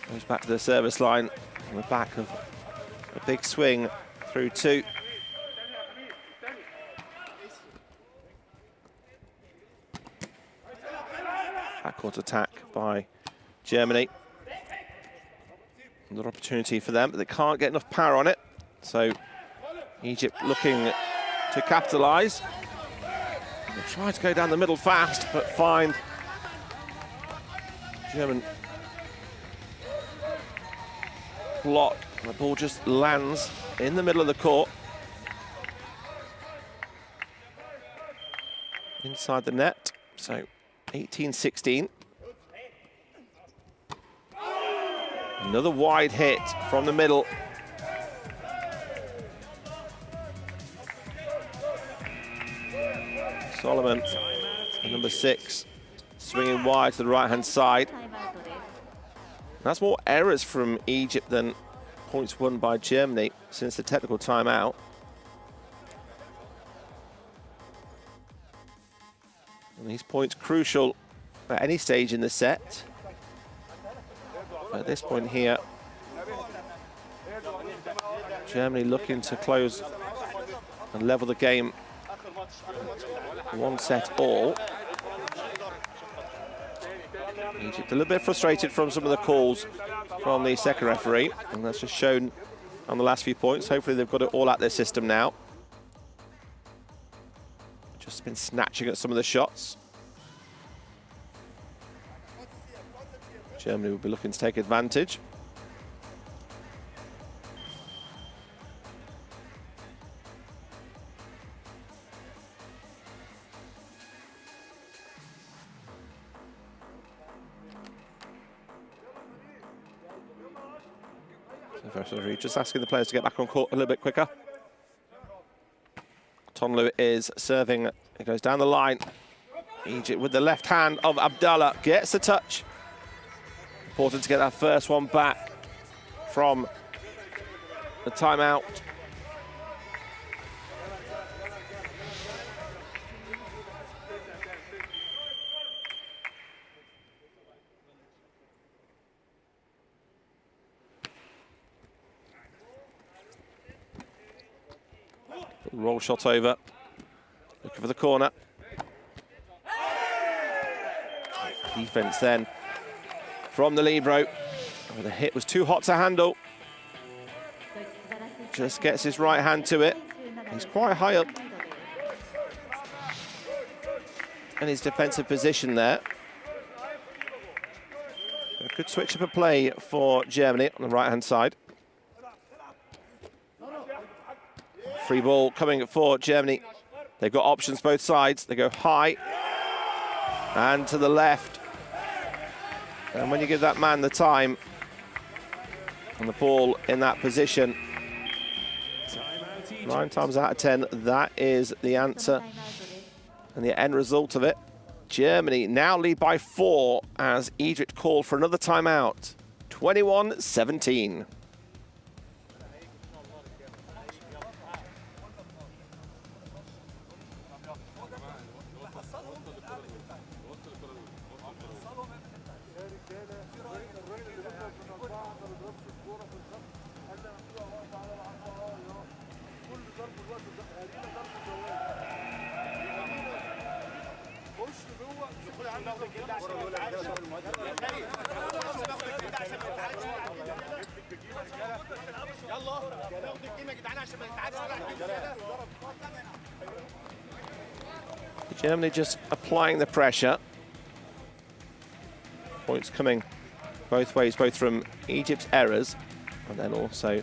goes back to the service line on the back of a big swing through 2. Backcourt attack by Germany. Another opportunity for them, but they can't get enough power on it. So Egypt looking to capitalise. They try to go down the middle fast, but find German block. And the ball just lands in the middle of the court. Inside the net, so 18-16. Another wide hit from the middle. Solomon, number 6, swinging wide to the right-hand side. That's more errors from Egypt than points won by Germany since the technical timeout. And these points crucial at any stage in the set. At this point here, Germany looking to close and level the game 1 set all. Egypt a little bit frustrated from some of the calls from the second referee, and that's just shown on the last few points. Hopefully they've got it all out their system now. Just been snatching at some of the shots. Germany will be looking to take advantage. Just asking the players to get back on court a little bit quicker. Tonlu is serving. It goes down the line. Egypt with the left hand of Abdallah gets the touch. Important to get that first one back from the timeout. Roll shot over. Looking for the corner. Defense then from the libero. Oh, the hit was too hot to handle. Just gets his right hand to it. He's quite high up in his defensive position there. A good switch up of play for Germany on the right hand side. Free ball coming for Germany. They've got options both sides. They go high and to the left. And when you give that man the time and the ball in that position, 9 times out of 10, that is the answer and the end result of it. Germany now lead by 4 as Egypt call for another timeout. 21-17. Germany just applying the pressure. Points coming both ways, both from Egypt's errors, and then also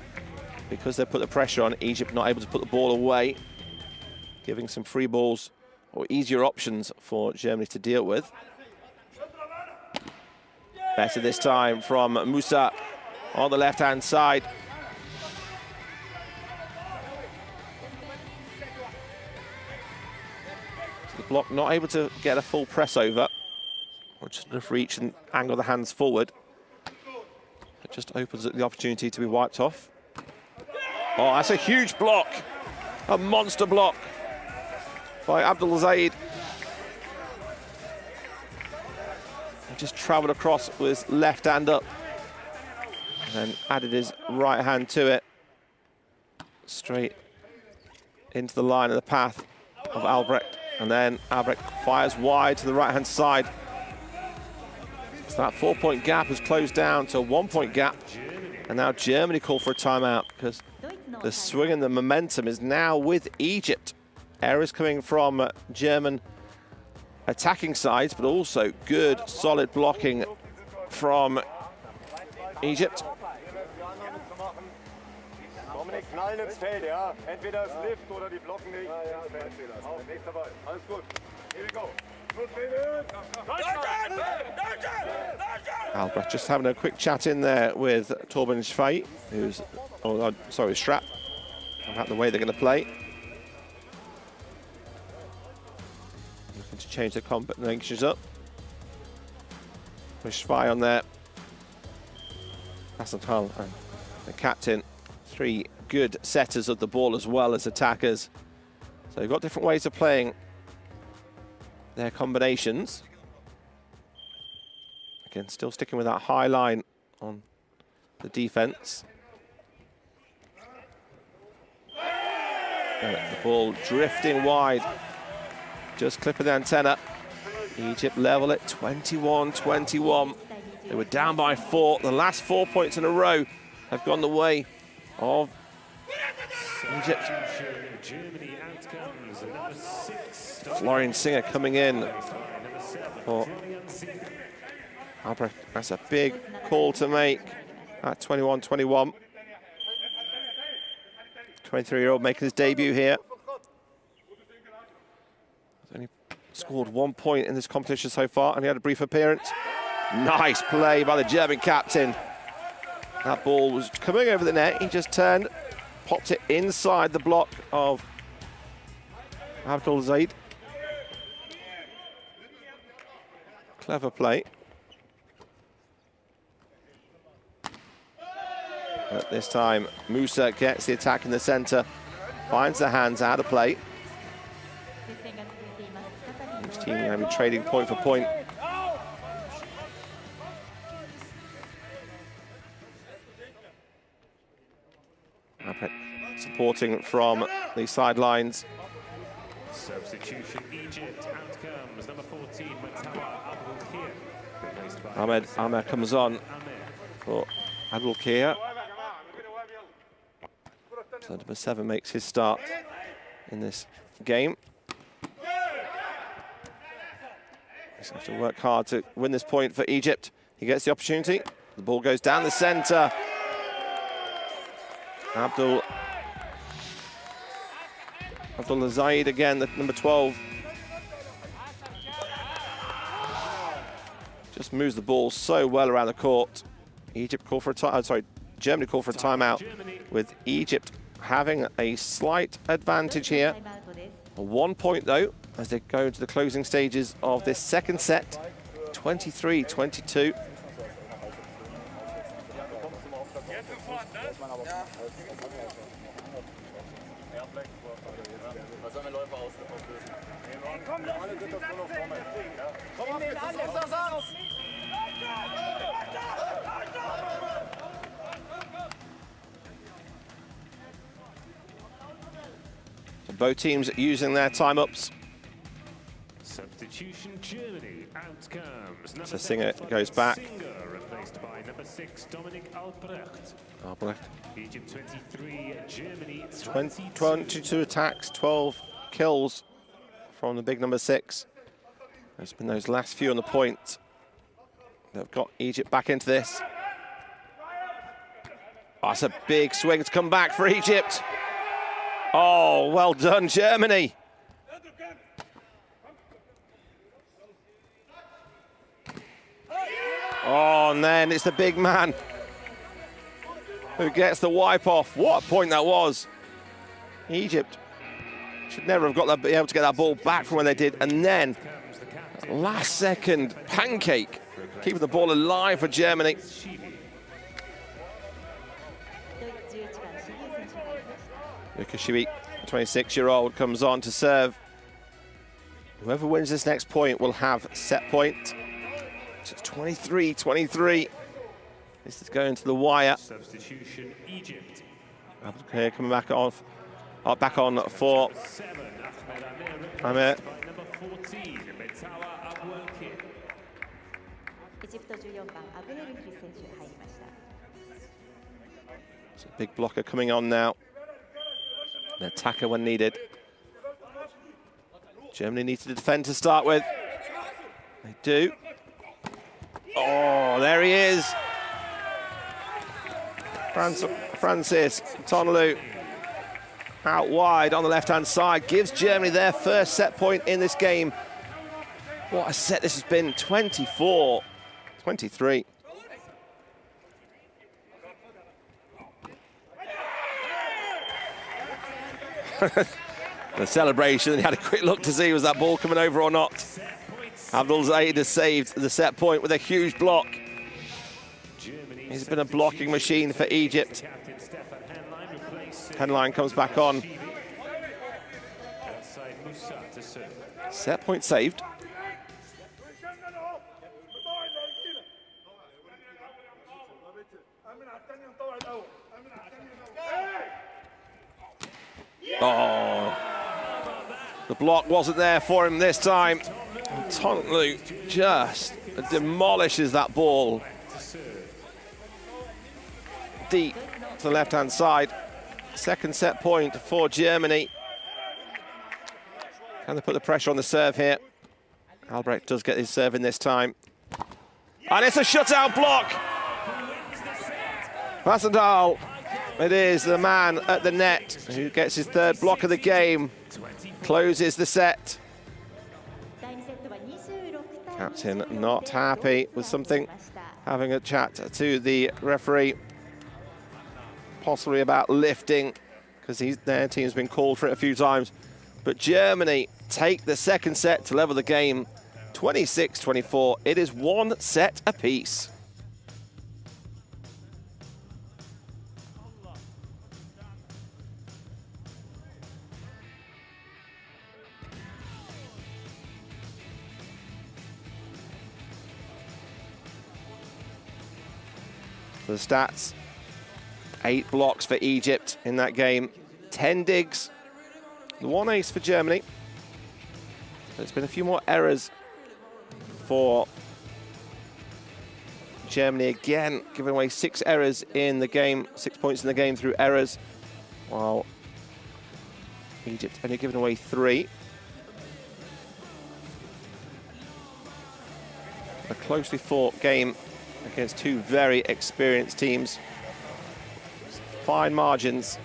because they put the pressure on, Egypt not able to put the ball away, giving some free balls or easier options for Germany to deal with. Better this time from Musa on the left-hand side. The block not able to get a full press over, or just enough reach and angle the hands forward. It just opens up the opportunity to be wiped off. Oh, that's a huge block. A monster block by Abdul Zaid. He just travelled across with his left hand up and then added his right hand to it. Straight into the line of the path of Albrecht. And then Albrecht fires wide to the right-hand side. So that 4-point gap has closed down to a 1-point gap. And now Germany call for a timeout because the swing and the momentum is now with Egypt. Errors coming from German attacking sides, but also good, solid blocking from Egypt. Knallen ins Feld, ja. Entweder es lift oder die blocken nicht. Nächster Ball. Alles gut. Here we go. Albrecht just having a quick chat in there with Torben Schweit, who's, Strapp, about the way they're going to play. Looking to change the combinations up. With Schweit on there. Hassanal and the captain. 3 good setters of the ball as well as attackers. So they've got different ways of playing their combinations. Again, still sticking with that high line on the defense. And the ball drifting wide. Just clipping the antenna. Egypt level at 21-21. They were down by 4. The last 4 points in a row have gone the way of Egypt. Germany outcomes number 6. Florian Singer coming in for Albrecht. That's a big call to make at 21-21. 23-year-old making his debut here. He's only scored 1 point in this competition so far, and he had a brief appearance. Nice play by the German captain. That ball was coming over the net. He just turned, popped it inside the block of Abdul Zaid. Clever play. But this time, Musa gets the attack in the centre, finds the hands out of play. Each team going to be trading point for point. Supporting from the sidelines. Substitution Egypt outcomes number 14 Matawa Abdul-Kir, replaced by Ahmed comes on for Abdul-Kir. So number 7 makes his start in this game. He's going to have to work hard to win this point for Egypt. He gets the opportunity. The ball goes down the centre. Abdul Zaid again, the number 12. Just moves the ball so well around the court. Egypt call for a Germany call for a timeout, with Egypt having a slight advantage here. 1 point though, as they go into the closing stages of this second set, 23-22. So both teams using their time-ups. Substitution Germany outcomes. So Singer goes back. Singer replaced by number 6 Dominic Albrecht. Egypt 23, Germany 22 attacks, 12 kills from the big number 6. There's been those last few on the point that have got Egypt back into this. Oh, that's a big swing to come back for Egypt. Oh, well done, Germany. Oh, and then it's the big man who gets the wipe off. What a point that was. Egypt should never have been able to get that ball back from when they did. And then, last second pancake, keeping the ball alive for Germany. Lukashvili, 26-year-old, comes on to serve. Whoever wins this next point will have set point. So it's 23-23. This is going to the wire. Substitution Egypt. Here coming back on for Amir. Number 14 Matawa Abdul-Kir. It's a big blocker coming on now. An attacker when needed. Germany needs to defend to start with. They do. Oh, there he is. Francis Tonolu out wide on the left-hand side, gives Germany their first set point in this game. What a set this has been, 24-23. The celebration, he had a quick look to see was that ball coming over or not. Abdul Zaid has saved the set point with a huge block. He's been a blocking machine for Egypt. Henline comes back on. Set point saved. Oh, the block wasn't there for him this time. Tonlu just demolishes that ball deep to the left-hand side. Second set point for Germany. Can they put the pressure on the serve here? Albrecht does get his serve in this time. And it's a shutout block. Vassendal, it is the man at the net who gets his third block of the game, closes the set. Captain not happy with something, having a chat to the referee, possibly about lifting, because their team's been called for it a few times. But Germany take the second set to level the game, 26-24. It is one set apiece. The stats, 8 blocks for Egypt in that game, 10 digs, the 1 ace for Germany. There's been a few more errors for Germany again, giving away 6 errors in the game, 6 points in the game through errors, while Egypt only giving away 3. A closely fought game against 2 very experienced teams. Fine margins.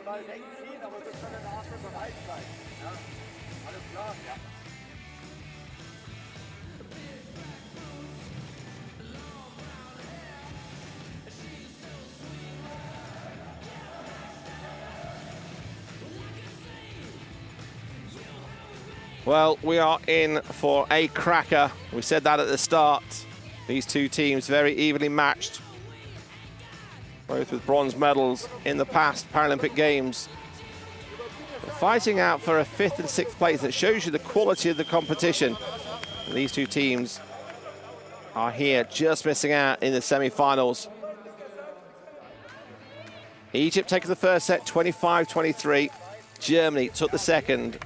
Mal wegziehen, aber wir können dafür bereit sein. Ja? Alles klar? Ja. Well, we are in for a cracker. We said that at the start. These two teams very evenly matched, both with bronze medals in the past Paralympic Games. They're fighting out for a 5th and 6th place. That shows you the quality of the competition. And these two teams are here just missing out in the semi-finals. Egypt taking the first set, 25-23. Germany took the second,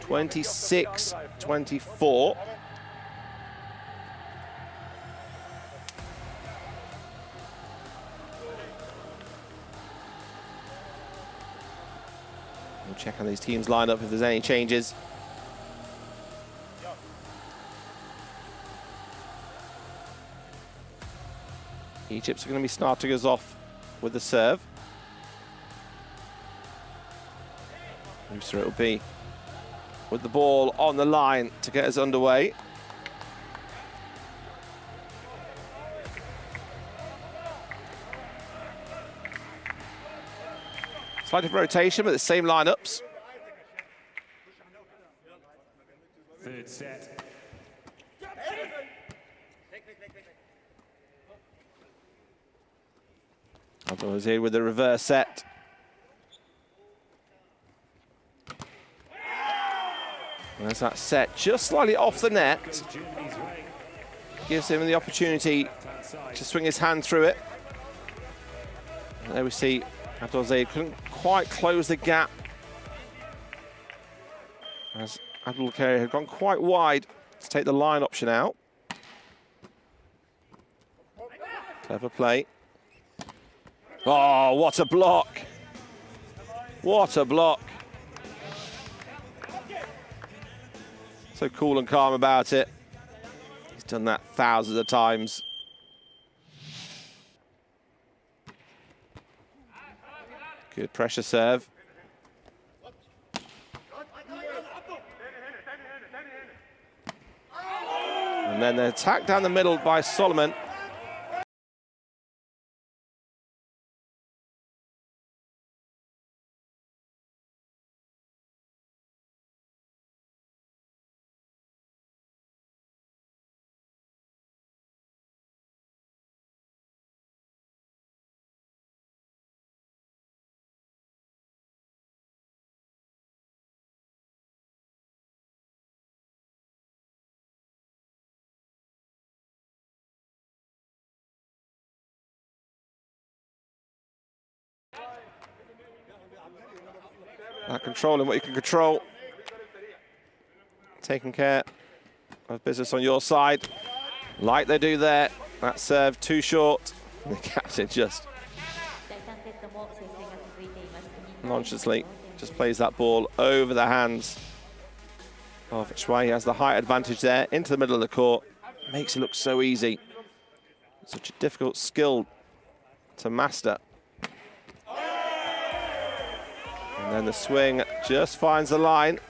26-24. We'll check on these teams line up if there's any changes. Egypt's going to be starting us off with the serve. So it'll be with the ball on the line to get us underway. Slight different rotation, but the same lineups. Third set. Abdul's here with the reverse set. And there's that set just slightly off the net. Gives him the opportunity to swing his hand through it. And there we see Abdul couldn't quite close the gap, as Abdul Karim had gone quite wide to take the line option out. Clever play. Oh, what a block! What a block! So cool and calm about it. He's done that thousands of times. Good pressure serve. And then the attack down the middle by Solomon. Controlling what you can control. Taking care of business on your side, like they do there. That serve too short. The captain just nonchalantly just plays that ball over the hands of Shuai. He has the height advantage there into the middle of the court. Makes it look so easy. Such a difficult skill to master. And then the swing just finds the line.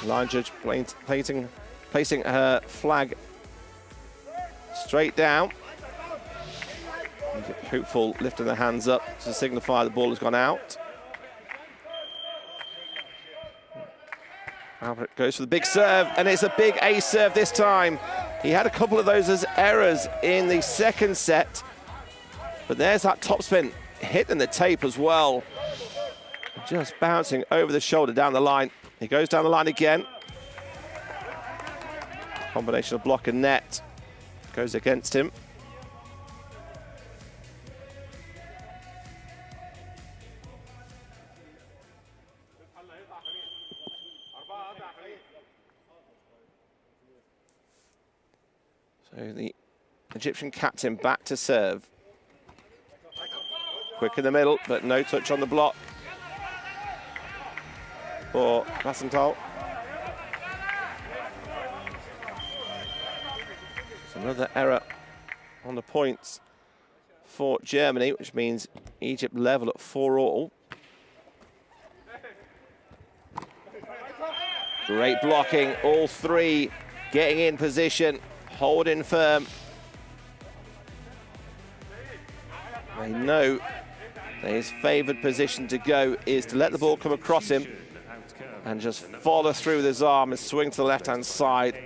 Line judge placing her flag straight down. And hopeful lifting the hands up to signify the ball has gone out. Albert goes for the big serve, and it's a big ace serve this time. He had a couple of those as errors in the second set, but there's that topspin hitting the tape as well. Just bouncing over the shoulder down the line. He goes down the line again. Combination of block and net goes against him. So the Egyptian captain back to serve. Quick in the middle, but no touch on the block for Massenthal. Another error on the points for Germany, which means Egypt level at 4-all. Great blocking, all three getting in position, holding firm. They know that his favoured position to go is to let the ball come across him and just follow through with his arm and swing to the left-hand side.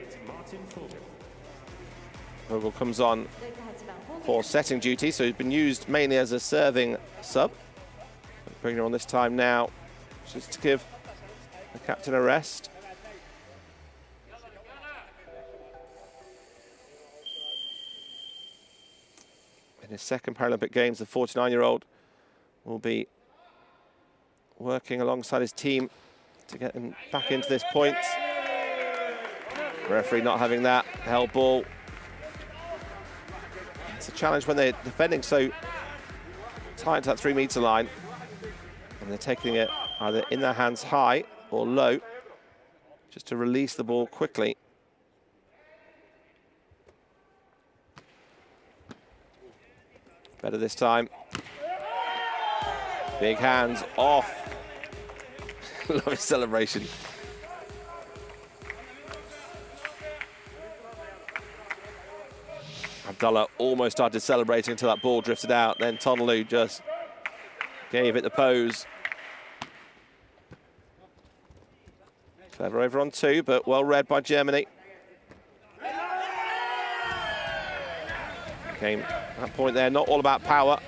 Vogel comes on for setting duty, so he's been used mainly as a serving sub. Bringing her on this time now, just to give the captain a rest. In his second Paralympic Games, the 49-year-old will be working alongside his team to get him back into this point. The referee not having that held ball. It's a challenge when they're defending so tight to that 3-meter line, and they're taking it either in their hands high or low, just to release the ball quickly. Better this time. Big hands off. Love his celebration. Abdullah almost started celebrating until that ball drifted out. Then Tonlu just gave it the pose. Clever over on two, but well read by Germany. Game, that point there, not all about power.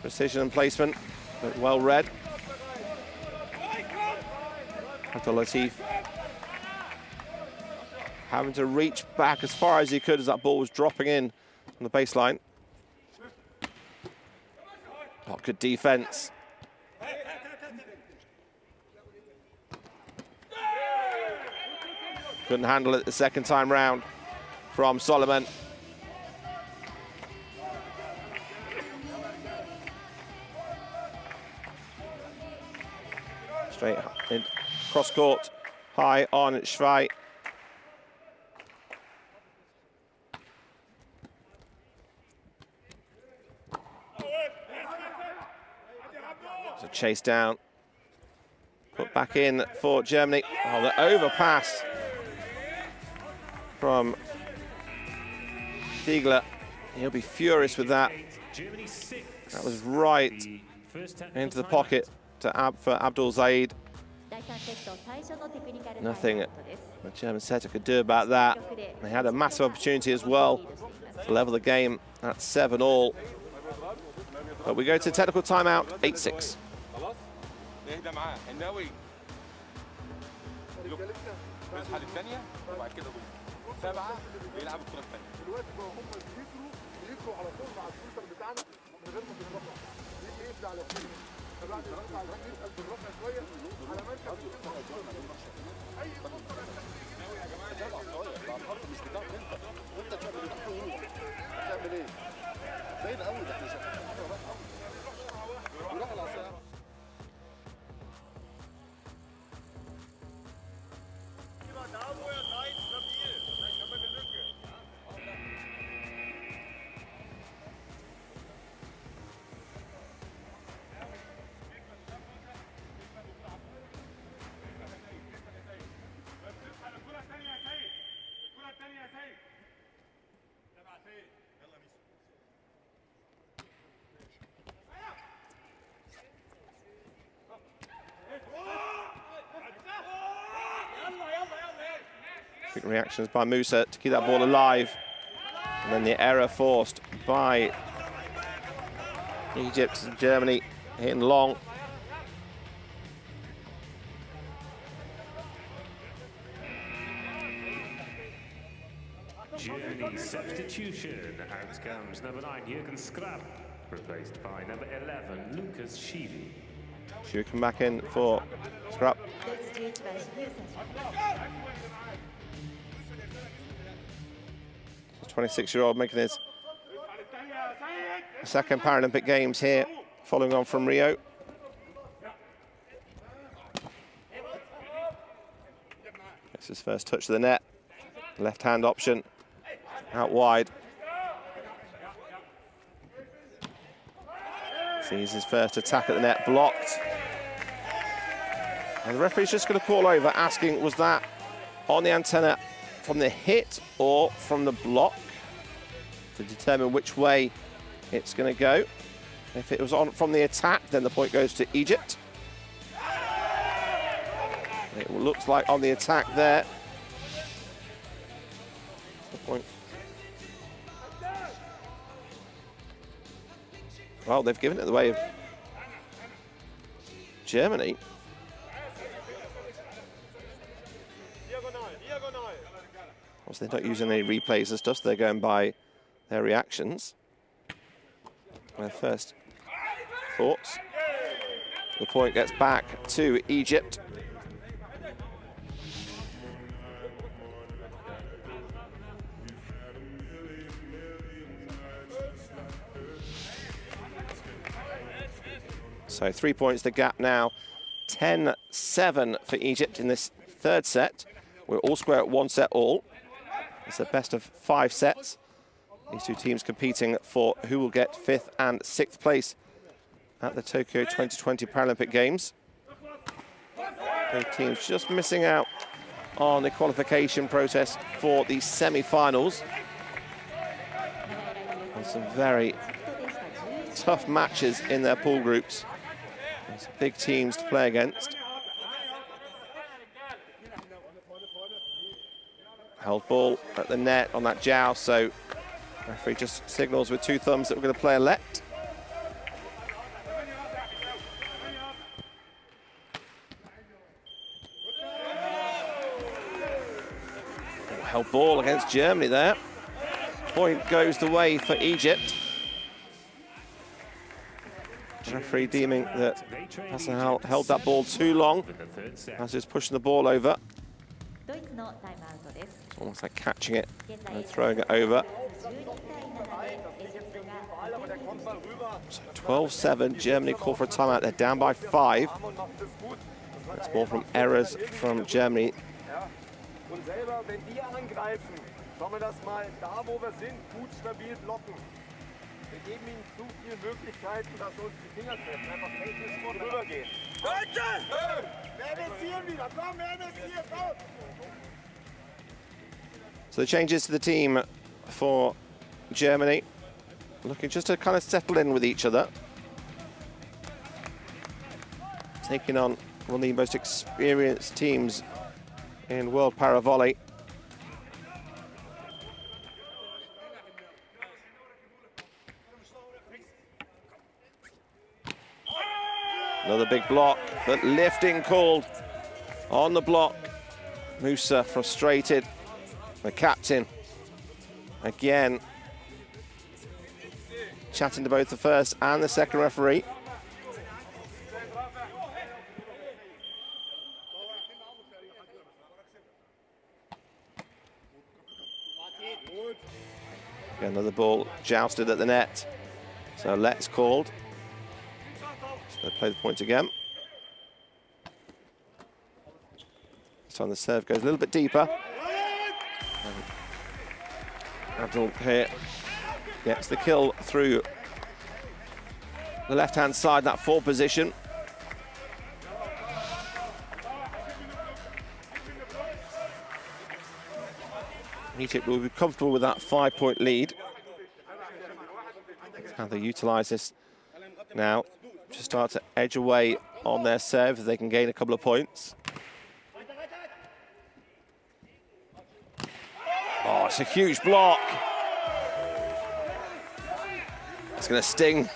Precision and placement, but well read. Abdul Latif having to reach back as far as he could as that ball was dropping in on the baseline. Oh, good defense. Couldn't handle it the second time round from Solomon. Straight in cross court, high on Shuai. So chase down, put back in for Germany. Oh, the overpass from Diegler. He'll be furious with that. That was right into the pocket for Abdul Zaid. Nothing the German setter could do about that. They had a massive opportunity as well to level the game at 7-all. But we go to technical timeout, 8-6. Quick reactions by Musa to keep that ball alive. And then the error forced by Egypt and Germany, hitting long. Germany substitution. Out comes number 9, Jürgen Skrab, replaced by number 11, Lucas Schivi. Should come back in for Scrap. 26-year-old making his second Paralympic Games here, following on from Rio. It's his first touch of the net. Left-hand option, out wide. Sees his first attack at the net blocked. And the referee's just going to call over, asking, was that on the antenna from the hit or from the block, to determine which way it's going to go. If it was on from the attack, then the point goes to Egypt. It looks like on the attack there. The point. Well, they've given it the way of Germany. Obviously, they're not using any replays and stuff, so they're going by their reactions. Their first thoughts. The point gets back to Egypt. So 3 points the gap now. 10-7 for Egypt in this third set. We're all square at 1 set all. It's the best of 5 sets. These two teams competing for who will get 5th and 6th place at the Tokyo 2020 Paralympic Games. Both teams just missing out on the qualification process for the semi-finals. And some very tough matches in their pool groups. There's big teams to play against. Held ball at the net on that joust, so referee just signals with 2 thumbs that we're going to play a let. Held ball against Germany there. Point goes the way for Egypt. Referee deeming that Hassan held that ball too long as he's pushing the ball over. It's almost like catching it and throwing it over. So 12-7, Germany call for a timeout. They're down by 5. That's ball from errors from Germany. So the changes to the team for Germany, looking just to kind of settle in with each other. Taking on one of the most experienced teams in World Para Volley. Another big block, but lifting called on the block. Musa frustrated. The captain, again, chatting to both the first and the second referee. Another ball jousted at the net. So let's called. So they play the point again. This time the serve goes a little bit deeper. Abdul here gets the kill through the left-hand side, that forward position. Egypt will be comfortable with that 5-point lead. How they utilise this now to start to edge away on their serve if they can gain a couple of points. Oh, it's a huge block. It's going to sting.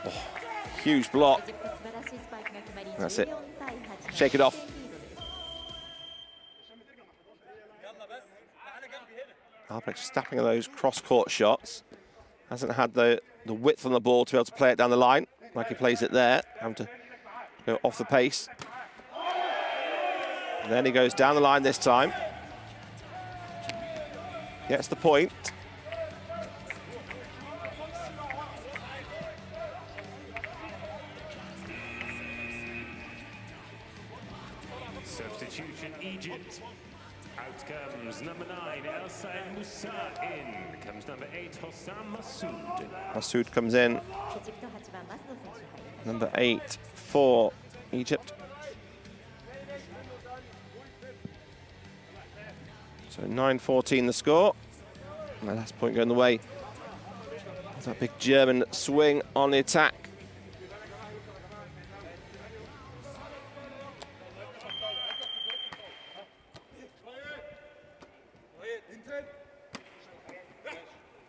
Oh, huge block. That's it. Shake it off. Albrecht snapping those cross-court shots. Hasn't had the width on the ball to be able to play it down the line like he plays it there. Having to go off the pace. And then he goes down the line this time. Gets the point. Substitution Egypt. Out comes number 9, El Said Musa. In comes number 8, Hossam Massoud. Massoud comes in. Number 8 for Egypt. So 9-14 the score. And the last point going the way of that big German swing on the attack.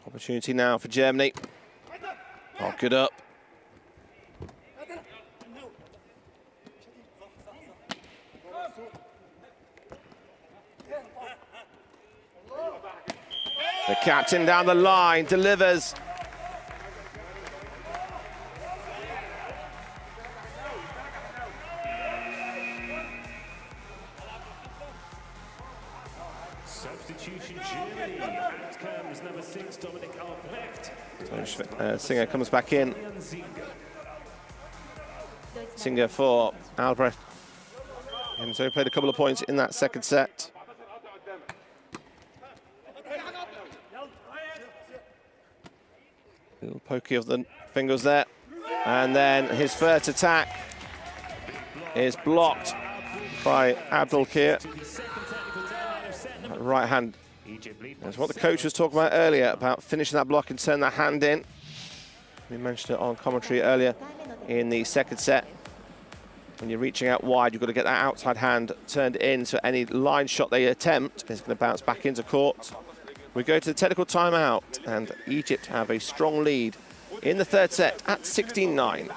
Opportunity now for Germany. Oh, good up. The captain down the line delivers. Substitution Germany. Out comes number 6, Dominic Albrecht. So, Singer comes back in. Singer for Albrecht. And so he played a couple of points in that second set. Little pokey of the fingers there. And then his first attack is blocked by Abdul Kir. Right hand. That's what the coach was talking about earlier, about finishing that block and turn that hand in. We mentioned it on commentary earlier in the second set. When you're reaching out wide, you've got to get that outside hand turned in, so any line shot they attempt is going to bounce back into court. We go to the technical timeout, and Egypt have a strong lead in the third set at 16-9.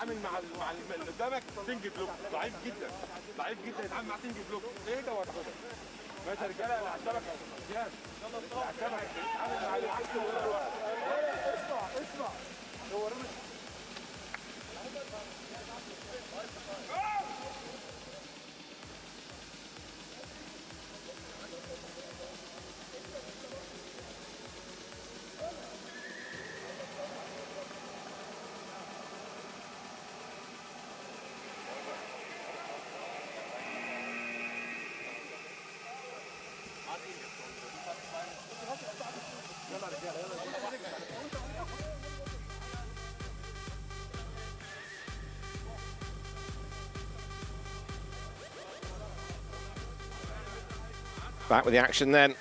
Back with the action then.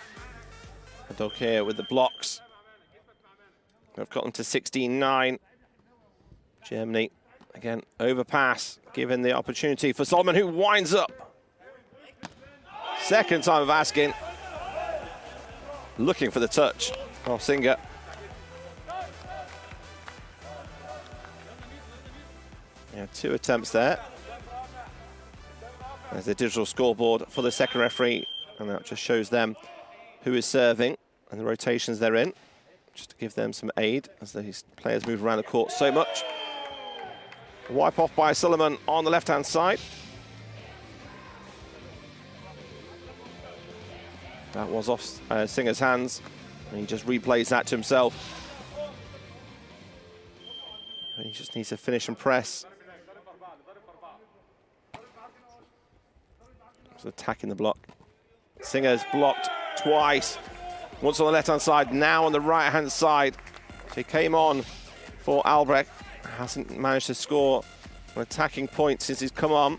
Adok here with the blocks. We've gotten to 16-9. Germany, again, overpass, given the opportunity for Solomon, who winds up. Second time of asking. Looking for the touch of Singer. Yeah, 2 attempts there. There's the digital scoreboard for the second referee, and that just shows them who is serving and the rotations they're in, just to give them some aid as these players move around the court so much. Wipe off by Solomon on the left-hand side. That was off Singer's hands. And he just replays that to himself. And he just needs to finish and press. He's attacking the block. Singer's blocked twice. Once on the left-hand side, now on the right-hand side. So he came on for Albrecht. Hasn't managed to score an attacking point since he's come on.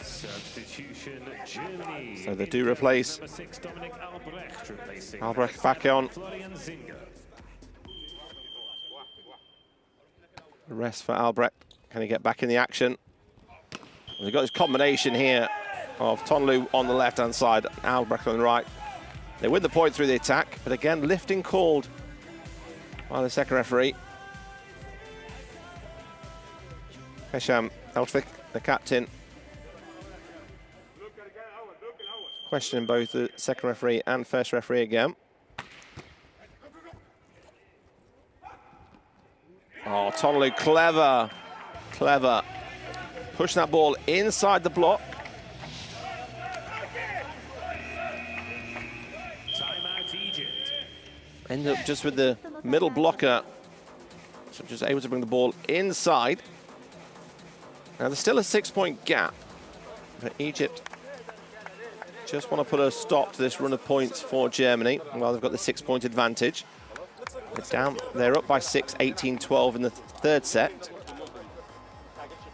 Substitution, Germany. So they do replace. Number 6, Dominic Albrecht, replacing Albrecht back on. Florian Zinger. The rest for Albrecht. Can he get back in the action? They've got this combination here of Tonlu on the left-hand side, Albrecht on the right. They win the point through the attack, but again, lifting called by the second referee. Hesham Eltvik, the captain, questioning both the second referee and first referee again. Oh, Tonlu, clever, clever. Pushing that ball inside the block. Timeout, Egypt. Ended up just with the middle blocker. So just able to bring the ball inside. Now there's still a 6-point gap. But Egypt just want to put a stop to this run of points for Germany. Well, they've got the 6-point advantage. They're up by 6, 18-12 in the third set.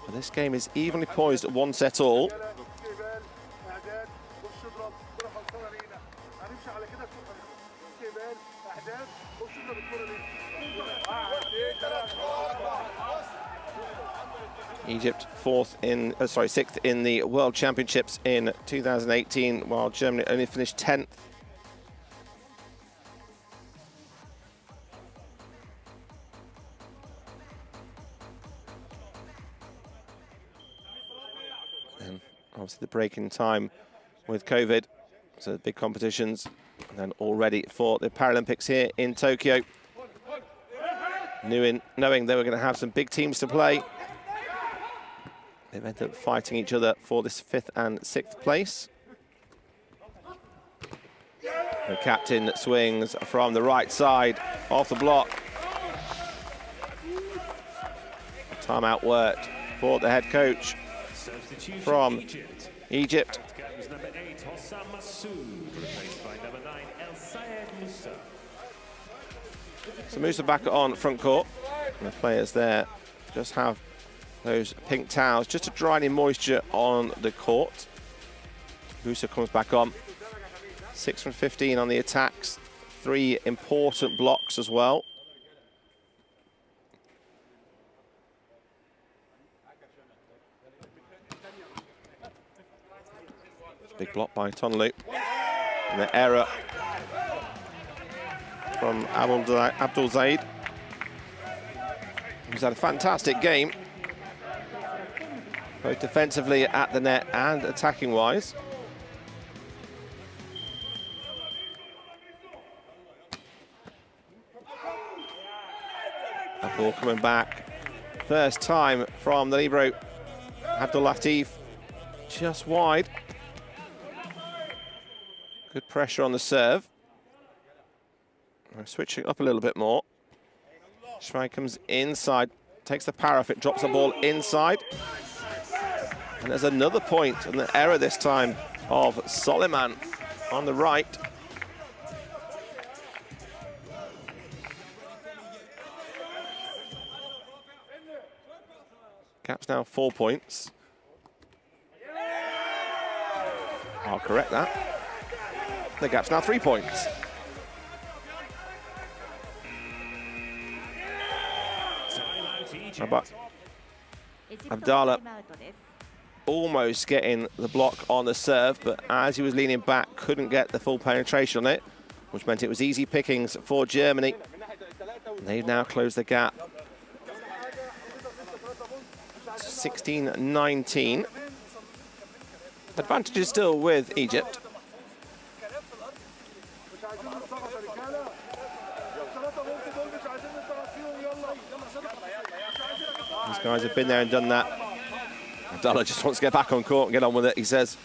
And this game is evenly poised at 1 set all. Egypt sixth in the World Championships in 2018, while Germany only finished 10th. And obviously the break in time with COVID, so the big competitions, and then all ready for the Paralympics here in Tokyo. Knowing they were going to have some big teams to play, they've ended up fighting each other for this 5th and 6th place. The captain swings from the right side, off the block. Timeout worked for the head coach from Egypt. Number 8, Hossam Massoud, replaced by number 9, El Sayed Musa. So Musa back on front court. And the players there just have those pink towels just to dry any moisture on the court. Musa comes back on. 6 from 15 on the attacks. 3 important blocks as well. Big block by Tonlu. And the error from Abdul Zaid, who's had a fantastic game, both defensively at the net and attacking-wise. That ball coming back. First time from the libero, Abdul Latif, just wide. Good pressure on the serve. Switching up a little bit more. Schweig comes inside, takes the power off it, drops the ball inside. And there's another point, and the error this time of Soliman on the right. Gap's now 4 points. I'll correct that. The gap's now 3 points. But Abdallah almost getting the block on the serve, but as he was leaning back, couldn't get the full penetration on it, which meant it was easy pickings for Germany. They've now closed the gap. 16-19. Advantage is still with Egypt. These guys have been there and done that. Abdallah just wants to get back on court and get on with it, he says.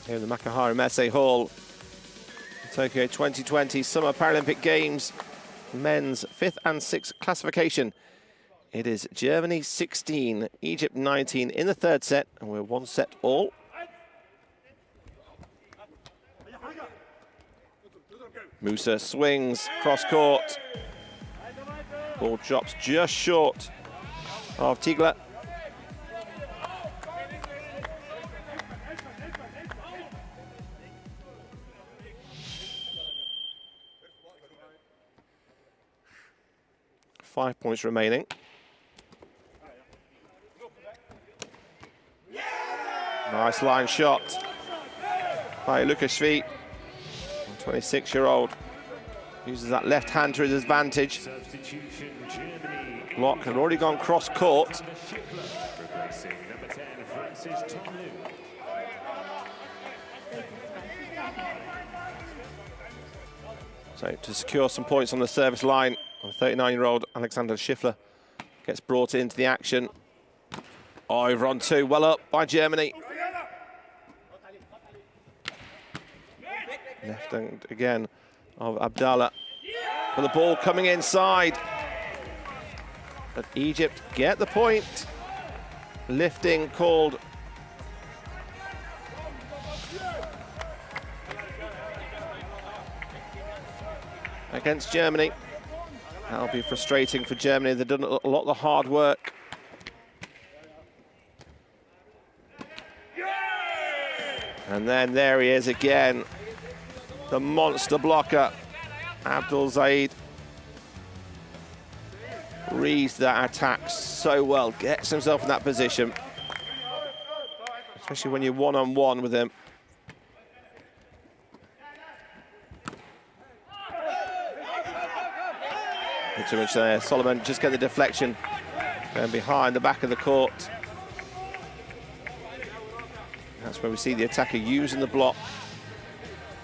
here in the Makahari Messe Hall. Tokyo 2020 Summer Paralympic Games, men's 5th and 6th classification. It is Germany 16, Egypt 19 in the third set, and we're 1 set all. Musa swings cross court. Ball drops just short of Tigla. Five points remaining. Nice line shot by Lukashvili. 26-year-old uses that left hand to his advantage. Block had already gone cross court. So to secure some points on the service line, the 39-year-old Alexander Schiffler gets brought into the action. Oh, over on 2, well up by Germany. Left hand again of Abdallah. But the ball coming inside. But Egypt get the point. Lifting called. Against Germany. That'll be frustrating for Germany. They've done a lot of the hard work. And then there he is again. The monster blocker, Abdul Zaid, reads that attack so well, gets himself in that position, especially when you're one-on-one with him. Not too much there. Solomon just get the deflection and behind the back of the court. That's where we see the attacker using the block.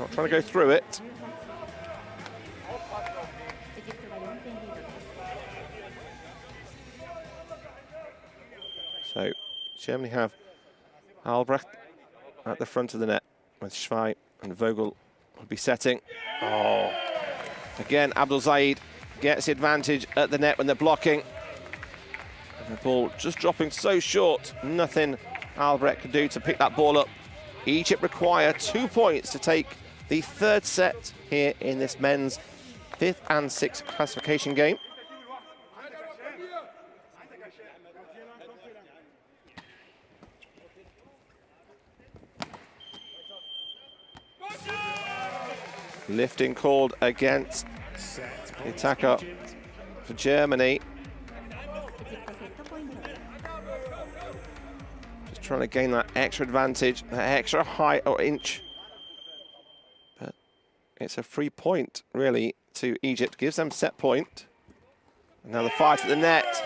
Not trying to go through it. So Germany have Albrecht at the front of the net with Schwei and Vogel will be setting. Oh, again, Abdul Zaid gets the advantage at the net when they're blocking. And the ball just dropping so short. Nothing Albrecht can do to pick that ball up. Egypt require 2 points to take the third set here in this men's 5th and 6th classification game. Lifting called against the attacker for Germany. Just trying to gain that extra advantage, that extra height or inch. But it's a free point, really, to Egypt. Gives them set point. And now the fight at the net.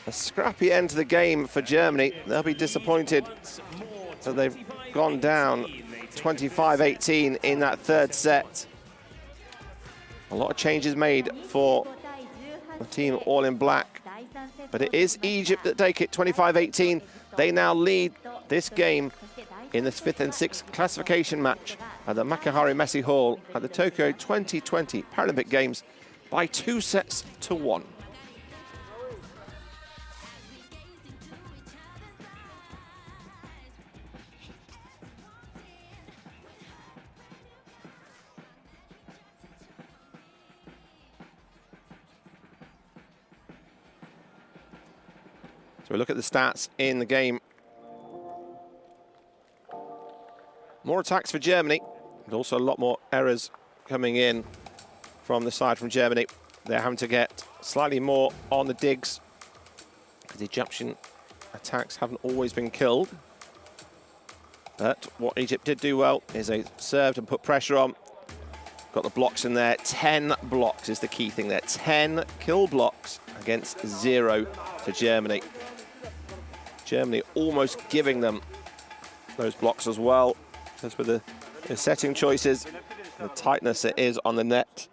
A scrappy end to the game for Germany. They'll be disappointed that they've gone down 25-18 in that third set. A lot of changes made for the team all in black. But it is Egypt that take it 25-18. They now lead this game in this 5th and 6th classification match at the Makahari Messe Hall at the Tokyo 2020 Paralympic Games by 2 sets to 1. So we look at the stats in the game. More attacks for Germany, and also a lot more errors coming in from the side from Germany. They're having to get slightly more on the digs because the Egyptian attacks haven't always been killed. But what Egypt did do well is they served and put pressure on. Got the blocks in there. 10 blocks is the key thing there. 10 kill blocks against 0 to Germany. Germany almost giving them those blocks as well. Just with the setting choices, the tightness it is on the net.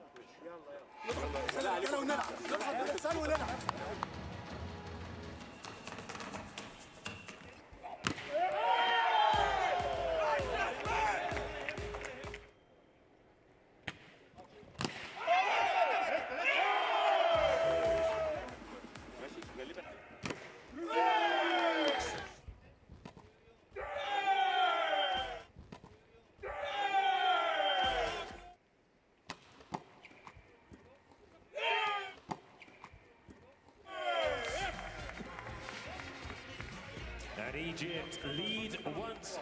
And Egypt lead once.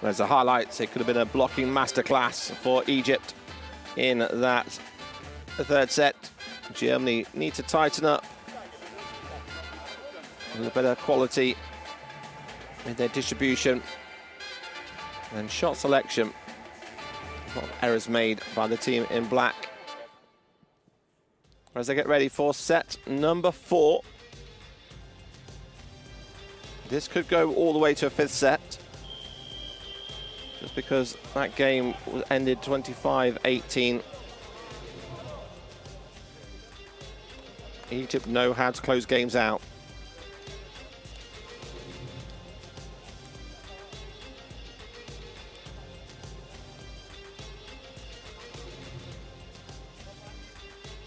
There's the highlights. It could have been a blocking masterclass for Egypt in that third set. Germany need to tighten up. A little better quality in their distribution and shot selection. A lot of errors made by the team in black. As they get ready for set number 4. This could go all the way to a 5th set, just because that game ended 25-18. Egypt know how to close games out.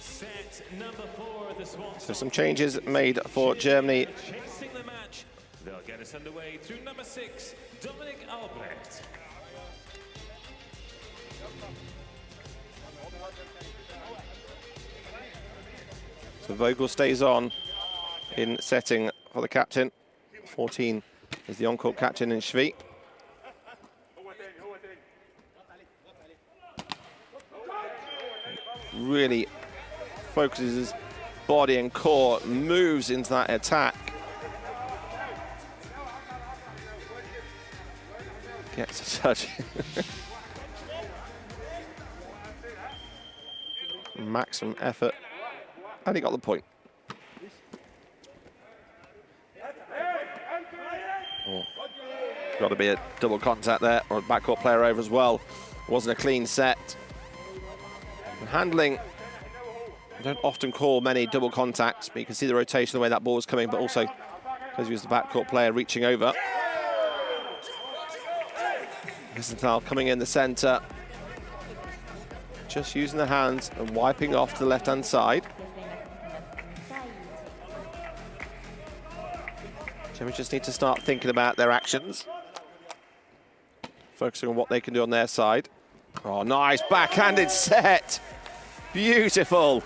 Set number 4 of the Swan. So some changes made for Germany. Chasing the match. They'll get us underway through number 6, Dominic Albrecht. So Vogel stays on in setting for the captain. 14 is the on-court captain in Schwie. Really focuses his body and core, moves into that attack. Gets a touch. Maximum effort. And he got the point. Oh. Got to be a double contact there, or a backcourt player over as well. Wasn't a clean set. And handling, I don't often call many double contacts, but you can see the rotation, the way that ball was coming, but also because he was the backcourt player reaching over. Wiesenthal coming in the center. Just using the hands and wiping off to the left-hand side. Germany just need to start thinking about their actions. Focusing on what they can do on their side. Oh, nice backhanded set. Beautiful.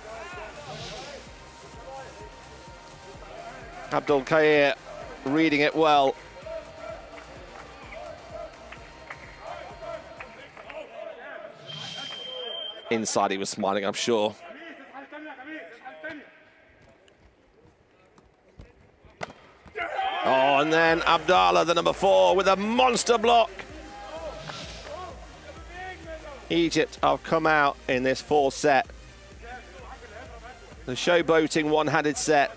Abdul Khair reading it well. Inside he was smiling, I'm sure. Oh, and then Abdallah, the number 4, with a monster block. Egypt have come out in this 4th set. The showboating one-handed set.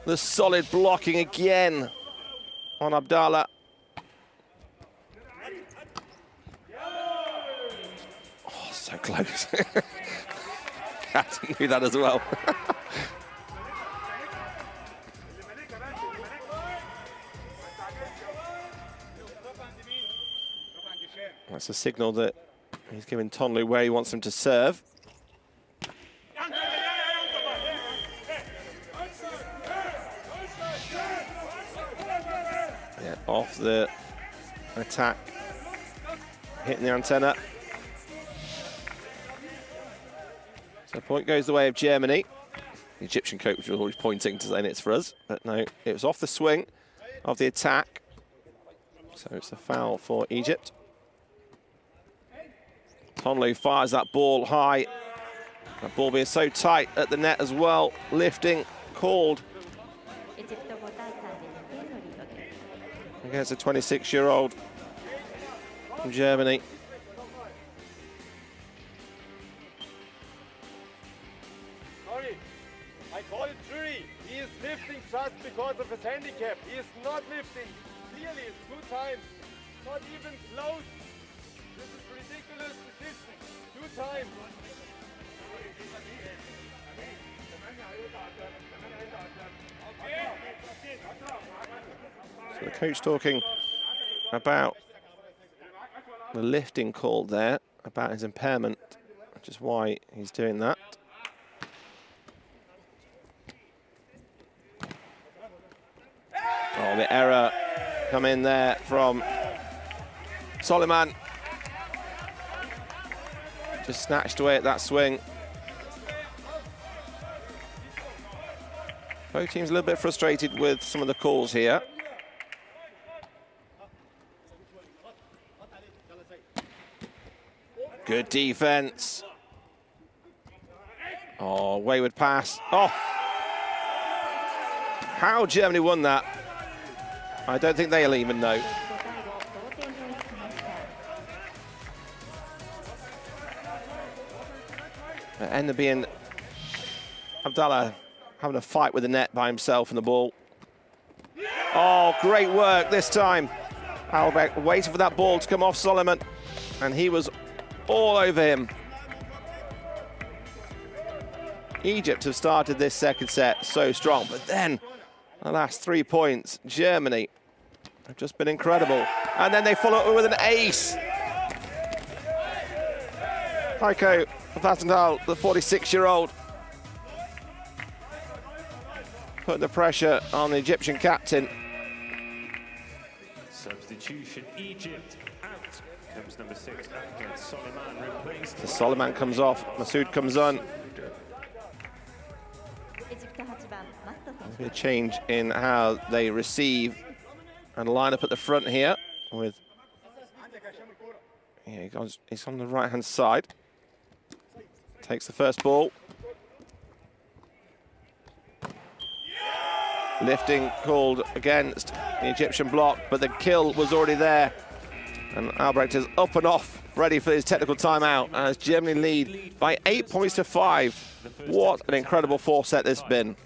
The solid blocking again on Abdallah. Oh, so close. Captain knew that as well. That's a signal that he's giving Tonlu where he wants him to serve. Yeah, off the attack, hitting the antenna. So point goes the way of Germany. The Egyptian coach was always pointing to saying it's for us, but no, it was off the swing of the attack. So it's a foul for Egypt. Tonlu fires that ball high. That ball being so tight at the net as well. Lifting, called. Against a 26-year-old from Germany. Sorry, I call it jury. He is lifting just because of his handicap. He is not lifting. Clearly, it's 2 times. Not even close. This is ridiculous decision. 2 times. So the coach talking about the lifting call there, about his impairment, which is why he's doing that. Oh, the error come in there from Soliman. Just snatched away at that swing. Both teams a little bit frustrated with some of the calls here. Good defense. Oh, wayward pass. Oh! How Germany won that, I don't think they'll even know. It ended up being Abdallah having a fight with the net by himself and the ball. Oh, great work this time. Albrecht waiting for that ball to come off Solomon, and he was all over him. Egypt have started this second set so strong, but then the last 3 points, Germany have just been incredible. And then they follow up with an ace. Heiko Vassendal, the 46-year-old, put the pressure on the Egyptian captain. Substitution, Egypt out. Comes number 6, Ahmed Soliman replaced. So Soliman comes off, Masoud comes on. A change in how they receive and line up at the front here with, yeah, he's on the right-hand side. Takes the first ball. Lifting called against the Egyptian block, but the kill was already there. And Albrecht is up and off, ready for his technical timeout as Germany lead by 8 points to 5. What an incredible fourth set this has been.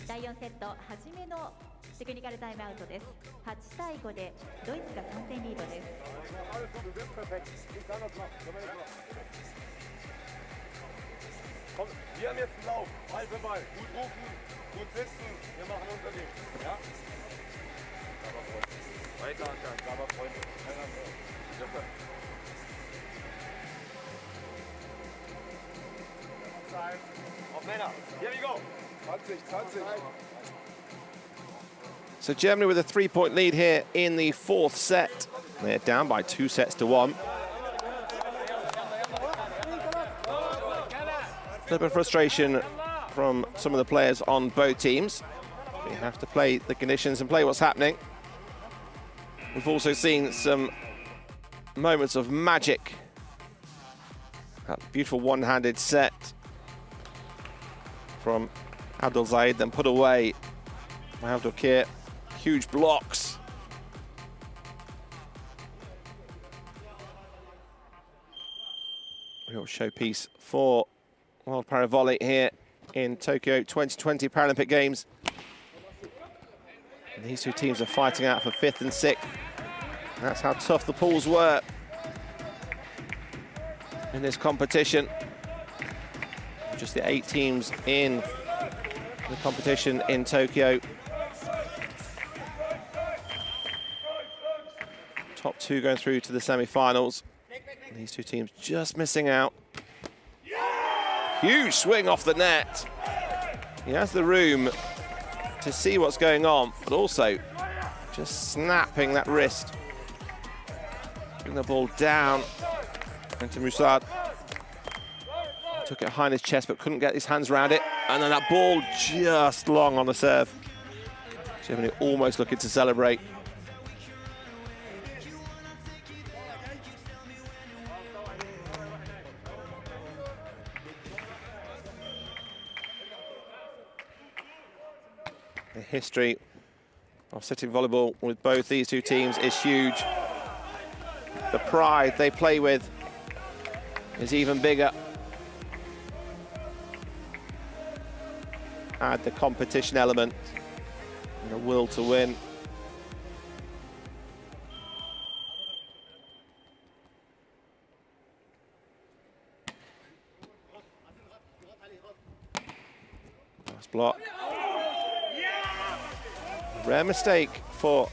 第4セット初めのテクニカルタイムアウトです。8対5でドイツが3点リードです。 Komm, wir haben jetzt einen Lauf. Also mal, gut rufen, gut sitzen. Wir machen unser Ding. Ja? Aber Freunde. Weiter, aber Freunde. Auf Männer. Here we go. 20, 20. So Germany with a 3-point lead here in the fourth set. They're down by 2 sets to 1. A little bit of frustration from some of the players on both teams. They have to play the conditions and play what's happening. We've also seen some moments of magic. That beautiful one-handed set from Abdul Zaid, then put away by Abdul Kir. Huge blocks. Real showpiece for World Para Volley here in Tokyo 2020 Paralympic Games. And these two teams are fighting out for 5th and 6th. That's how tough the pools were in this competition. Just the 8 teams in the competition in Tokyo. Top 2 going through to the semi-finals. And these two teams just missing out. Huge swing off the net. He has the room to see what's going on, but also just snapping that wrist. Bring the ball down into Musad. Took it high in his chest, but couldn't get his hands around it. And then that ball just long on the serve. Germany almost looking to celebrate. The history of sitting volleyball with both these two teams is huge. The pride they play with is even bigger. Add the competition element and the will to win. Last block. Rare mistake for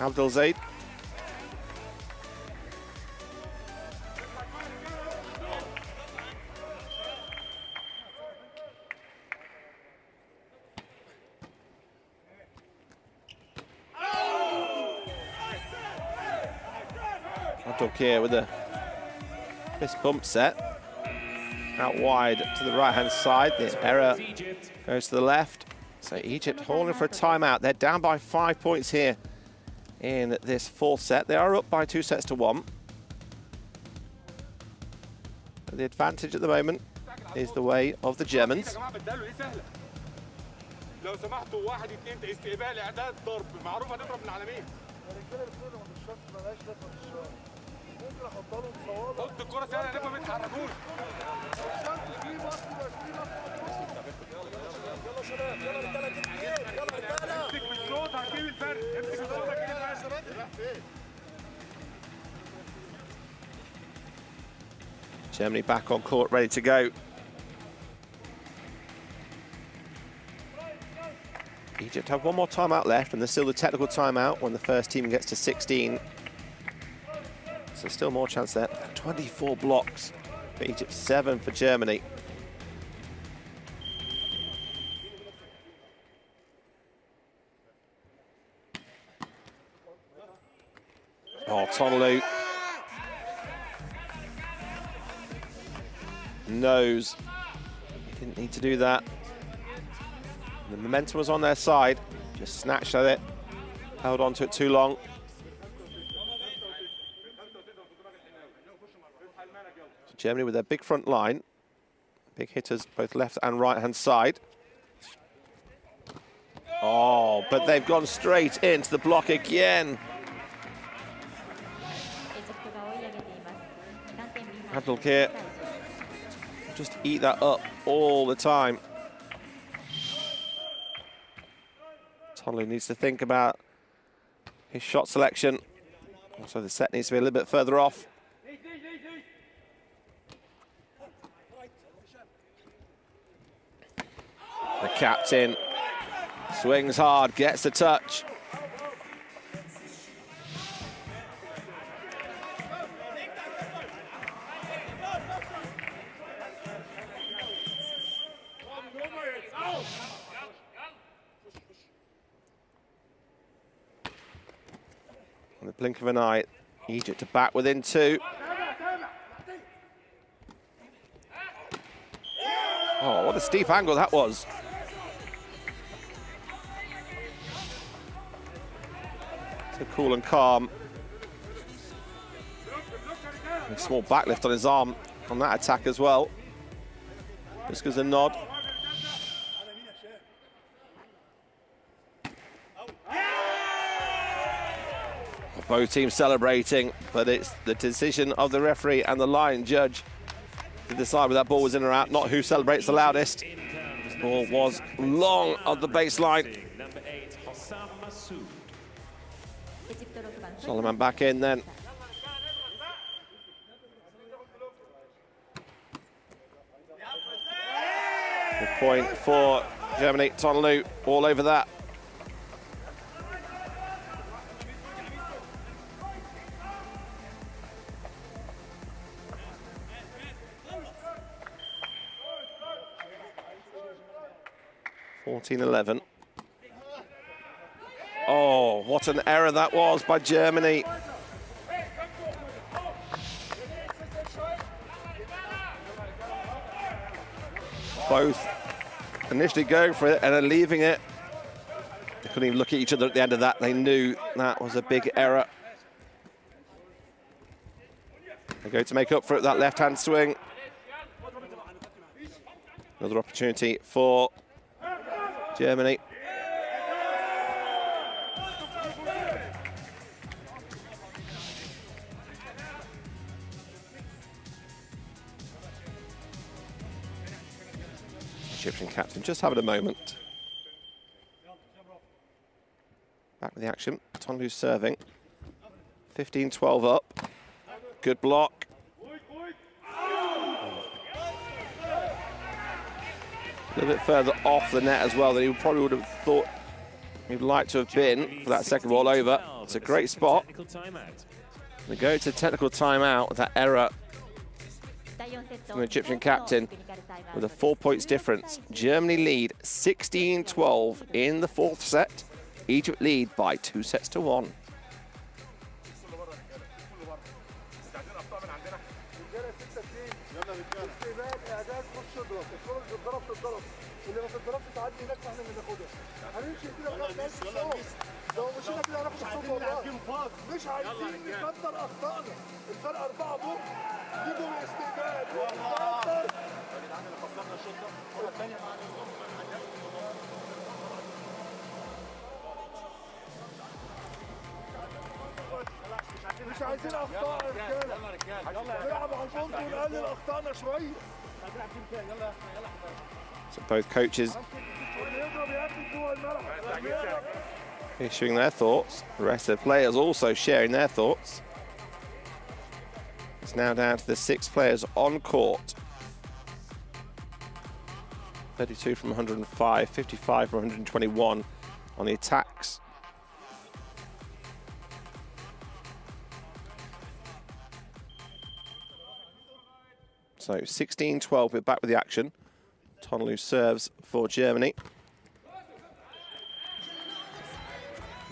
Abdul Zaid. Abdul Kir with a fist bump set. out wide to the right-hand side. The error goes to the left. So Egypt holding for a timeout. They're down by 5 points here in this fourth set. They are up by 2 sets to 1. The advantage at the moment is the way of the Germans. لو سمحتوا 1 2 استقبال اعداد ضرب معروف هتضرب من على مين؟ حط الكرة سهلة نبقى ما يتحركوش. يلا شباب يلا رجالة يلا رجالة. امسك بالصوت هتجيب الفرق امسك بالصوت هتجيب الفرق. Germany back on court, ready to go. Egypt have one more timeout left, and there's still the technical timeout when the first team gets to 16. So still more chance there. 24 blocks for Egypt, 7 for Germany. Oh, Tonlu knows he didn't need to do that. The momentum was on their side, just snatched at it, held on to it too long. So Germany with their big front line, big hitters both left and right hand side. Oh, but they've gone straight into the block again. Abdelkir just eat that up all the time. Tonlu needs to think about his shot selection. Also, the set needs to be a little bit further off. The captain swings hard, gets the touch. In the blink of an eye, Egypt to back within 2. Oh, what a steep angle that was. So cool and calm. A small backlift on his arm on that attack as well. Just gives a nod. Both teams celebrating, but it's the decision of the referee and the line judge to decide whether that ball was in or out, not who celebrates the loudest. The ball was long on the baseline. Solomon back in then. Good point for Germany. Tonlu all over that. (14-11). Oh, what an error that was by Germany. Both initially going for it and then leaving it. They couldn't even look at each other at the end of that. They knew that was a big error. They go to make up for it, that left-hand swing. Another opportunity for Germany. Egyptian captain just having a moment. Back with the action. Tonlu serving. 15-12 up. Good block. A little bit further off the net as well than he probably would have thought he'd like to have been for that second ball over. It's a great spot. We go to technical timeout with that error from the Egyptian captain with a 4 points difference. Germany lead 16-12 in the fourth set. Egypt lead by 2 sets to 1. تضرب، الكرة اللي تتضرب تتضرب، اللي ما تتضربش تعدي هناك فاحنا اللي ناخدها. هنمشي كده لغاية نهاية الشوط. لو مشينا كده هناخد الشوط والله. مش عايزين نكتر أخطائنا. الفرق 4 بونت. يجوا الاستقبال. مش عايزين اخطاء يا رجاله. نلعب على البونت ونقلل اخطائنا شويه. So both coaches issuing their thoughts. The rest of the players also sharing their thoughts. It's now down to the 6 players on court. 32 from 105, 55 from 121 on the attacks. So 16-12, we're back with the action. Tonlu serves for Germany.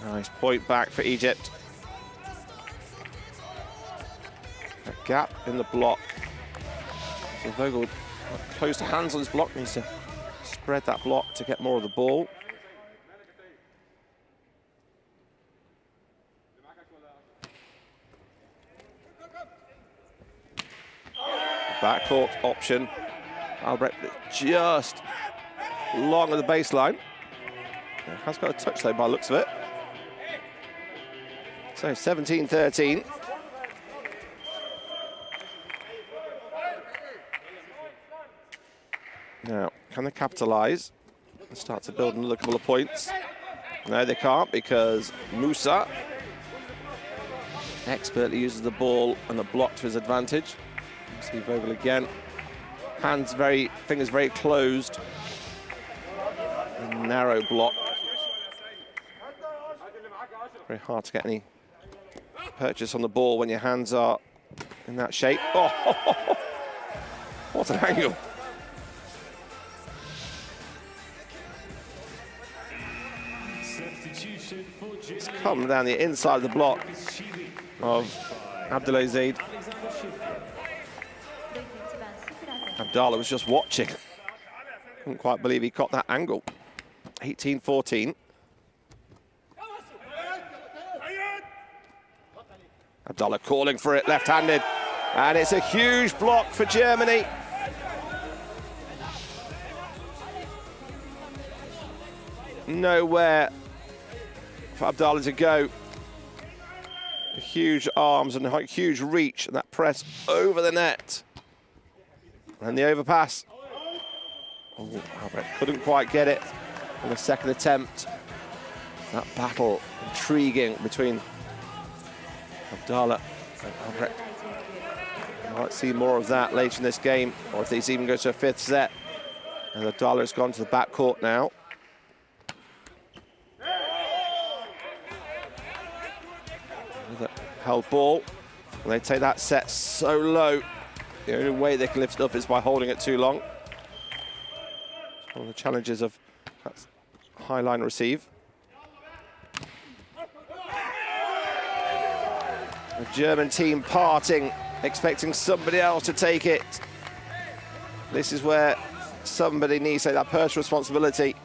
Nice point back for Egypt. A gap in the block. So Vogel, close hands on his block, needs to spread that block to get more of the ball. Backcourt option. Albrecht just long of the baseline. Has got a touch though by the looks of it. So 17-13. Now, can they capitalise and start to build another couple of points? No, they can't, because Musa expertly uses the ball and the block to his advantage. See Vogel again. Fingers very closed. A narrow block. Very hard to get any purchase on the ball when your hands are in that shape. Oh, what an angle. It's come down the inside of the block of Abdelaziz. Abdallah was just watching. Couldn't quite believe he got that angle. 18-14. Abdallah calling for it, left-handed. And it's a huge block for Germany. Nowhere for Abdallah to go. Huge arms and huge reach, and that press over the net. And the overpass. Oh, Albrecht couldn't quite get it on the second attempt. That battle, intriguing between Abdallah and Albrecht. We might see more of that later in this game, or if this even goes to a 5th set. And Abdallah has gone to the backcourt now. With a held ball. And they take that set so low. The only way they can lift it up is by holding it too long. It's one of the challenges of that high line receive. The German team parting, expecting somebody else to take it. This is where somebody needs to take that personal responsibility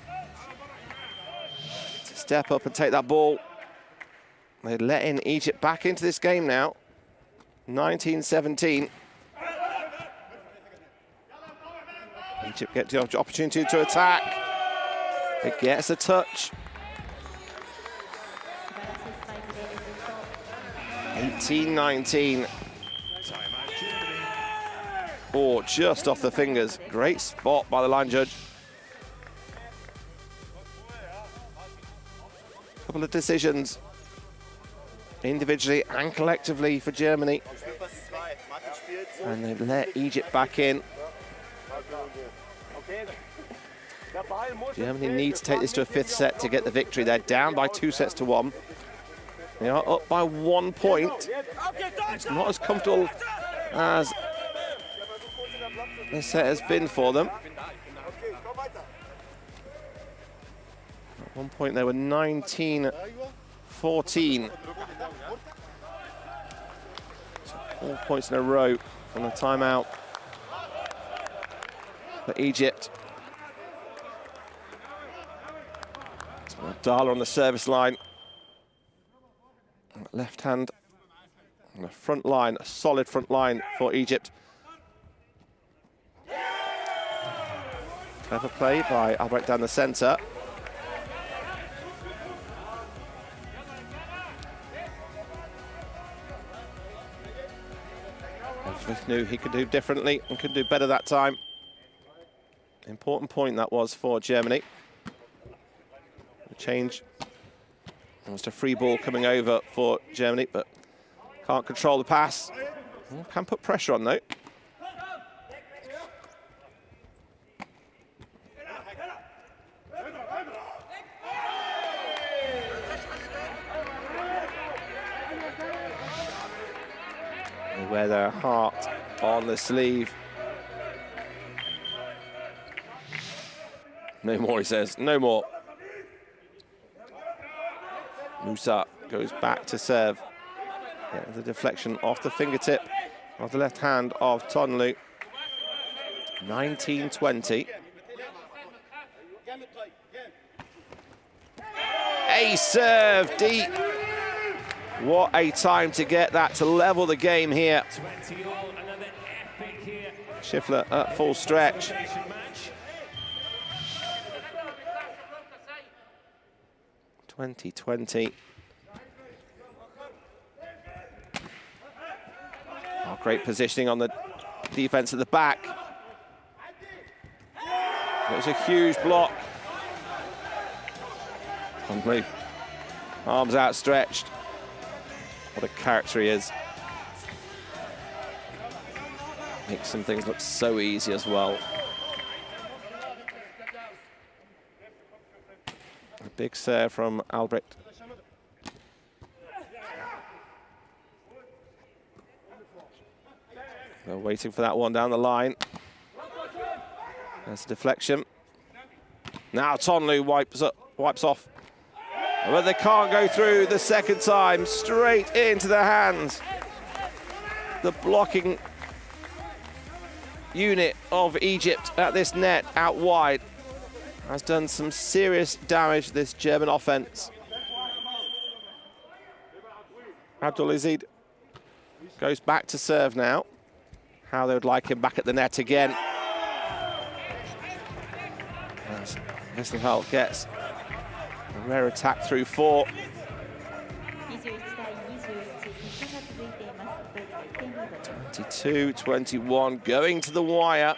to step up and take that ball. They're letting Egypt back into this game now. 19-17. Egypt gets the opportunity to attack. It gets a touch. 18-19. Oh, just off the fingers. Great spot by the line judge. Couple of decisions, individually and collectively for Germany. And they've let Egypt back in. Germany needs to take this to a 5th set to get the victory. They're down by 2-1. They are up by 1 point. It's not as comfortable as this set has been for them. At one point they were 19-14. So 4 points in a row from the timeout. for Egypt. Abdallah on the service line. Left hand on the front line, a solid front line for Egypt. Clever play by Albrecht down the centre. Smith knew he could do differently and could do better that time. Important point that was for Germany. The change was a free ball coming over for Germany, but can't control the pass. Can put pressure on though. They wear their heart on the sleeve. No more, he says, no more. Musa goes back to serve. Yeah, the deflection off the fingertip of the left hand of Tonlu. 19-20. A serve deep. What a time to get that to level the game here. 20 all, another epic here. Schiffler at full stretch. 20-20. Oh, great positioning on the defense at the back. It was a huge block. Tonlu, arms outstretched. What a character he is. Makes some things look so easy as well. A big serve from Albrecht. They're waiting for that one down the line. There's a deflection. Now Tonlu wipes off. But they can't go through the second time. Straight into the hands. The blocking unit of Egypt at this net out wide has done some serious damage to this German offense. Abdulaziz goes back to serve now. How they would like him back at the net again. As Westerveld gets a rare attack through 4. 22-21, going to the wire.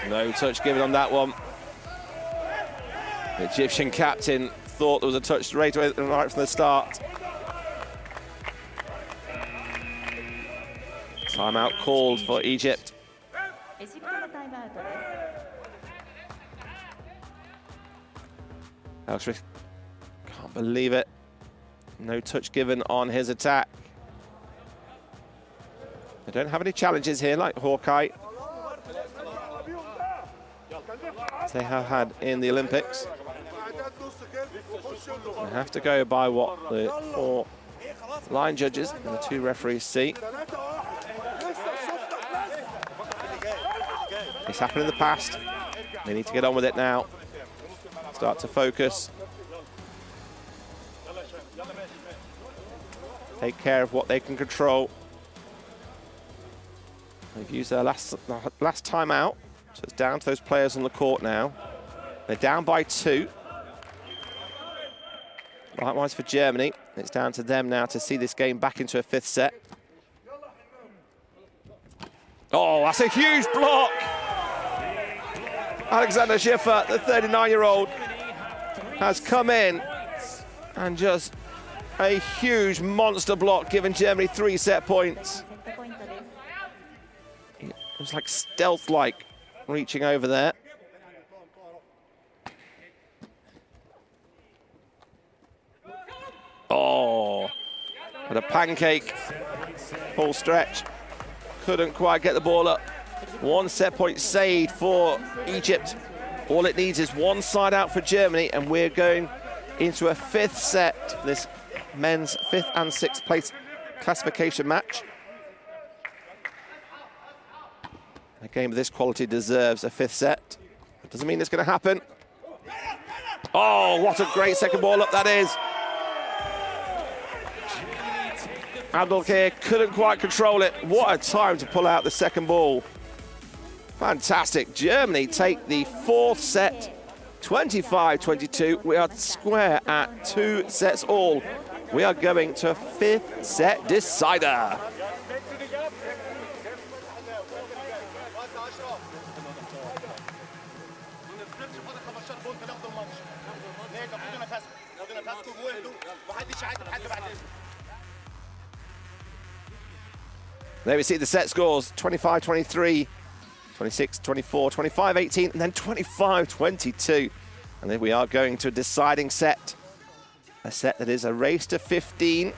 No touch given on that one. The Egyptian captain thought there was a touch right from the start. Timeout called for Egypt. Alex can't believe it. No touch given on his attack. They don't have any challenges here like Hawkeye, as they have had in the Olympics. They have to go by what the 4 line judges and the 2 referees see. It's happened in the past. They need to get on with it now. Start to focus. Take care of what they can control. They've used their last time out, so it's down to those players on the court now. They're down by 2. Likewise for Germany, it's down to them now to see this game back into a 5th set. Oh, that's a huge block! Alexander Schiffer, the 39-year-old, has come in and just a huge monster block, giving Germany 3 set points. It was like stealth-like reaching over there. Oh, but a pancake, full stretch. Couldn't quite get the ball up. 1 set point saved for Egypt. All it needs is 1 side out for Germany, and we're going into a 5th set. This men's 5th and 6th place classification match. A game of this quality deserves a 5th set. It doesn't mean it's going to happen. Oh, what a great second ball up that is. Abdelkir couldn't quite control it. What a time to pull out the second ball. Fantastic. Germany take the 4th set, 25-22. We are square at 2 sets all. We are going to 5th set decider. There we see the set scores, 25-23, 26-24, 25-18, and then 25-22. And then we are going to a deciding set. A set that is a race to 15.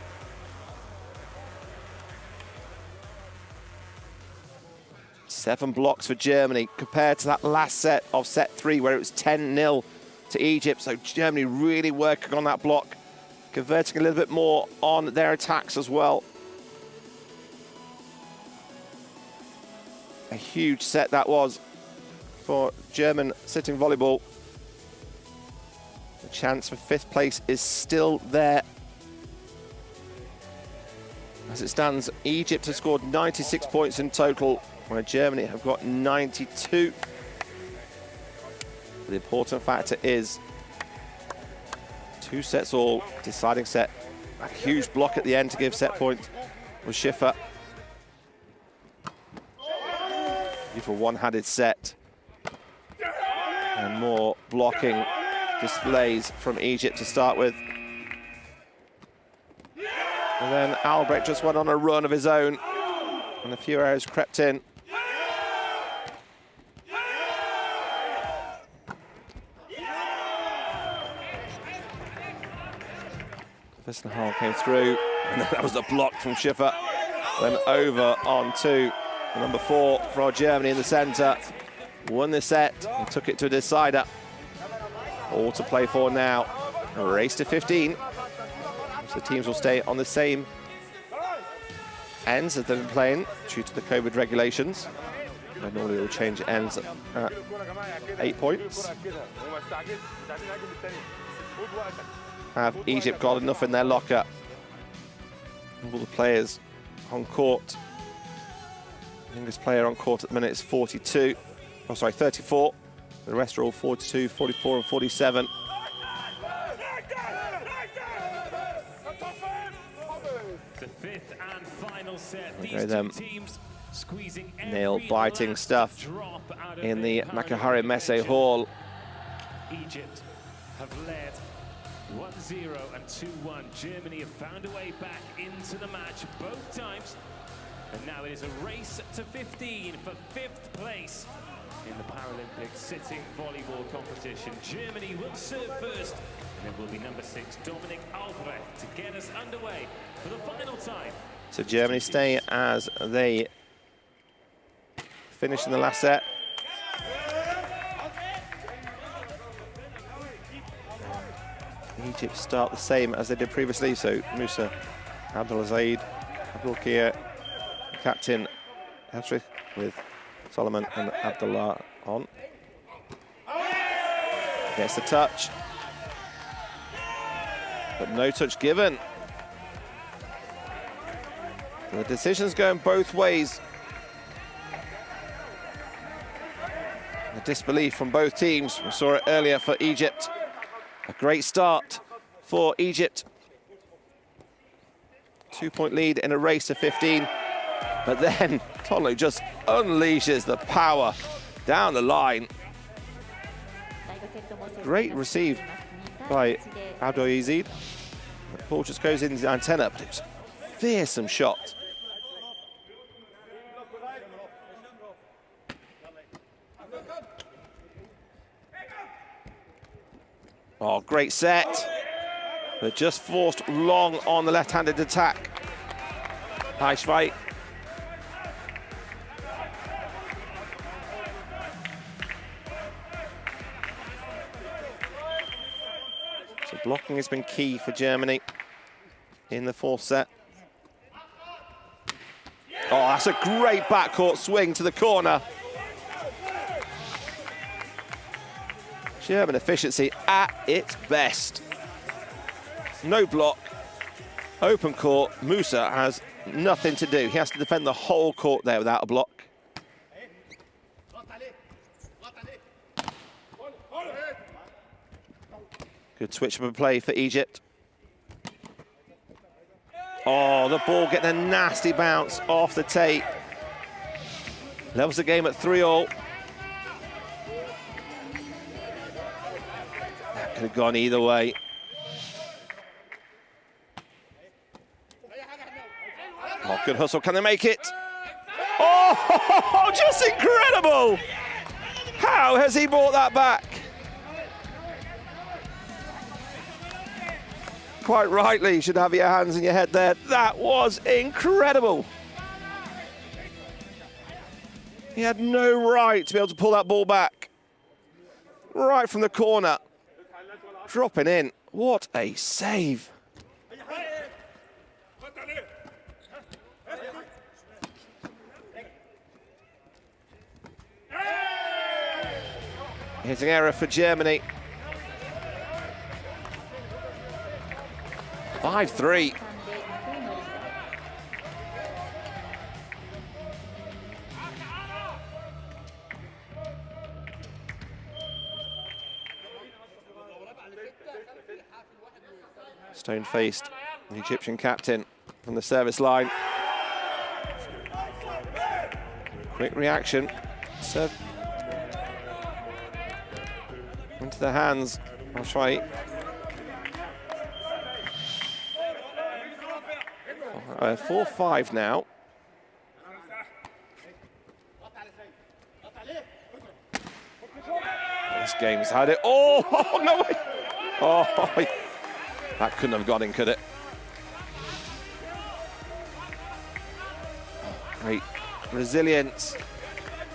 Seven blocks for Germany compared to that last set of set 3 where it was 10-0 to Egypt. So Germany really working on that block, converting a little bit more on their attacks as well. A huge set that was for German sitting volleyball. The chance for 5th place is still there. As it stands, Egypt has scored 96 points in total, where Germany have got 92. The important factor is 2 sets all, deciding set. A huge block at the end to give set point was Schiffer. Beautiful one-handed set. And more blocking displays from Egypt to start with. And then Albrecht just went on a run of his own, and a few errors crept in. Vissenhall came through, and that was the block from Schiffer. Then over on to number 4 for Germany in the centre. Won the set and took it to a decider. All to play for now. A race to 15. So the teams will stay on the same ends as they've been playing due to the COVID regulations. And normally they'll change ends at 8 points. Have Egypt got enough in their locker? All the players on court. The youngest player on court at the minute is 42. Oh, sorry, 34. The rest are all 42, 44, and 47. The 5th and final set. These two teams nail-biting stuff in the Makahari Messe Hall. Egypt have led 1-0 and 2-1. Germany have found a way back into the match both times. And now it is a race to 15 for 5th place in the Paralympic sitting volleyball competition. Germany will serve first, and it will be number 6, Dominic Albrecht, to get us underway for the final time. So Germany stay as they finish in the last set. Egypt start the same as they did previously, so Musa, Abdelaziz, Abdelkir, captain Heltrich with Solomon and Abdullah on. Gets the touch, but no touch given. The decision's going both ways. The disbelief from both teams. We saw it earlier for Egypt. A great start for Egypt. 2-point lead in a race to 15. But then Tolu just unleashes the power down the line. Great receive by Abdelaziz. The ball just goes in the antenna, but it's a fearsome shot. Oh, great set. But just forced long on the left-handed attack. Heischweit. So blocking has been key for Germany in the 4th set. Oh, that's a great backcourt swing to the corner. German efficiency at its best. No block, open court. Musa has nothing to do. He has to defend the whole court there without a block. Good switch of a play for Egypt. Oh, the ball getting a nasty bounce off the tape. Levels the game at 3-all. That could have gone either way. Oh, good hustle. Can they make it? Oh, just incredible! How has he brought that back? Quite rightly, you should have your hands in your head there. That was incredible. He had no right to be able to pull that ball back. Right from the corner. Dropping in. What a save. Here's an error for Germany. 5-3. Stone-faced, the Egyptian captain from the service line. Quick reaction. Serve into the hands. I'll try. 4-5 now. This game's had it. Oh, no way. Oh, that couldn't have got in, could it? Great resilience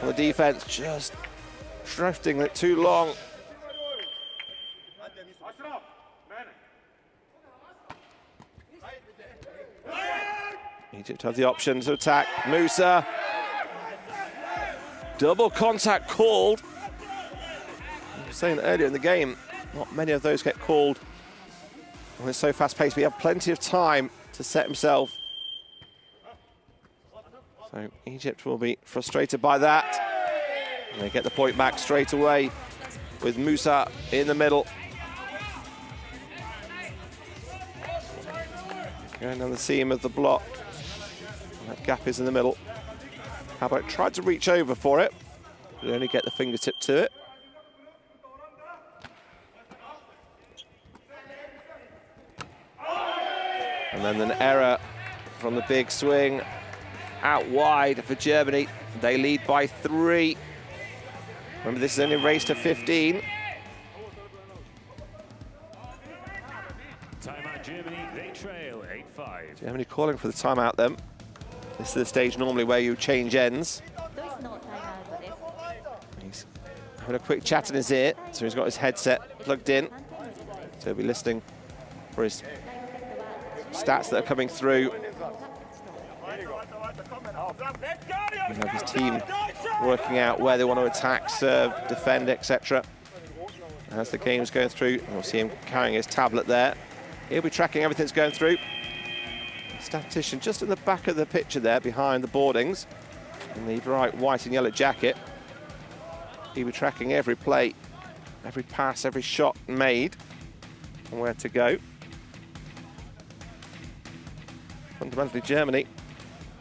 on the defense, just drifting it too long. Egypt have the option to attack. Musa. Double contact called. I was saying earlier in the game, not many of those get called when it's so fast-paced. We have plenty of time to set himself. So Egypt will be frustrated by that. And they get the point back straight away with Musa in the middle. Going down the seam of the block. That gap is in the middle. How about tried to reach over for it, but only get the fingertip to it. And then an error from the big swing out wide for Germany. They lead by 3. Remember, this is only a race to 15. Timeout Germany, they trail 8-5. Germany calling for the timeout then. This is the stage normally where you change ends. He's having a quick chat in his ear, so he's got his headset plugged in. So he'll be listening for his stats that are coming through. You have his team working out where they want to attack, serve, defend, etc. As the game's going through, we'll see him carrying his tablet there. He'll be tracking everything that's going through. Statistician just in the back of the picture there, behind the boardings, in the bright white and yellow jacket. He'll be tracking every play, every pass, every shot made, and where to go. Fundamentally, Germany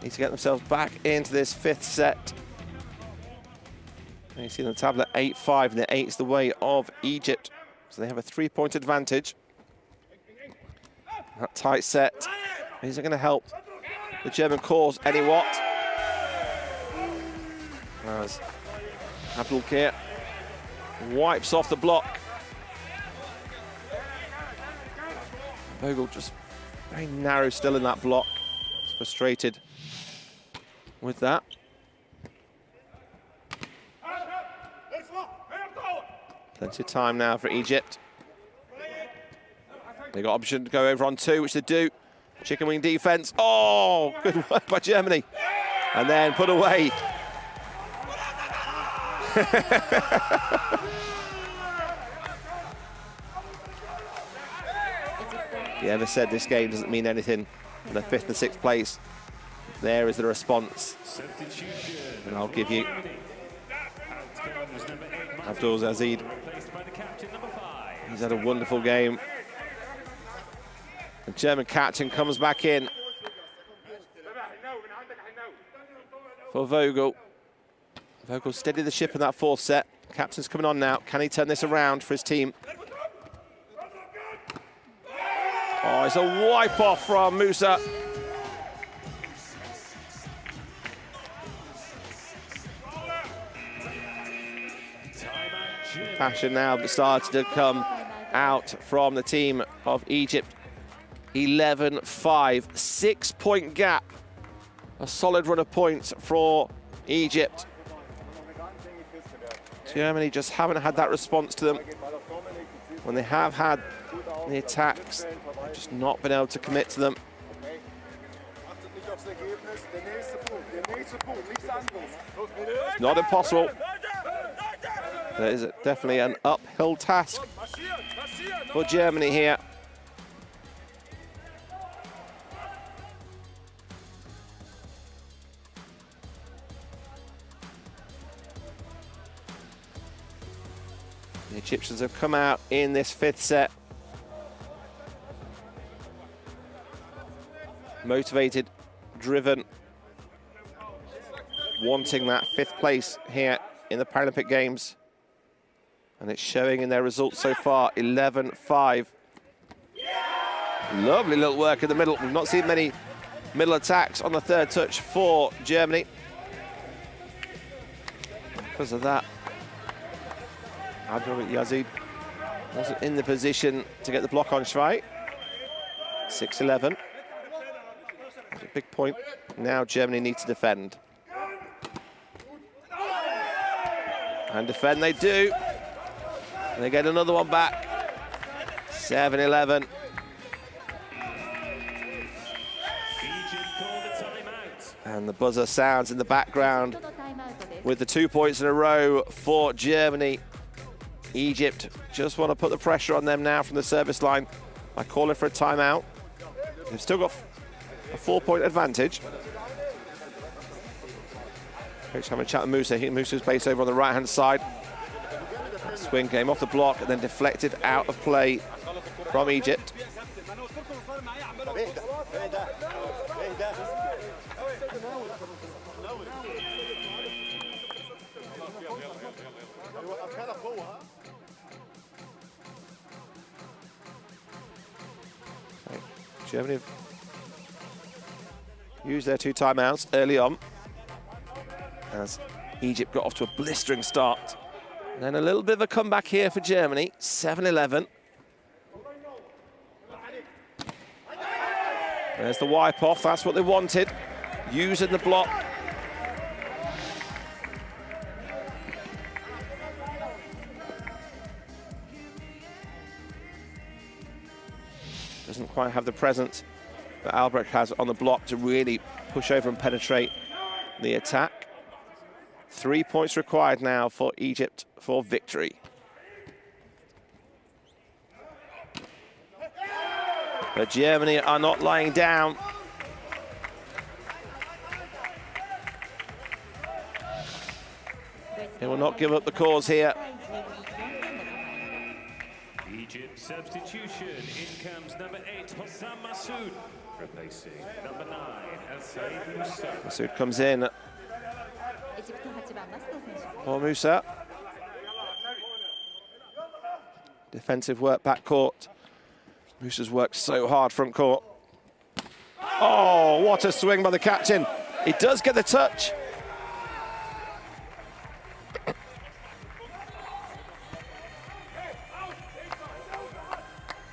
need to get themselves back into this 5th set. And you see on the tablet 8-5, and the 8's the way of Egypt. So they have a 3-point advantage. That tight set. Is it going to help the German cause any what? As Abdulkir wipes off the block. Vogel just very narrow still in that block. He's frustrated with that. Plenty of time now for Egypt. They got option to go over on 2, which they do. Chicken wing defense. Oh, good work by Germany. And then put away. If you ever said this game doesn't mean anything in the 5th and 6th place, there is the response. And I'll give you Abdul Zazid. He's had a wonderful game. The German captain comes back in for Vogel. Vogel steadied the ship in that 4th set. Captain's coming on now. Can he turn this around for his team? Oh, it's a wipe off from Musa. Passion now started to come out from the team of Egypt. 11-5, 6-point gap. A solid run of points for Egypt. Germany just haven't had that response to them. When they have had the attacks, just not been able to commit to them. It's not impossible. There is definitely an uphill task for Germany here. The Egyptians have come out in this 5th set motivated, driven, wanting that 5th place here in the Paralympic Games. And it's showing in their results so far, 11-5. Lovely little work in the middle. We've not seen many middle attacks on the 3rd touch for Germany. Because of that, Abdul Yazid wasn't in the position to get the block on Schweik. 6-11. That's a big point. Now Germany need to defend. And defend they do. And they get another one back. 7-11. And the buzzer sounds in the background with the 2 points in a row for Germany. Egypt just want to put the pressure on them now from the service line by calling for a timeout. They've still got a 4-point advantage. Coach having a chat with Musa. Musa's based over on the right-hand side. Swing came off the block and then deflected out of play from Egypt. Germany have used their 2 timeouts early on as Egypt got off to a blistering start. And then a little bit of a comeback here for Germany, 7-11. There's the wipe off, that's what they wanted, using the block. Doesn't quite have the presence that Albrecht has on the block to really push over and penetrate the attack. 3 points required now for Egypt for victory. But Germany are not lying down. They will not give up the cause here. Egypt substitution. In comes number 8, Hossam Massoud, replacing number 9, El-Said Musa. Massoud comes in for Musa. Defensive work back court. Musa's worked so hard front court. Oh, what a swing by the captain. He does get the touch.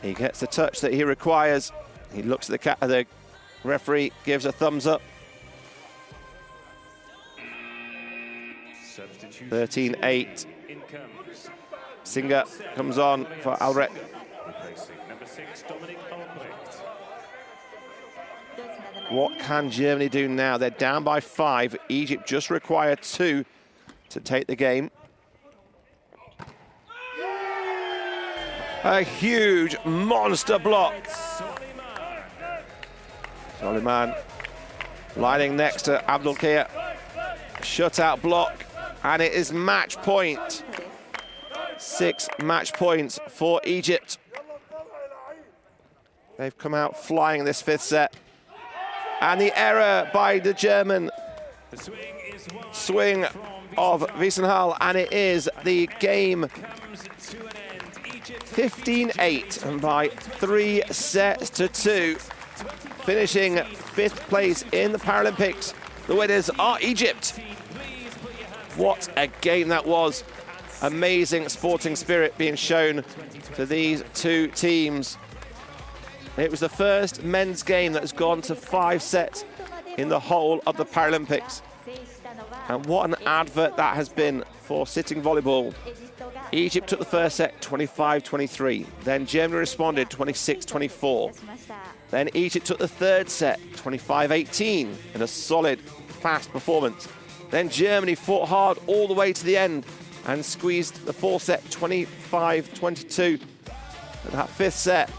He gets the touch that he requires. He looks at the referee, gives a thumbs up. 13-8. Singer comes on for Albrecht. What can Germany do now? They're down by 5. Egypt just require 2 to take the game. A huge monster block. Soliman lining next to Abdulkir. Shutout block, and it is match point. 6 match points for Egypt. They've come out flying this 5th set. And the error by the German swing of Wiesenthal, and it is the game 15-8 and by 3 sets to 2. Finishing 5th place in the Paralympics. The winners are Egypt. What a game that was. Amazing sporting spirit being shown to these 2 teams. It was the first men's game that has gone to 5 sets in the whole of the Paralympics. And what an advert that has been for sitting volleyball. Egypt took the first set 25-23. Then Germany responded 26-24. Then Egypt took the 3rd set 25-18 in a solid, fast performance. Then Germany fought hard all the way to the end and squeezed the 4th set 25-22. And that 5th set,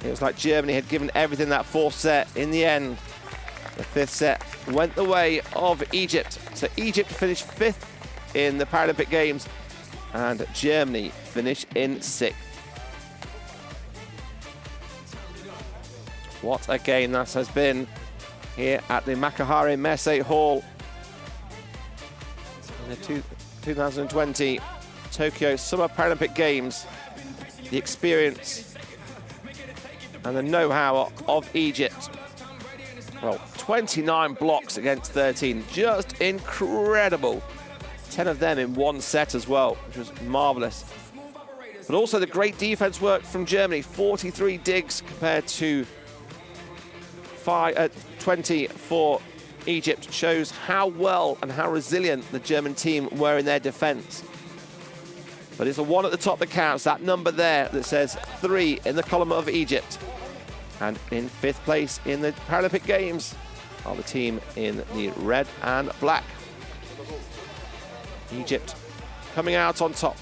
it was like Germany had given everything that 4th set. In the end, the 5th set went the way of Egypt. So Egypt finished 5th in the Paralympic Games and Germany finished in 6th. What a game that has been here at the Makuhari Messe Hall in the 2020 Tokyo Summer Paralympic Games. The experience and the know-how of Egypt. Well, 29 blocks against 13, just incredible. 10 of them in 1 set as well, which was marvelous. But also the great defense work from Germany, 43 digs compared to 20 for Egypt, shows how well and how resilient the German team were in their defense. But it's the one at the top that counts, that number there that says 3 in the column of Egypt. And in 5th place in the Paralympic Games are the team in the red and black. Egypt coming out on top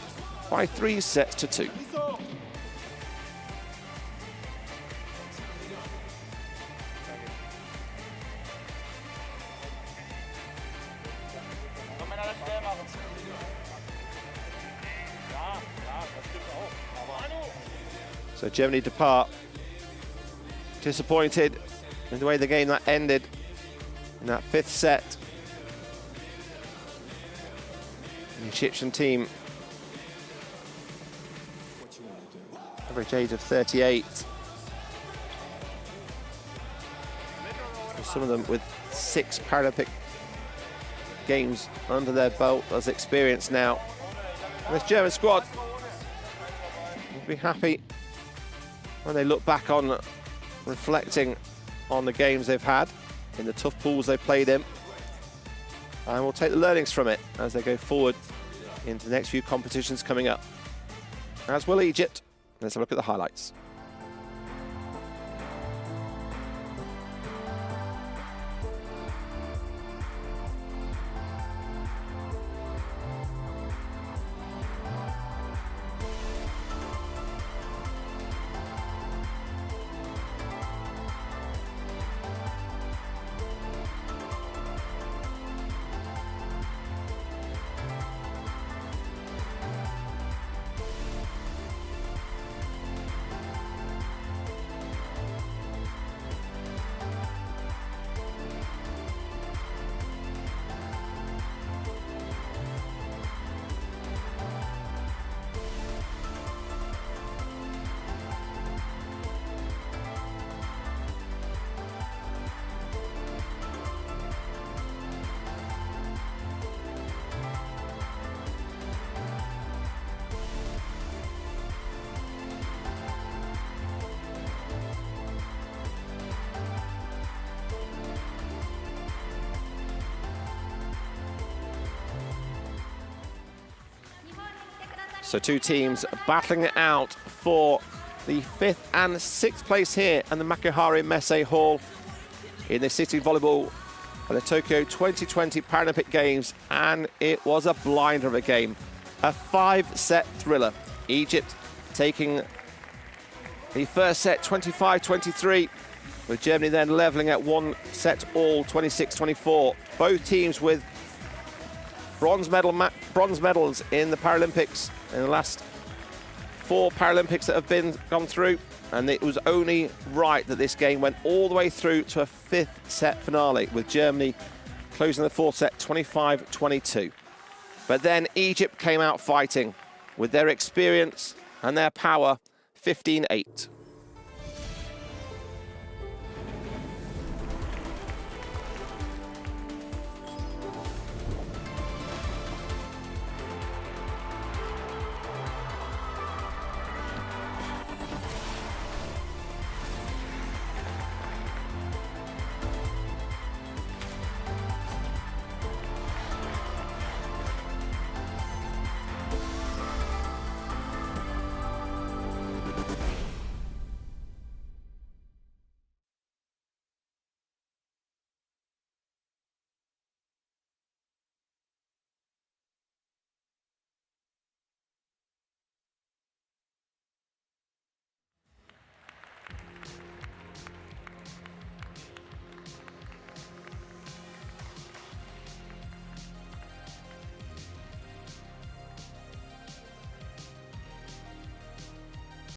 by 3 sets to 2. So Germany depart disappointed in the way the game that ended in that 5th set. The Egyptian team, average age of 38. And some of them with 6 Paralympic Games under their belt as experience now. And this German squad will be happy when they look back on reflecting on the games they've had in the tough pools they played in, and we'll take the learnings from it as they go forward into the next few competitions coming up, as will Egypt. Let's have a look at the highlights. So 2 teams battling it out for the 5th and 6th place here in the Makuhari Messe Hall. in the City Volleyball for the Tokyo 2020 Paralympic Games, and it was a blinder of a game. A 5-set thriller. Egypt taking the first set 25-23, with Germany then levelling at 1 set all, 26-24. Both teams with bronze medals in the Paralympics in the last 4 Paralympics that have gone through, and it was only right that this game went all the way through to a 5th set finale, with Germany closing the 4th set 25-22. But then Egypt came out fighting with their experience and their power, 15-8.